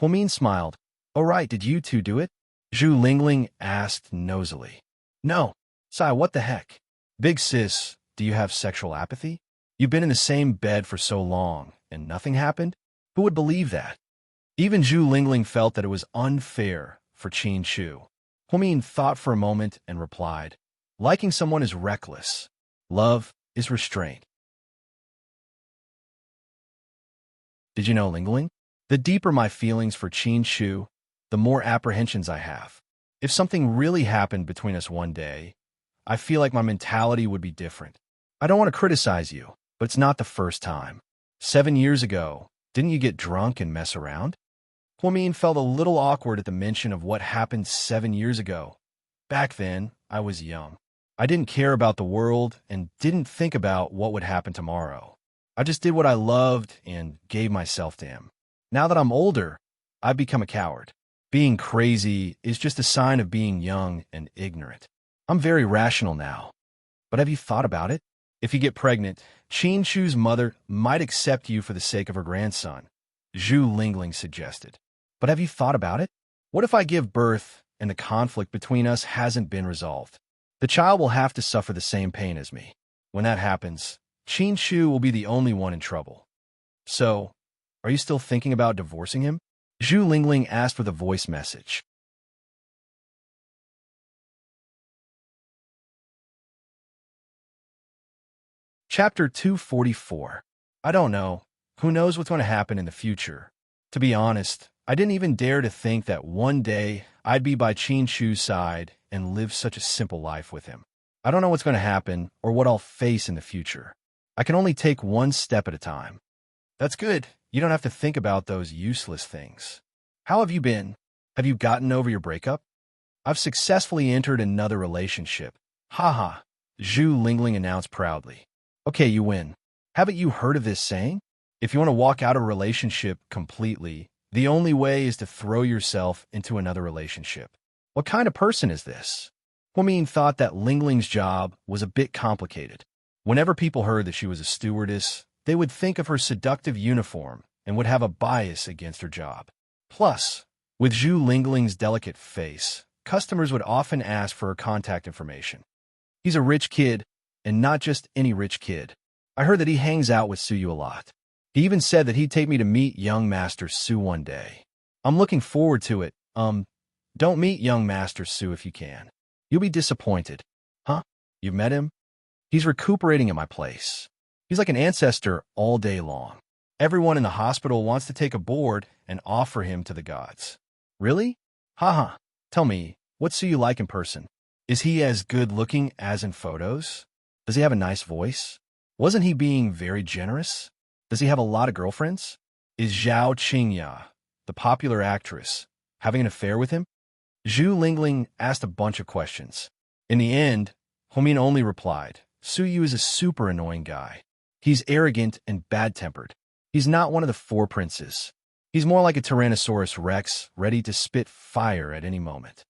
Huamin smiled. "Oh right, did you two do it?" Zhu Lingling asked nosily. "No. Sai, what the heck? Big sis, do you have sexual apathy? You've been in the same bed for so long, and nothing happened? Who would believe that?" Even Zhu Lingling felt that it was unfair for Qin Chu. Huamin thought for a moment and replied, "Liking someone is reckless. Love is restraint." Did you know, Lingling? The deeper my feelings for Qin Chu, the more apprehensions I have. If something really happened between us one day, I feel like my mentality would be different. I don't want to criticize you, but it's not the first time. 7 years ago, didn't you get drunk and mess around? Huamin felt a little awkward at the mention of what happened 7 years ago. Back then, I was young. I didn't care about the world and didn't think about what would happen tomorrow. I just did what I loved and gave myself to him. Now that I'm older, I've become a coward. Being crazy is just a sign of being young and ignorant. I'm very rational now. But have you thought about it? If you get pregnant, Qin Chu's mother might accept you for the sake of her grandson, Zhu Lingling suggested. But have you thought about it? What if I give birth and the conflict between us hasn't been resolved? The child will have to suffer the same pain as me. When that happens, Qin Chu will be the only one in trouble. So, are you still thinking about divorcing him? Zhu Lingling asked with a voice message. Chapter 244. I don't know. Who knows what's going to happen in the future? To be honest, I didn't even dare to think that one day I'd be by Qin Chu's side and live such a simple life with him. I don't know what's going to happen or what I'll face in the future. I can only take one step at a time. That's good. You don't have to think about those useless things. How have you been? Have you gotten over your breakup? I've successfully entered another relationship. Haha, Zhu Lingling announced proudly. Okay, you win. Haven't you heard of this saying? If you want to walk out of a relationship completely, the only way is to throw yourself into another relationship. What kind of person is this? Huamin thought that Lingling's job was a bit complicated. Whenever people heard that she was a stewardess, they would think of her seductive uniform and would have a bias against her job. Plus, with Zhu Lingling's delicate face, customers would often ask for her contact information. He's a rich kid, and not just any rich kid. I heard that he hangs out with Suyu a lot. He even said that he'd take me to meet young Master Su one day. I'm looking forward to it. Don't meet young Master Su if you can. You'll be disappointed. Huh? You've met him? He's recuperating at my place. He's like an ancestor all day long. Everyone in the hospital wants to take a board and offer him to the gods. Really? Haha. Tell me, what's Suyu like in person? Is he as good-looking as in photos? Does he have a nice voice? Wasn't he being very generous? Does he have a lot of girlfriends? Is Zhao Qingya, the popular actress, having an affair with him? Zhu Lingling asked a bunch of questions. In the end, Huamin only replied, Suyu is a super annoying guy. He's arrogant and bad-tempered. He's not one of the four princes. He's more like a Tyrannosaurus Rex, ready to spit fire at any moment.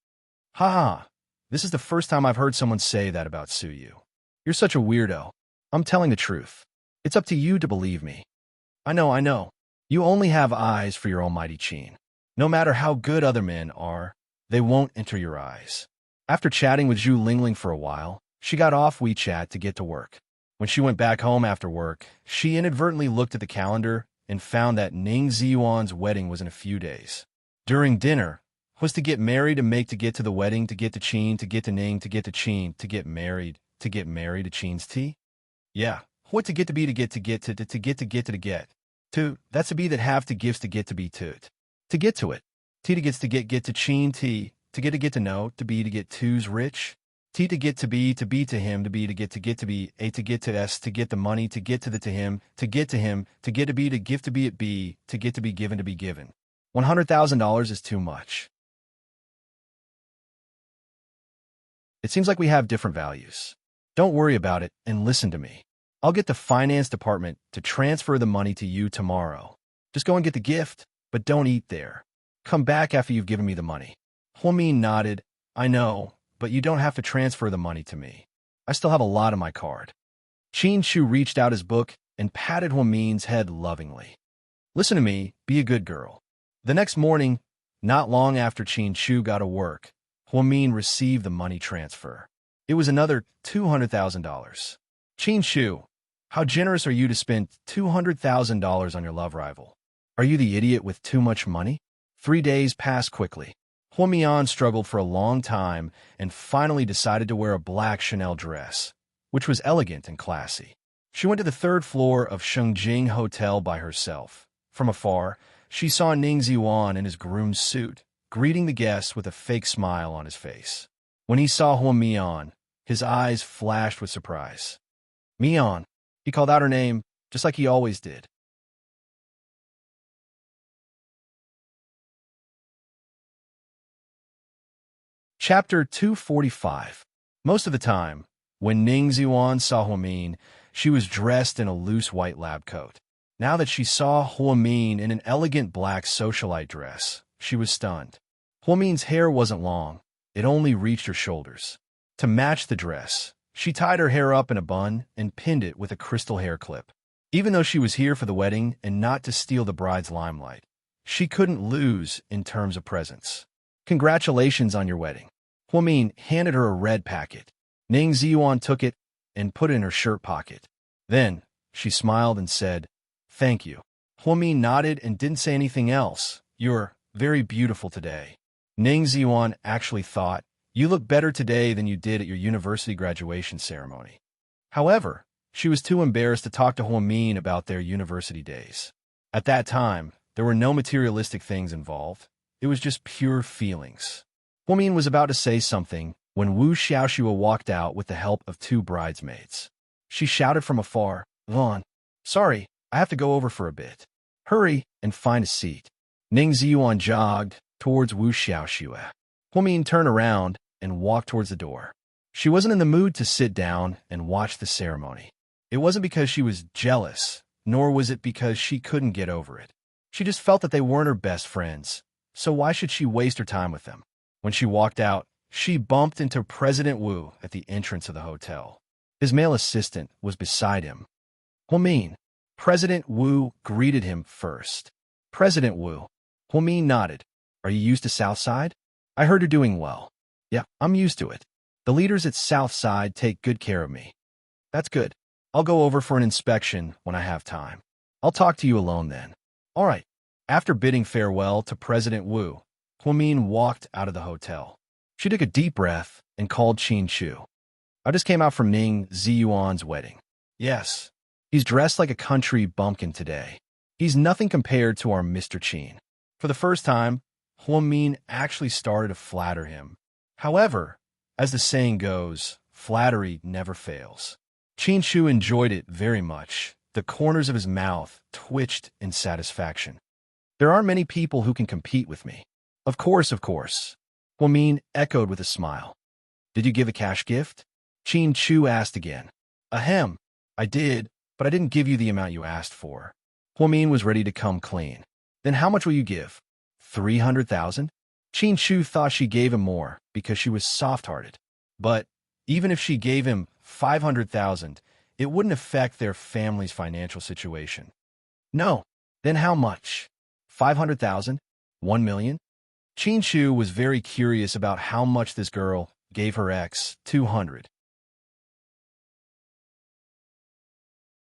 Haha, this is the first time I've heard someone say that about Suyu. You're such a weirdo. I'm telling the truth. It's up to you to believe me. I know. You only have eyes for your almighty Qin. No matter how good other men are, they won't enter your eyes. After chatting with Zhu Lingling for a while, she got off WeChat to get to work. When she went back home after work, she inadvertently looked at the calendar and found that Ning Ziyuan's wedding was in a few days. During dinner, was to get married, to make, to get to the wedding, to get to Chin, to get to Ning, to get to Chin, to get married to Chin's tea? Yeah. What to get to be, to get to get to get to get to get. To, that's to be that have to gives to get to be to get to it. T to gets to get to Chin T, to get to know, to be to get to's rich. T to get to be to him, to be to get to be, A to get to S, to get the money, to get to the to him, to get to him, to get to be it be, to get to be given to be given. $100,000 is too much. It seems like we have different values. Don't worry about it and listen to me. I'll get the finance department to transfer the money to you tomorrow. Just go and get the gift, but don't eat there. Come back after you've given me the money. Huamin nodded. I know, but you don't have to transfer the money to me. I still have a lot on my card. Chin Shu reached out his book and patted Huamin's head lovingly. Listen to me, be a good girl. The next morning, not long after Chin Shu got to work, Huamin received the money transfer. It was another $200,000. Chin Shu, how generous are you to spend $200,000 on your love rival? Are you the idiot with too much money? 3 days passed quickly. Huamian struggled for a long time and finally decided to wear a black Chanel dress, which was elegant and classy. She went to the 3rd floor of Shengjing Hotel by herself. From afar, she saw Ning Ziwan in his groom's suit, greeting the guests with a fake smile on his face. When he saw Huamian, his eyes flashed with surprise. Mian, he called out her name, just like he always did. Chapter 245. Most of the time, when Ning Ziwan saw Huamin, she was dressed in a loose white lab coat. Now that she saw Huamin in an elegant black socialite dress, she was stunned. Huamin's hair wasn't long, it only reached her shoulders. To match the dress, she tied her hair up in a bun and pinned it with a crystal hair clip. Even though she was here for the wedding and not to steal the bride's limelight, she couldn't lose in terms of presents. Congratulations on your wedding. Huamin handed her a red packet. Ning Ziyuan took it and put it in her shirt pocket. Then, she smiled and said, Thank you. Huamin nodded and didn't say anything else. You're very beautiful today. Ning Ziyuan actually thought, you look better today than you did at your university graduation ceremony. However, she was too embarrassed to talk to Huamin about their university days. At that time, there were no materialistic things involved. It was just pure feelings. Huamin was about to say something when Wu Xiaoxua walked out with the help of 2 bridesmaids. She shouted from afar, Vaughn, sorry, I have to go over for a bit. Hurry and find a seat. Ning Ziyuan jogged towards Wu Xiaoxua. Huamin turned around and walked towards the door. She wasn't in the mood to sit down and watch the ceremony. It wasn't because she was jealous, nor was it because she couldn't get over it. She just felt that they weren't her best friends, so why should she waste her time with them? When she walked out, she bumped into President Wu at the entrance of the hotel. His male assistant was beside him. Huamin. President Wu greeted him first. President Wu. Huamin nodded. Are you used to Southside? I heard you're doing well. Yeah, I'm used to it. The leaders at Southside take good care of me. That's good. I'll go over for an inspection when I have time. I'll talk to you alone then. All right. After bidding farewell to President Wu, Huamin walked out of the hotel. She took a deep breath and called Chin Shu. I just came out from Ning Ziyuan's wedding. Yes, he's dressed like a country bumpkin today. He's nothing compared to our Mr. Chin. For the first time, Huamin actually started to flatter him. However, as the saying goes, flattery never fails. Chin Shu enjoyed it very much. The corners of his mouth twitched in satisfaction. There aren't many people who can compete with me. Of course, of course. Huamin echoed with a smile. Did you give a cash gift? Chin Shu asked again. Ahem, I did, but I didn't give you the amount you asked for. Huamin was ready to come clean. Then how much will you give? 300,000? Chin Shu thought she gave him more because she was soft-hearted. But even if she gave him 500,000, it wouldn't affect their family's financial situation. No. Then how much? 500,000? 1 million? Chin Shu was very curious about how much this girl gave her ex. 200.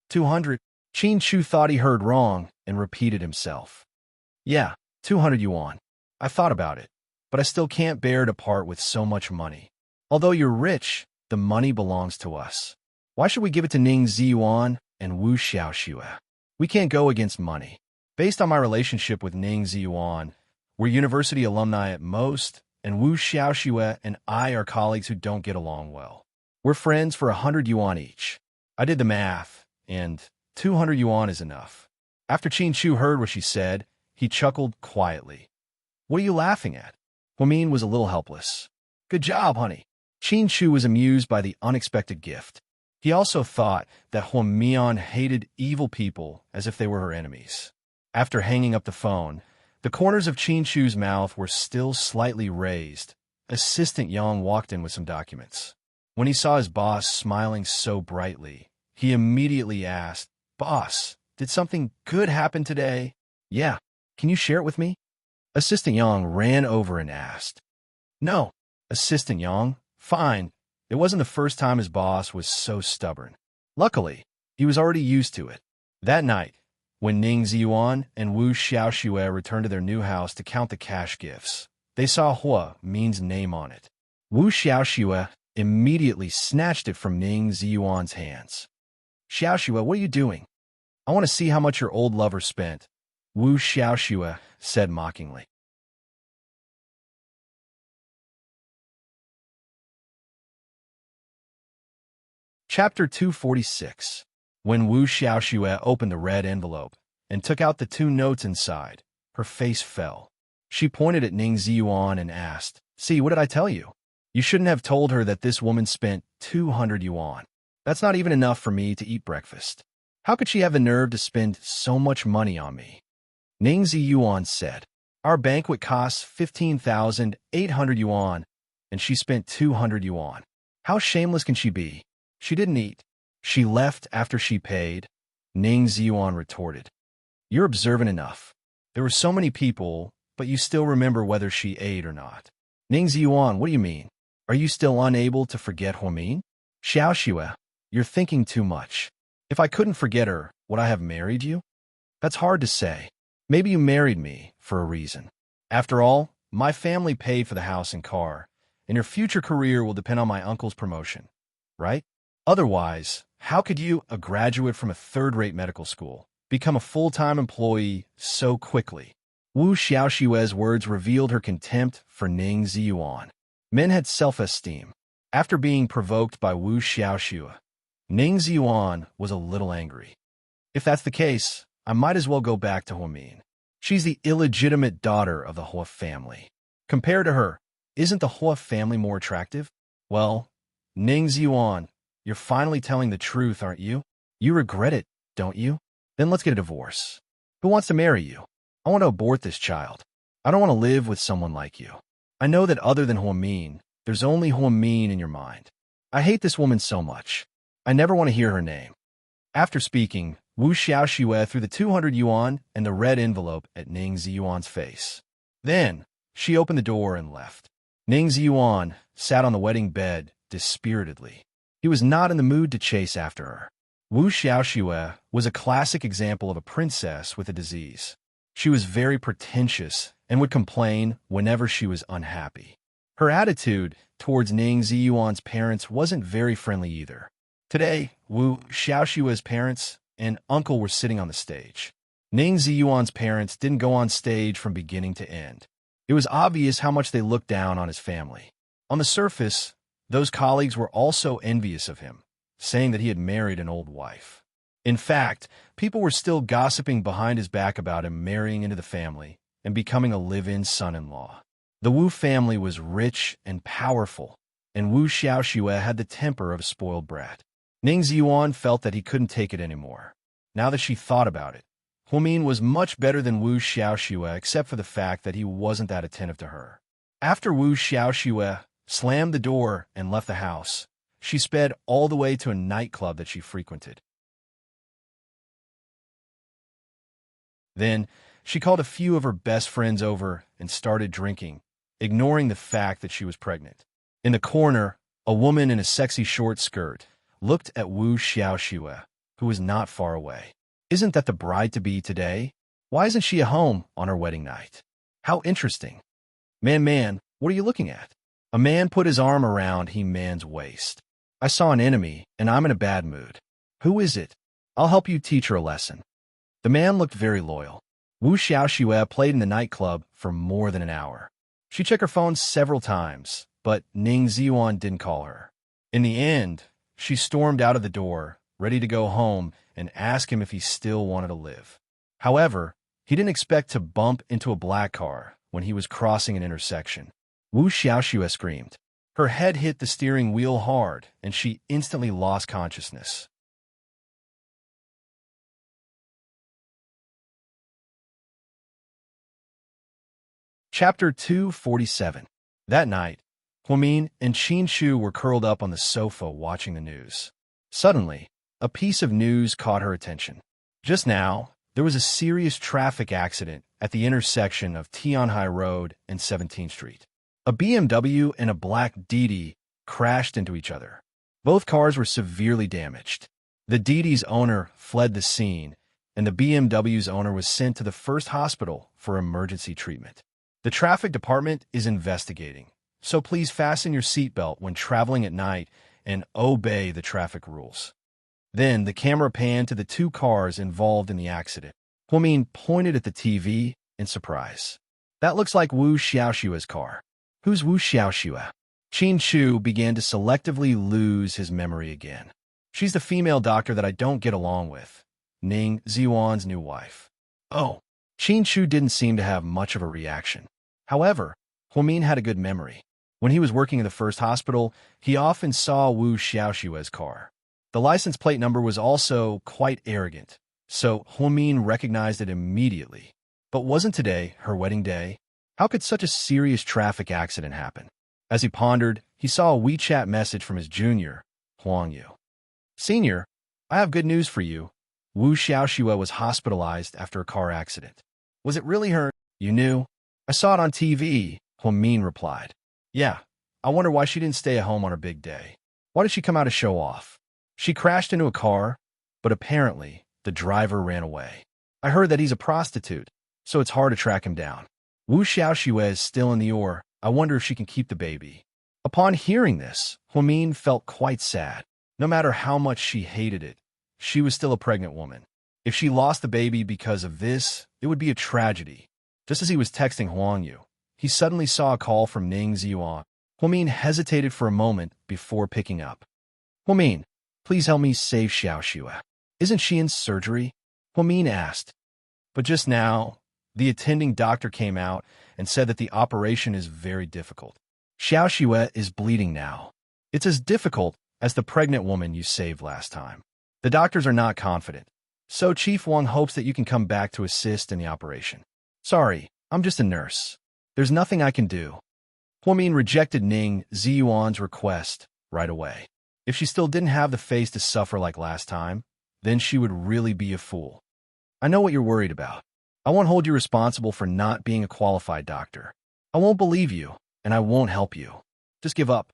200? Chin Shu thought he heard wrong and repeated himself. Yeah, 200 yuan. I thought about it, but I still can't bear to part with so much money. Although you're rich, the money belongs to us. Why should we give it to Ning Ziyuan and Wu Xiaoxue? We can't go against money. Based on my relationship with Ning Ziyuan, we're university alumni at most, and Wu Xiaoxue and I are colleagues who don't get along well. We're friends for 100 yuan each. I did the math, and 200 yuan is enough. After Qin Chu heard what she said, he chuckled quietly. What are you laughing at? Huamin was a little helpless. Good job, honey. Qin Chu was amused by the unexpected gift. He also thought that Huamian hated evil people as if they were her enemies. After hanging up the phone, the corners of Qin Chu's mouth were still slightly raised. Assistant Yang walked in with some documents. When he saw his boss smiling so brightly, he immediately asked, Boss, did something good happen today? Yeah. Can you share it with me? Assistant Yang ran over and asked. No. Assistant Yang, fine. It wasn't the first time his boss was so stubborn. Luckily, he was already used to it. That night, when Ning Ziyuan and Wu Xiaoxue returned to their new house to count the cash gifts, they saw Hua Min's name on it. Wu Xiaoxue immediately snatched it from Ning Ziyuan's hands. Xiaoxue, what are you doing? I want to see how much your old lover spent, Wu Xiaoxue said mockingly. Chapter 246. When Wu Xiaoxue opened the red envelope and took out the 2 notes inside, her face fell. She pointed at Ning Ziyuan and asked, See, what did I tell you? You shouldn't have told her that this woman spent 200 yuan. That's not even enough for me to eat breakfast. How could she have the nerve to spend so much money on me? Ning Ziyuan said, Our banquet costs 15,800 yuan, and she spent 200 yuan. How shameless can she be? She didn't eat. She left after she paid, Ning Ziyuan retorted. You're observant enough. There were so many people, but you still remember whether she ate or not. Ning Ziyuan, what do you mean? Are you still unable to forget Huamin? Xiaoxue, you're thinking too much. If I couldn't forget her, would I have married you? That's hard to say. Maybe you married me for a reason. After all, my family paid for the house and car, and your future career will depend on my uncle's promotion, right? Otherwise, how could you, a graduate from a third-rate medical school, become a full-time employee so quickly? Wu Xiaoxue's words revealed her contempt for Ning Ziyuan. Men had self-esteem. After being provoked by Wu Xiaoxue, Ning Ziyuan was a little angry. If that's the case, I might as well go back to Huamin. She's the illegitimate daughter of the Hua family. Compared to her, isn't the Hua family more attractive? Well, Ning Ziyuan, you're finally telling the truth, aren't you? You regret it, don't you? Then let's get a divorce. Who wants to marry you? I want to abort this child. I don't want to live with someone like you. I know that other than Huamin, there's only Huamin in your mind. I hate this woman so much. I never want to hear her name. After speaking, Wu Xiaoxue threw the 200 yuan and the red envelope at Ning Ziyuan's face. Then, she opened the door and left. Ning Ziyuan sat on the wedding bed dispiritedly. He was not in the mood to chase after her. Wu Xiaoxue was a classic example of a princess with a disease. She was very pretentious and would complain whenever she was unhappy. Her attitude towards Ning Ziyuan's parents wasn't very friendly either. Today, Wu Xiaoxue's parents and uncle were sitting on the stage. Ning Ziyuan's parents didn't go on stage from beginning to end. It was obvious how much they looked down on his family. On the surface, those colleagues were also envious of him, saying that he had married an old wife. In fact, people were still gossiping behind his back about him marrying into the family and becoming a live-in son-in-law. The Wu family was rich and powerful, and Wu Xiaoxue had the temper of a spoiled brat. Ning Ziyuan felt that he couldn't take it anymore. Now that she thought about it, Huamin was much better than Wu Xiaoxue except for the fact that he wasn't that attentive to her. After Wu Xiaoxue slammed the door and left the house, she sped all the way to a nightclub that she frequented. Then, she called a few of her best friends over and started drinking, ignoring the fact that she was pregnant. In the corner, a woman in a sexy short skirt looked at Wu Xiaoxue, who was not far away. Isn't that the bride-to-be today? Why isn't she at home on her wedding night? How interesting. Man, what are you looking at? A man put his arm around he man's waist. I saw an enemy, and I'm in a bad mood. Who is it? I'll help you teach her a lesson. The man looked very loyal. Wu Xiaoxue played in the nightclub for more than an hour. She checked her phone several times, but Ning Ziyuan didn't call her. In the end, she stormed out of the door, ready to go home and ask him if he still wanted to live. However, he didn't expect to bump into a black car when he was crossing an intersection. Wu Xiaoxue screamed. Her head hit the steering wheel hard, and she instantly lost consciousness. Chapter 247. That night, Huamin and Qin Shu were curled up on the sofa watching the news. Suddenly, a piece of news caught her attention. Just now, there was a serious traffic accident at the intersection of Tianhai Road and 17th Street. A BMW and a black Didi crashed into each other. Both cars were severely damaged. The Didi's owner fled the scene, and the BMW's owner was sent to the first hospital for emergency treatment. The traffic department is investigating, so please fasten your seatbelt when traveling at night and obey the traffic rules. Then the camera panned to the two cars involved in the accident. Huamin pointed at the TV in surprise. That looks like Wu Xiaoxue's car. Who's Wu Xiaoxue? Qin Shu began to selectively lose his memory again. She's the female doctor that I don't get along with. Ning Ziyuan's new wife. Oh. Qin Shu didn't seem to have much of a reaction. However, Huamin had a good memory. When he was working in the first hospital, he often saw Wu Xiaoxue's car. The license plate number was also quite arrogant, so Huamin recognized it immediately. But wasn't today her wedding day? How could such a serious traffic accident happen? As he pondered, he saw a WeChat message from his junior, Huang Yu. Senior, I have good news for you. Wu Xiaoxue was hospitalized after a car accident. Was it really her? You knew? I saw it on TV, Huamin replied. Yeah, I wonder why she didn't stay at home on her big day. Why did she come out to show off? She crashed into a car, but apparently the driver ran away. I heard that he's a prostitute, so it's hard to track him down. Wu Xiaoxue is still in the OR. I wonder if she can keep the baby. Upon hearing this, Huamin felt quite sad. No matter how much she hated it, she was still a pregnant woman. If she lost the baby because of this, it would be a tragedy. Just as he was texting Huang Yu, he suddenly saw a call from Ning Ziyuan. Huamin hesitated for a moment before picking up. Huamin, please help me save Xiaoxue. Isn't she in surgery? Huamin asked. But just now, the attending doctor came out and said that the operation is very difficult. Xiaoxue is bleeding now. It's as difficult as the pregnant woman you saved last time. The doctors are not confident, so Chief Wang hopes that you can come back to assist in the operation. Sorry, I'm just a nurse. There's nothing I can do. Huamin rejected Ning Ziyuan's request right away. If she still didn't have the face to suffer like last time, then she would really be a fool. I know what you're worried about. I won't hold you responsible for not being a qualified doctor. I won't believe you, and I won't help you. Just give up.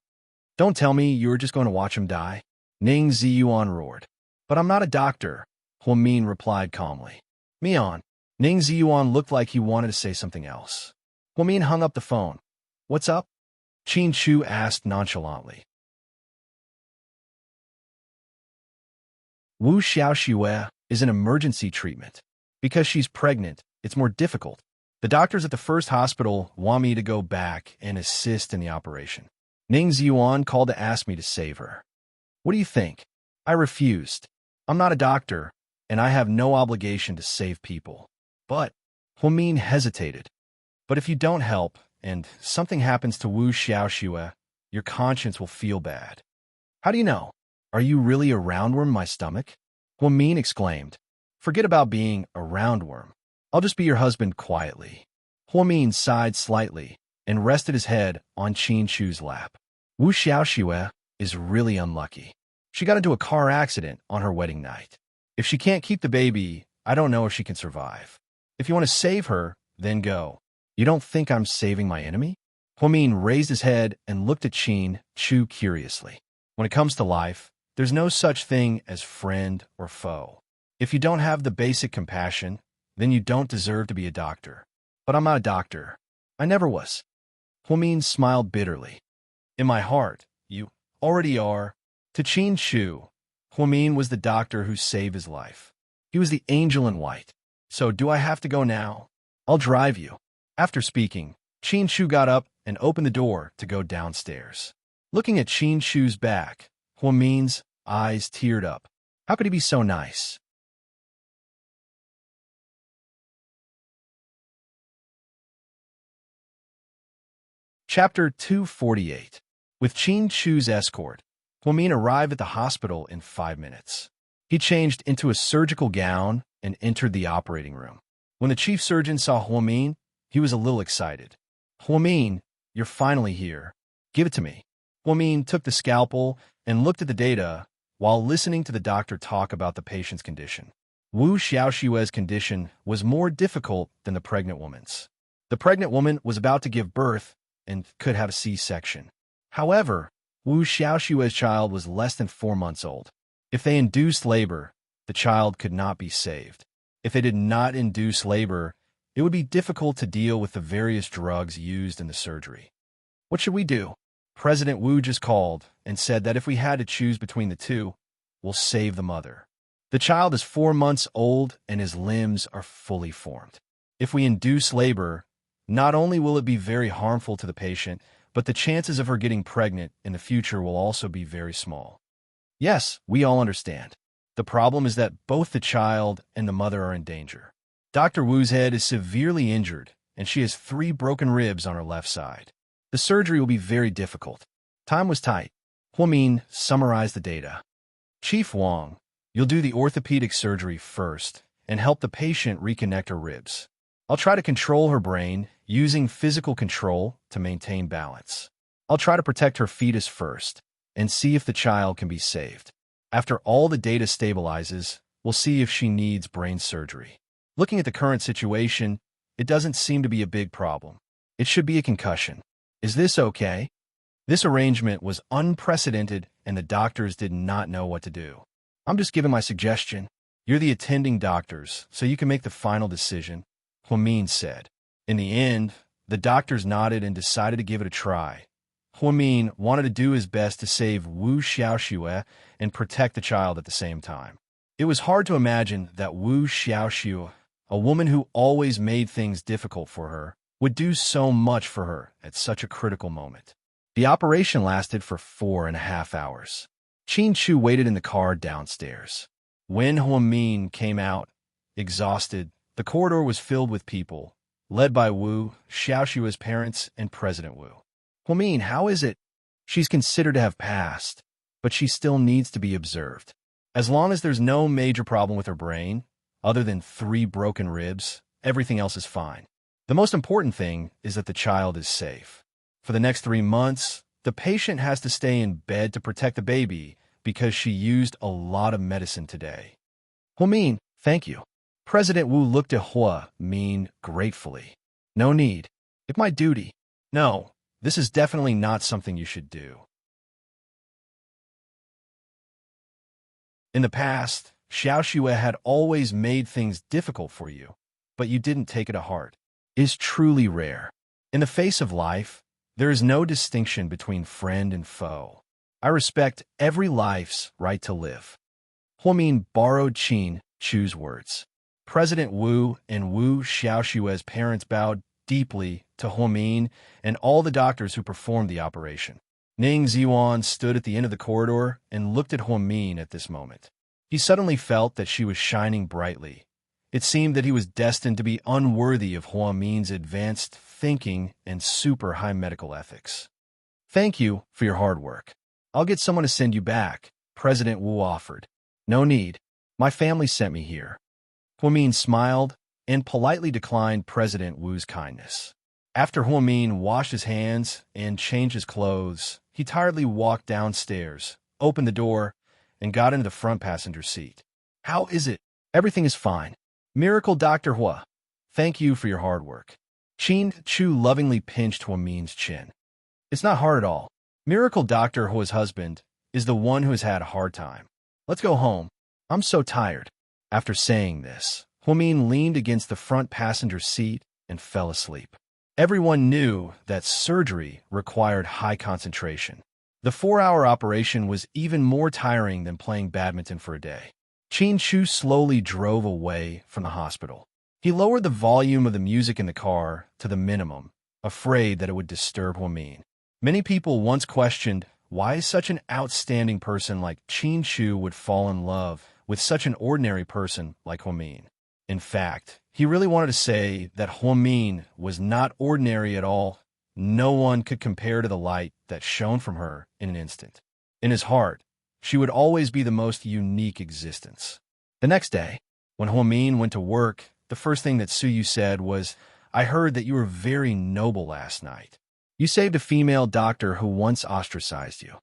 Don't tell me you were just going to watch him die. Ning Ziyuan roared. But I'm not a doctor, Huamin replied calmly. Mian. Ning Ziyuan looked like he wanted to say something else. Huamin hung up the phone. What's up? Qin Shu asked nonchalantly. Wu Xiaoxue is an emergency treatment. Because she's pregnant, it's more difficult. The doctors at the first hospital want me to go back and assist in the operation. Ning Ziyuan called to ask me to save her. What do you think? I refused. I'm not a doctor, and I have no obligation to save people. But, Huamin hesitated. But if you don't help, and something happens to Wu Xiaoxue, your conscience will feel bad. How do you know? Are you really a roundworm in my stomach? Huamin exclaimed. Forget about being a roundworm. I'll just be your husband quietly. Huamin sighed slightly and rested his head on Qin Shu's lap. Wu Xiaoxue is really unlucky. She got into a car accident on her wedding night. If she can't keep the baby, I don't know if she can survive. If you want to save her, then go. You don't think I'm saving my enemy? Huamin raised his head and looked at Qin Shu curiously. When it comes to life, there's no such thing as friend or foe. If you don't have the basic compassion, then you don't deserve to be a doctor. But I'm not a doctor. I never was. Huamin smiled bitterly. In my heart, you already are. To Qin Shu, Huamin was the doctor who saved his life. He was the angel in white. So do I have to go now? I'll drive you. After speaking, Qin Shu got up and opened the door to go downstairs. Looking at Qin Shu's back, Huamin's eyes teared up. How could he be so nice? Chapter 248. With Qin Shu's escort, Huamin arrived at the hospital in 5 minutes. He changed into a surgical gown and entered the operating room. When the chief surgeon saw Huamin, he was a little excited. Huamin, you're finally here. Give it to me. Huamin took the scalpel and looked at the data while listening to the doctor talk about the patient's condition. Wu Xiaoxue's condition was more difficult than the pregnant woman's. The pregnant woman was about to give birth and could have a C-section. However, Wu Xiaoxue's child was less than 4 months old. If they induced labor, the child could not be saved. If they did not induce labor, it would be difficult to deal with the various drugs used in the surgery. What should we do? President Wu just called and said that if we had to choose between the two, we'll save the mother. The child is 4 months old and his limbs are fully formed. If we induce labor, not only will it be very harmful to the patient, but the chances of her getting pregnant in the future will also be very small. Yes, we all understand. The problem is that both the child and the mother are in danger. Dr. Wu's head is severely injured, and she has 3 broken ribs on her left side. The surgery will be very difficult. Time was tight. Huamin summarized the data. Chief Wang, you'll do the orthopedic surgery first and help the patient reconnect her ribs. I'll try to control her brain using physical control to maintain balance. I'll try to protect her fetus first and see if the child can be saved. After all the data stabilizes, we'll see if she needs brain surgery. Looking at the current situation, it doesn't seem to be a big problem. It should be a concussion. Is this okay? This arrangement was unprecedented and the doctors did not know what to do. I'm just giving my suggestion. You're the attending doctors, so you can make the final decision, Huamin said. In the end, the doctors nodded and decided to give it a try. Huamin wanted to do his best to save Wu Xiaoxue and protect the child at the same time. It was hard to imagine that Wu Xiaoxue, a woman who always made things difficult for her, would do so much for her at such a critical moment. The operation lasted for 4.5 hours. Qin Shu waited in the car downstairs. When Huamin came out, exhausted, the corridor was filled with people, led by Wu Xiaoxue's parents and President Wu. Huamin, how is it? She's considered to have passed, but she still needs to be observed. As long as there's no major problem with her brain, other than 3 broken ribs, everything else is fine. The most important thing is that the child is safe. For the next 3 months, the patient has to stay in bed to protect the baby because she used a lot of medicine today. Huamin, thank you. President Wu looked at Huamin gratefully. No need. It's my duty. No, this is definitely not something you should do. In the past, Xiaoxue had always made things difficult for you, but you didn't take it to heart. It is truly rare. In the face of life, there is no distinction between friend and foe. I respect every life's right to live. Huamin borrowed Qin Shu's words. President Wu and Wu Xiaoxue's parents bowed deeply to Huamin and all the doctors who performed the operation. Ning Ziyuan stood at the end of the corridor and looked at Huamin at this moment. He suddenly felt that she was shining brightly. It seemed that he was destined to be unworthy of Huamin's advanced thinking and super high medical ethics. Thank you for your hard work. I'll get someone to send you back, President Wu offered. No need. My family sent me here. Huamin smiled and politely declined President Wu's kindness. After Huamin washed his hands and changed his clothes, he tiredly walked downstairs, opened the door, and got into the front passenger seat. How is it? Everything is fine. Miracle Dr. Hua. Thank you for your hard work. Qin Chu lovingly pinched Huamin's chin. It's not hard at all. Miracle Dr. Hua's husband is the one who has had a hard time. Let's go home. I'm so tired. After saying this, Huamin leaned against the front passenger seat and fell asleep. Everyone knew that surgery required high concentration. The 4-hour operation was even more tiring than playing badminton for a day. Qin Shu slowly drove away from the hospital. He lowered the volume of the music in the car to the minimum, afraid that it would disturb Huamin. Many people once questioned why such an outstanding person like Qin Shu would fall in love with such an ordinary person like Huamin. In fact, he really wanted to say that Huamin was not ordinary at all. No one could compare to the light that shone from her in an instant. In his heart, she would always be the most unique existence. The next day, when Huamin went to work, the first thing that Suyu said was, "I heard that you were very noble last night. You saved a female doctor who once ostracized you.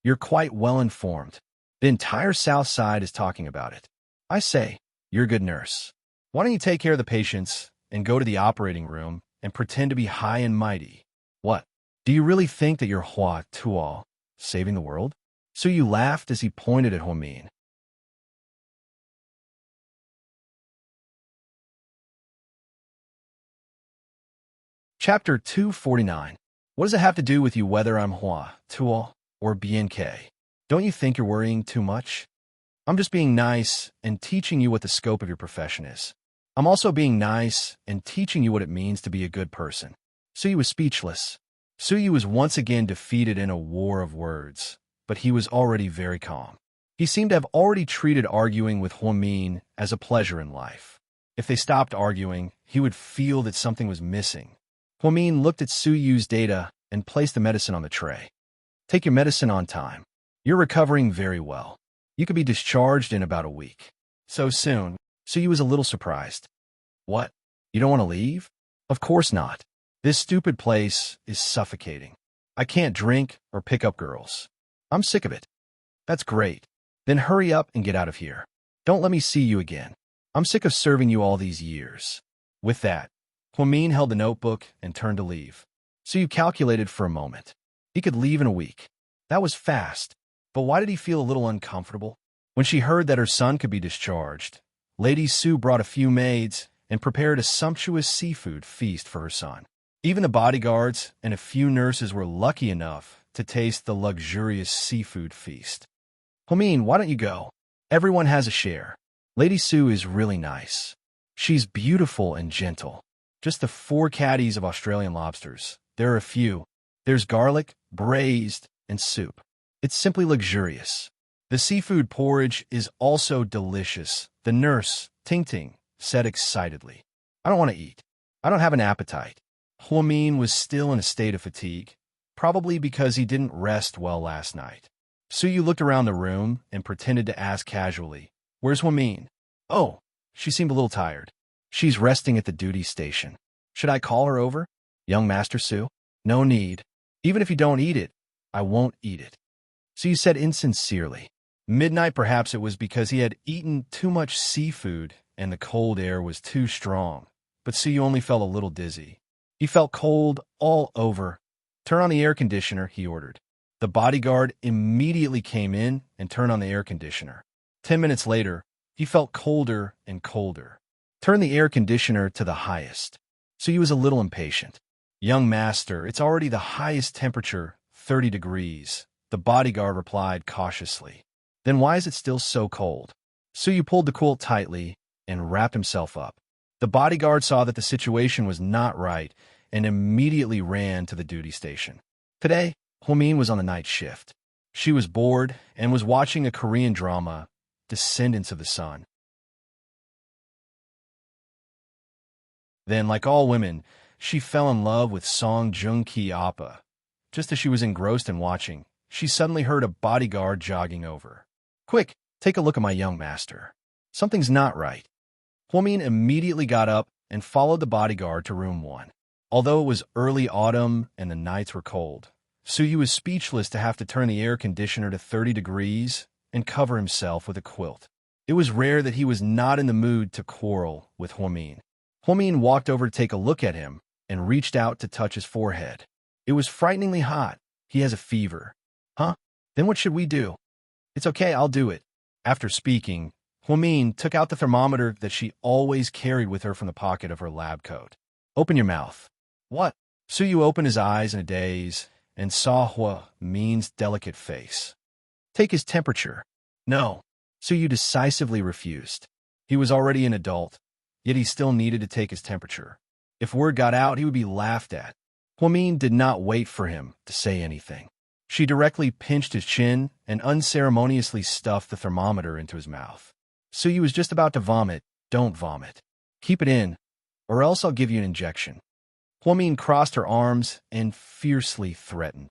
You're quite well informed. The entire South Side is talking about it. I say, you're a good nurse. Why don't you take care of the patients and go to the operating room and pretend to be high and mighty? What? Do you really think that you're Hua Tuo, saving the world?" Suyu laughed as he pointed at Huamin. Chapter 249. What does it have to do with you whether I'm Hua Tuo or BNK? Don't you think you're worrying too much? I'm just being nice and teaching you what the scope of your profession is. I'm also being nice and teaching you what it means to be a good person. Suyu was speechless. Suyu was once again defeated in a war of words, but he was already very calm. He seemed to have already treated arguing with Huamin as a pleasure in life. If they stopped arguing, he would feel that something was missing. Huamin looked at Suyu's data and placed the medicine on the tray. Take your medicine on time. You're recovering very well. You could be discharged in about a week. So soon, Suyu was a little surprised. What? You don't want to leave? Of course not. This stupid place is suffocating. I can't drink or pick up girls. I'm sick of it. That's great. Then hurry up and get out of here. Don't let me see you again. I'm sick of serving you all these years. With that, Huamin held the notebook and turned to leave. Suyu calculated for a moment. He could leave in a week. That was fast. But why did he feel a little uncomfortable? When she heard that her son could be discharged, Lady Su brought a few maids and prepared a sumptuous seafood feast for her son. Even the bodyguards and a few nurses were lucky enough to taste the luxurious seafood feast. Huamin, why don't you go? Everyone has a share. Lady Su is really nice. She's beautiful and gentle. Just the 4 caddies of Australian lobsters. There are a few. There's garlic, braised, and soup. It's simply luxurious. The seafood porridge is also delicious, the nurse, Ting Ting, said excitedly. I don't want to eat. I don't have an appetite. Huamin was still in a state of fatigue, probably because he didn't rest well last night. Suyu looked around the room and pretended to ask casually, "Where's Huamin?" "Oh, she seemed a little tired. She's resting at the duty station. Should I call her over?" "Young Master Su?" "No need. Even if you don't eat it, I won't eat it." Suyu said insincerely. Midnight, perhaps it was because he had eaten too much seafood and the cold air was too strong, but Suyu only felt a little dizzy. He felt cold all over. "Turn on the air conditioner," he ordered. The bodyguard immediately came in and turned on the air conditioner. 10 minutes later, he felt colder and colder. "Turn the air conditioner to the highest." So he was a little impatient. "Young master, it's already the highest temperature, 30 degrees. The bodyguard replied cautiously. "Then why is it still so cold?" Suyu pulled the quilt tightly and wrapped himself up. The bodyguard saw that the situation was not right and immediately ran to the duty station. Today, Huamin was on the night shift. She was bored and was watching a Korean drama, Descendants of the Sun. Then, like all women, she fell in love with Song Joong-ki Appa. Just as she was engrossed in watching, she suddenly heard a bodyguard jogging over. "Quick, take a look at my young master. Something's not right." Huamin immediately got up and followed the bodyguard to room 1. Although it was early autumn and the nights were cold, Suyu was speechless to have to turn the air conditioner to 30 degrees and cover himself with a quilt. It was rare that he was not in the mood to quarrel with Huamin. Huamin walked over to take a look at him and reached out to touch his forehead. It was frighteningly hot. "He has a fever." "Huh? Then what should we do?" "It's okay, I'll do it." After speaking, Huamin took out the thermometer that she always carried with her from the pocket of her lab coat. "Open your mouth." What? Suyu opened his eyes in a daze and saw Hua Min's delicate face. Take his temperature. No. Suyu decisively refused. He was already an adult, yet he still needed to take his temperature. If word got out, he would be laughed at. Hua Min did not wait for him to say anything. She directly pinched his chin and unceremoniously stuffed the thermometer into his mouth. Suyu was just about to vomit. Don't vomit. Keep it in, or else I'll give you an injection. Hua Min crossed her arms and fiercely threatened.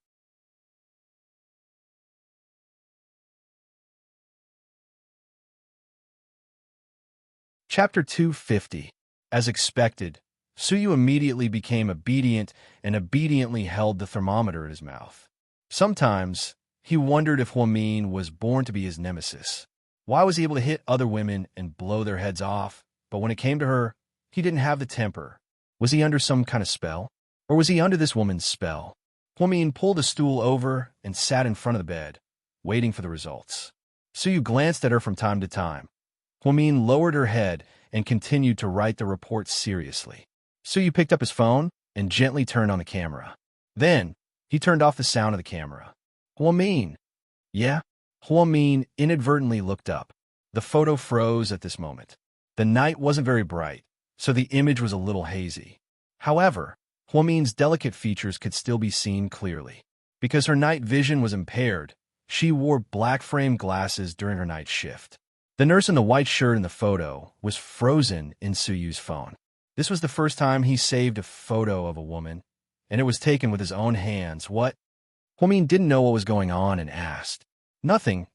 Chapter 250. As expected, Suyu immediately became obedient and obediently held the thermometer in his mouth. Sometimes, he wondered if Hua Min was born to be his nemesis. Why was he able to hit other women and blow their heads off, but when it came to her, he didn't have the temper? Was he under some kind of spell? Or was he under this woman's spell? Hua Min pulled a stool over and sat in front of the bed, waiting for the results. Suyu glanced at her from time to time. Hua Min lowered her head and continued to write the report seriously. Suyu picked up his phone and gently turned on the camera. Then, he turned off the sound of the camera. Hua Min. Yeah? Hua Min inadvertently looked up. The photo froze at this moment. The night wasn't very bright, so the image was a little hazy. However, Hua Min's delicate features could still be seen clearly. Because her night vision was impaired, she wore black-framed glasses during her night shift. The nurse in the white shirt in the photo was frozen in Suyu's phone. This was the first time he saved a photo of a woman, and it was taken with his own hands. What? Hua Min didn't know what was going on and asked. Nothing.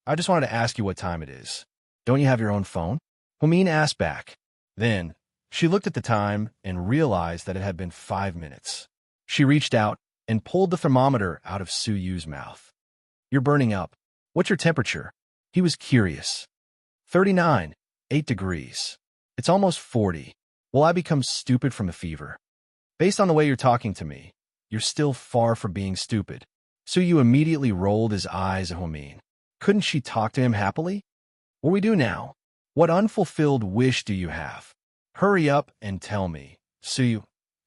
I just wanted to ask you what time it is. Don't you have your own phone? Hua Min asked back. Then, she looked at the time and realized that it had been 5 minutes. She reached out and pulled the thermometer out of Suyu's mouth. You're burning up. What's your temperature? He was curious. 39, 8 degrees. It's almost 40. Will I become stupid from the fever? Based on the way you're talking to me, you're still far from being stupid. Suyu immediately rolled his eyes at Hua Min. Couldn't she talk to him happily? What do we do now? What unfulfilled wish do you have? Hurry up and tell me. Suyu,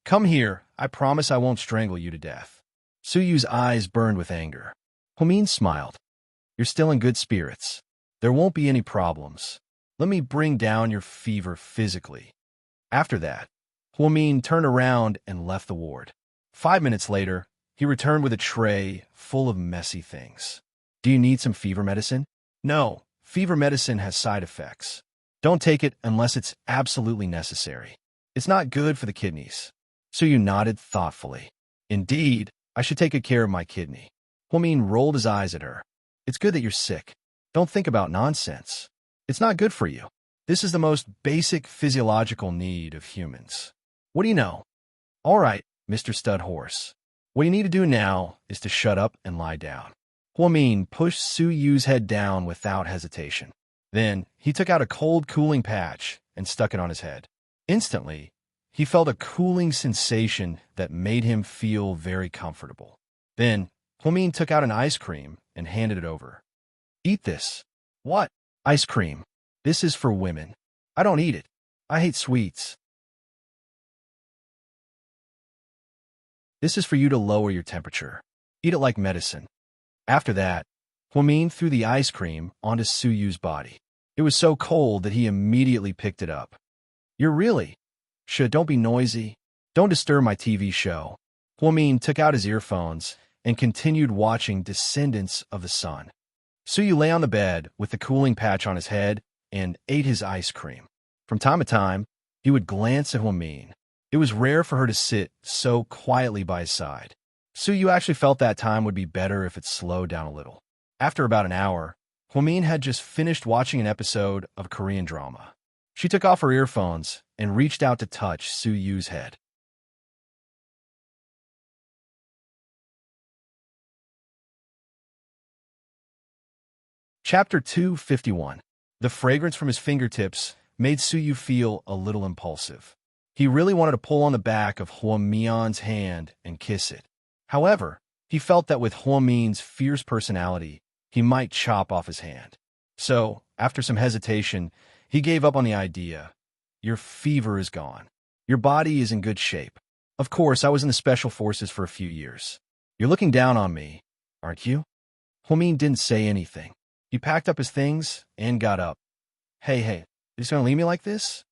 come here. I promise I won't strangle you to death. Suyu's eyes burned with anger. Hua Min smiled. You're still in good spirits. There won't be any problems. Let me bring down your fever physically. After that, Hua Min turned around and left the ward. 5 minutes later, he returned with a tray full of messy things. Do you need some fever medicine? No, fever medicine has side effects. Don't take it unless it's absolutely necessary. It's not good for the kidneys. Suyu nodded thoughtfully. Indeed, I should take good care of my kidney. Hua Min rolled his eyes at her. It's good that you're sick. Don't think about nonsense. It's not good for you. This is the most basic physiological need of humans. What do you know? All right, Mr. Stud Horse. What you need to do now is to shut up and lie down. Hua Min pushed Suyu's head down without hesitation. Then, he took out a cold cooling patch and stuck it on his head. Instantly, he felt a cooling sensation that made him feel very comfortable. Then, Hua Min took out an ice cream and handed it over. Eat this. What? Ice cream. This is for women. I don't eat it. I hate sweets. This is for you to lower your temperature. Eat it like medicine. After that, Hua Min threw the ice cream onto Suyu's body. It was so cold that he immediately picked it up. You're really? Don't be noisy. Don't disturb my TV show. Hua Min took out his earphones and continued watching Descendants of the Sun. Suyu lay on the bed with the cooling patch on his head and ate his ice cream. From time to time, he would glance at Hua Min. It was rare for her to sit so quietly by his side. Suyu actually felt that time would be better if it slowed down a little. After about an hour, Hua Min had just finished watching an episode of a Korean drama. She took off her earphones and reached out to touch Suyu's head. Chapter 251. The fragrance from his fingertips made Suyu feel a little impulsive. He really wanted to pull on the back of Hua Min's hand and kiss it. However, he felt that with Hua Min's fierce personality, he might chop off his hand. So, after some hesitation, he gave up on the idea. Your fever is gone. Your body is in good shape. Of course, I was in the special forces for a few years. You're looking down on me, aren't you? Hwamin didn't say anything. He packed up his things and got up. Hey, you just gonna leave me like this?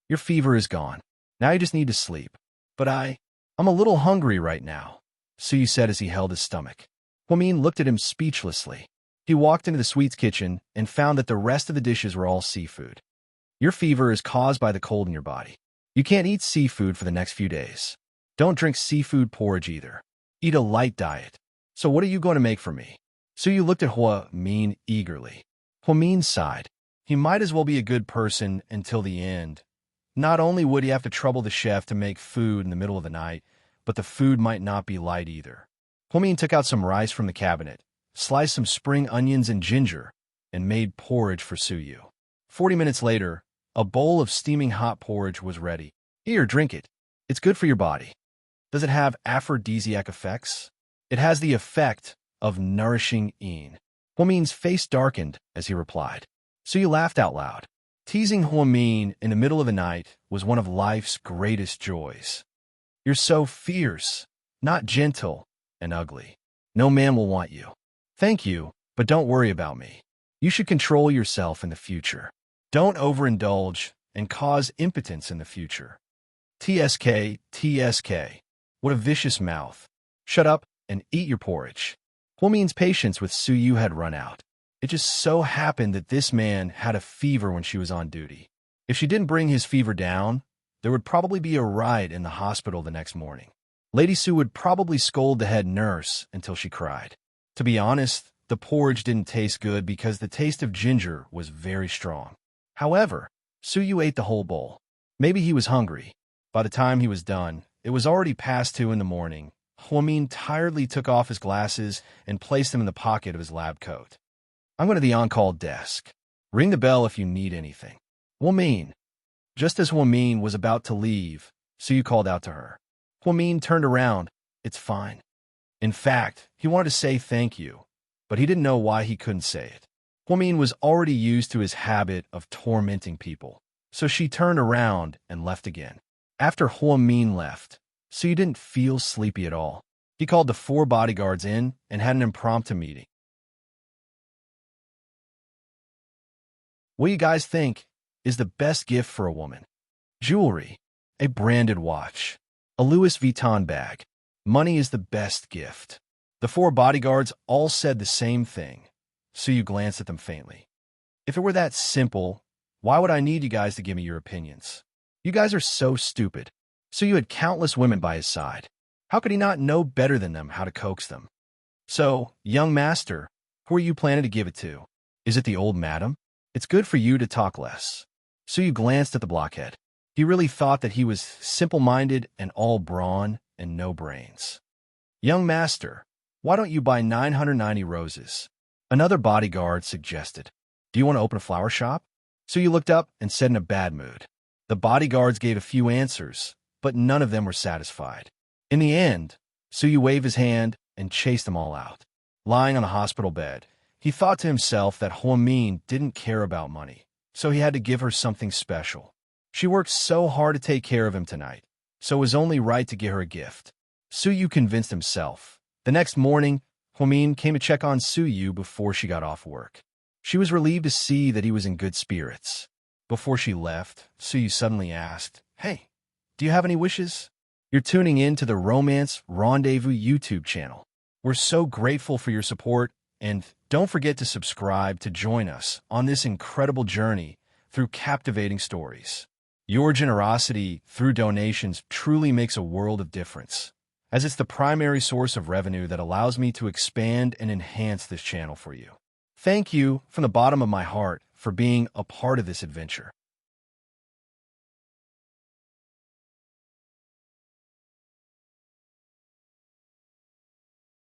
Your fever is gone. Now you just need to sleep. But I'm a little hungry right now, Suyu said as he held his stomach. Hwamin looked at him speechlessly. He walked into the sweets kitchen and found that the rest of the dishes were all seafood. Your fever is caused by the cold in your body. You can't eat seafood for the next few days. Don't drink seafood porridge either. Eat a light diet. So what are you going to make for me? Suyu looked at Hwamin eagerly. Hwamin sighed. He might as well be a good person until the end. Not only would he have to trouble the chef to make food in the middle of the night, but the food might not be light either. Hwamin took out some rice from the cabinet, sliced some spring onions and ginger, and made porridge for Suyu. 40 minutes later, a bowl of steaming hot porridge was ready. Here, drink it. It's good for your body. Does it have aphrodisiac effects? It has the effect of nourishing in. Hwamin's face darkened as he replied. Suyu laughed out loud. Teasing Hwamin in the middle of the night was one of life's greatest joys. You're so fierce, not gentle, and ugly. No man will want you. Thank you, but don't worry about me. You should control yourself in the future. Don't overindulge and cause impotence in the future. TSK. What a vicious mouth. Shut up and eat your porridge. Hwamin's patience with Suyu had run out. It just so happened that this man had a fever when she was on duty. If she didn't bring his fever down, there would probably be a riot in the hospital the next morning. Lady Su would probably scold the head nurse until she cried. To be honest, the porridge didn't taste good because the taste of ginger was very strong. However, Suyu ate the whole bowl. Maybe he was hungry. By the time he was done, it was already past 2 in the morning. Hwamin tiredly took off his glasses and placed them in the pocket of his lab coat. I'm going to the on-call desk. Ring the bell if you need anything. Hwamin. Just as Hwamin was about to leave, Suyu called out to her. Hwamin turned around. It's fine. In fact, he wanted to say thank you, but he didn't know why he couldn't say it. Hwamin was already used to his habit of tormenting people, so she turned around and left again. After Hwamin left, Suyu didn't feel sleepy at all. He called the 4 bodyguards in and had an impromptu meeting. What do you guys think is the best gift for a woman? Jewelry, a branded watch, a Louis Vuitton bag. Money is the best gift. The 4 bodyguards all said the same thing. Suyu glanced at them faintly. If it were that simple, why would I need you guys to give me your opinions? You guys are so stupid. Suyu had countless women by his side. How could he not know better than them how to coax them? So, young master, who are you planning to give it to? Is it the old madam? It's good for you to talk less. Suyu glanced at the blockhead. He really thought that he was simple-minded and all brawn and no brains. Young master, why don't you buy 990 roses? Another bodyguard suggested. Do you want to open a flower shop? Suyu looked up and said in a bad mood. The bodyguards gave a few answers, but none of them were satisfied. In the end, Suyu waved his hand and chased them all out. Lying on a hospital bed, he thought to himself that Hwamin didn't care about money, so he had to give her something special. She worked so hard to take care of him tonight, so it was only right to give her a gift. Suyu convinced himself. The next morning, Hwamin came to check on Suyu before she got off work. She was relieved to see that he was in good spirits. Before she left, Suyu suddenly asked, Hey, do you have any wishes? You're tuning in to the Romance Rendezvous YouTube channel. We're so grateful for your support, and don't forget to subscribe to join us on this incredible journey through captivating stories. Your generosity through donations truly makes a world of difference, as it's the primary source of revenue that allows me to expand and enhance this channel for you. Thank you from the bottom of my heart for being a part of this adventure.